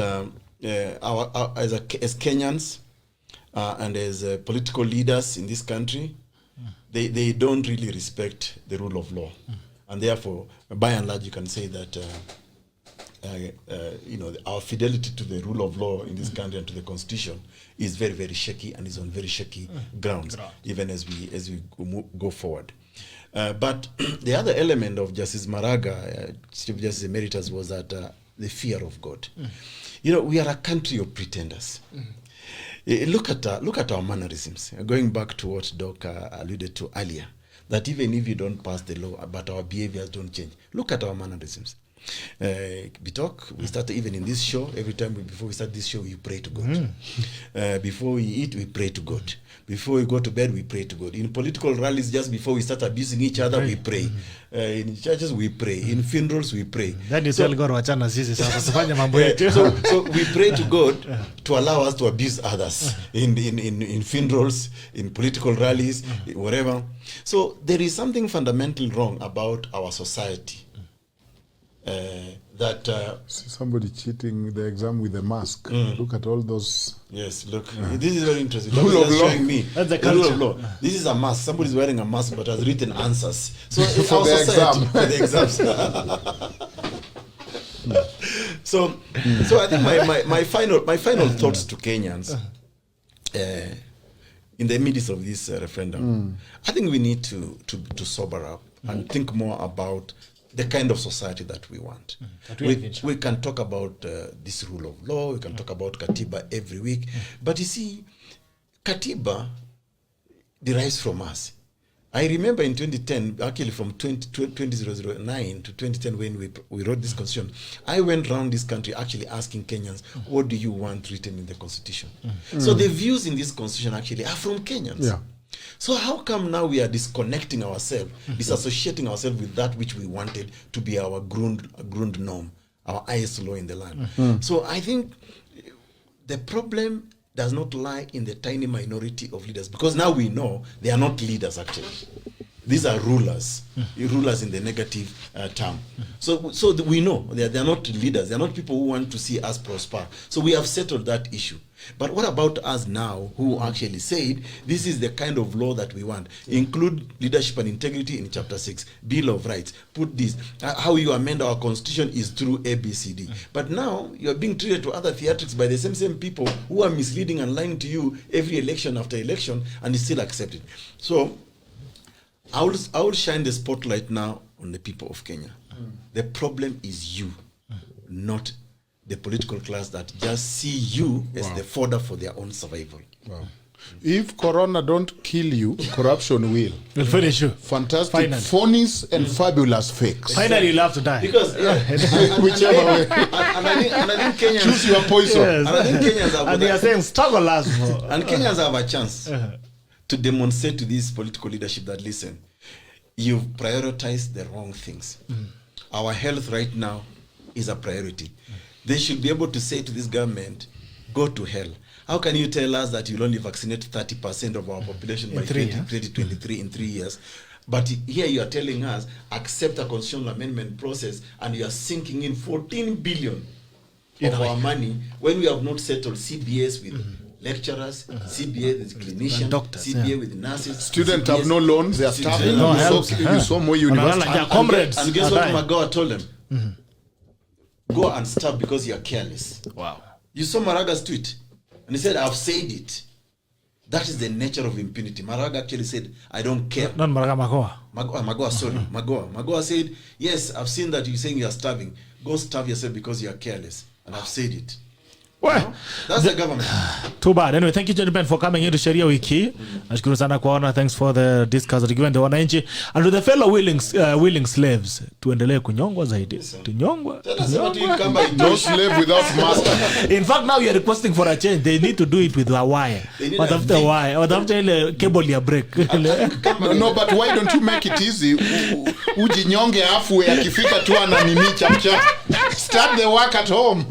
as Kenyans and as political leaders in this country, they don't really respect the rule of law. And therefore, by and large, you can say that our fidelity to the rule of law in this country and to the constitution is very, very shaky, and is on very shaky grounds, even as we go forward. But the other element of Justice Maraga, Chief Justice Emeritus, was that the fear of God. We are a country of pretenders. Look at our mannerisms. Going back to what Doc alluded to earlier, that even if you don't pass the law, but our behaviors don't change. Look at our mannerisms. Bitok, we start even in this show. Every time before we start this show, we pray to God. Before we eat, we pray to God. Before we go to bed, we pray to God. In political rallies, just before we start abusing each other, we pray. In churches, we pray. In funerals, we pray. Then you tell God, wachana sisi sasa tufanye mambo yetu. So we pray to God to allow us to abuse others in funerals, in political rallies, whatever. So there is something fundamentally wrong about our society. That somebody cheating the exam with a mask. Look at all those. Yes, look. This is very interesting. Rule of law. Showing me. That's the rule of law. This is a mask. Somebody is wearing a mask but has written answers. So for our the society, exam. for the exams. So I think my final thoughts to Kenyans in the midst of this referendum. I think we need to sober up and think more about the kind of society that we want. We can talk about this rule of law, we can talk about Katiba every week, but you see, Katiba derives from us. I remember in 2010, actually from 2009 to 2010 when we wrote this constitution, I went around this country actually asking Kenyans, what do you want written in the constitution? So the views in this constitution actually are from Kenyans. Yeah. So how come now we are disconnecting ourselves, disassociating ourselves with that which we wanted to be our ground norm, our highest law in the land? So I think the problem does not lie in the tiny minority of leaders, because now we know they are not leaders actually. These are rulers, rulers in the negative term. So we know they are not leaders. They are not people who want to see us prosper. So we have settled that issue. But what about us now who actually said this is the kind of law that we want? Include leadership and integrity in Chapter 6, Bill of Rights. Put this. How you amend our constitution is through ABCD. But now you are being treated to other theatrics by the same people who are misleading and lying to you every election after election, and is still accepted. So I will shine the spotlight now on the people of Kenya. The problem is you, not the political class that just see you as the fodder for their own survival. Wow. If Corona don't kill you, corruption will. We'll finish you. Fantastic, Finally. phonies and fabulous fakes. Finally, you'll have to die. Because Whichever way. And I think Kenyans Choose your poison. Yes. And I think Kenyans have And they are saying struggle lasts more. and Kenyans have a chance to demonstrate to this political leadership that, listen, you've prioritized the wrong things. Our health right now is a priority. They should be able to say to this government, go to hell. How can you tell us that you'll only vaccinate 30% of our population by 2023 in 3 years? But here you are telling us, accept a constitutional amendment process, and you are sinking in 14 billion of our money when we have not settled CBS with lecturers, CBA with clinicians, doctors, CBA with nurses. Students have no loans, they are starving. No You help. saw more universities. Their comrades And guess are what dying. Magawa told them? Go and starve because you are careless. Wow. You saw Maraga's tweet, and he said, I've said it. That is the nature of impunity. Maraga actually said, I don't care. Not Maraga Magoa. Magoa said, yes, I've seen that you're saying you're starving. Go starve yourself because you are careless. And I've said it. Well, that's the government. Too bad. Anyway, thank you, gentlemen, for coming into Sheria Wiki. Nashukuru sana kuona. Thanks for the discuss that given the wananchi. And to the fellow willing slaves, tuendelee kunyongwa zaidi. Tunyongwa. No slave without master. In fact, now you are requesting for a change. They need to do it with a wire. What after wire? What after ile cable ya break? No, but why don't you make it easy? Ujinyonge afu akifika tu ananini chapcha. Start the work at home.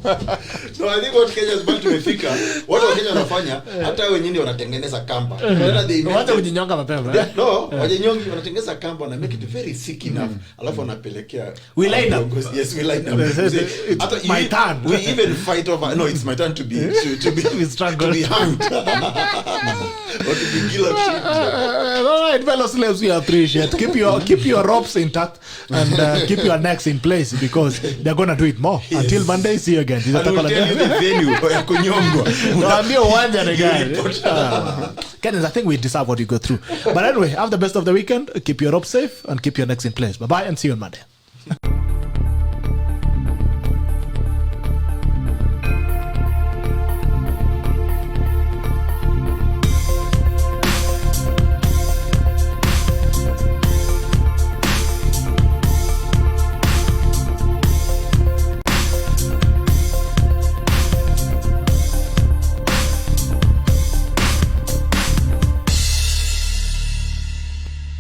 So I think what Kenya is about to tumefika. Watu wa Kenya wanafanya hata wenyewe wanatengeneza kamba. Wacha kujinyonga mapema. No, wajinyongi wanatengeneza kamba na make it very thick enough. Alafu wanapelekea. We line up. Yes, we line up. It's my turn. We even fight over. No, it's my turn to be hanged. Or to be guillotined. All right, fellow slaves, we appreciate. Keep your ropes intact and keep your necks in place, because they're gonna do it more. Yes. Until Monday, see you again. I will tell you the venue ya kunyongwa. Naambia uwanja ni gani. Kenyans, I think we deserve what you go through. But anyway, have the best of the weekend. Keep your ropes safe and keep your necks in place. Bye-bye and see you on Monday.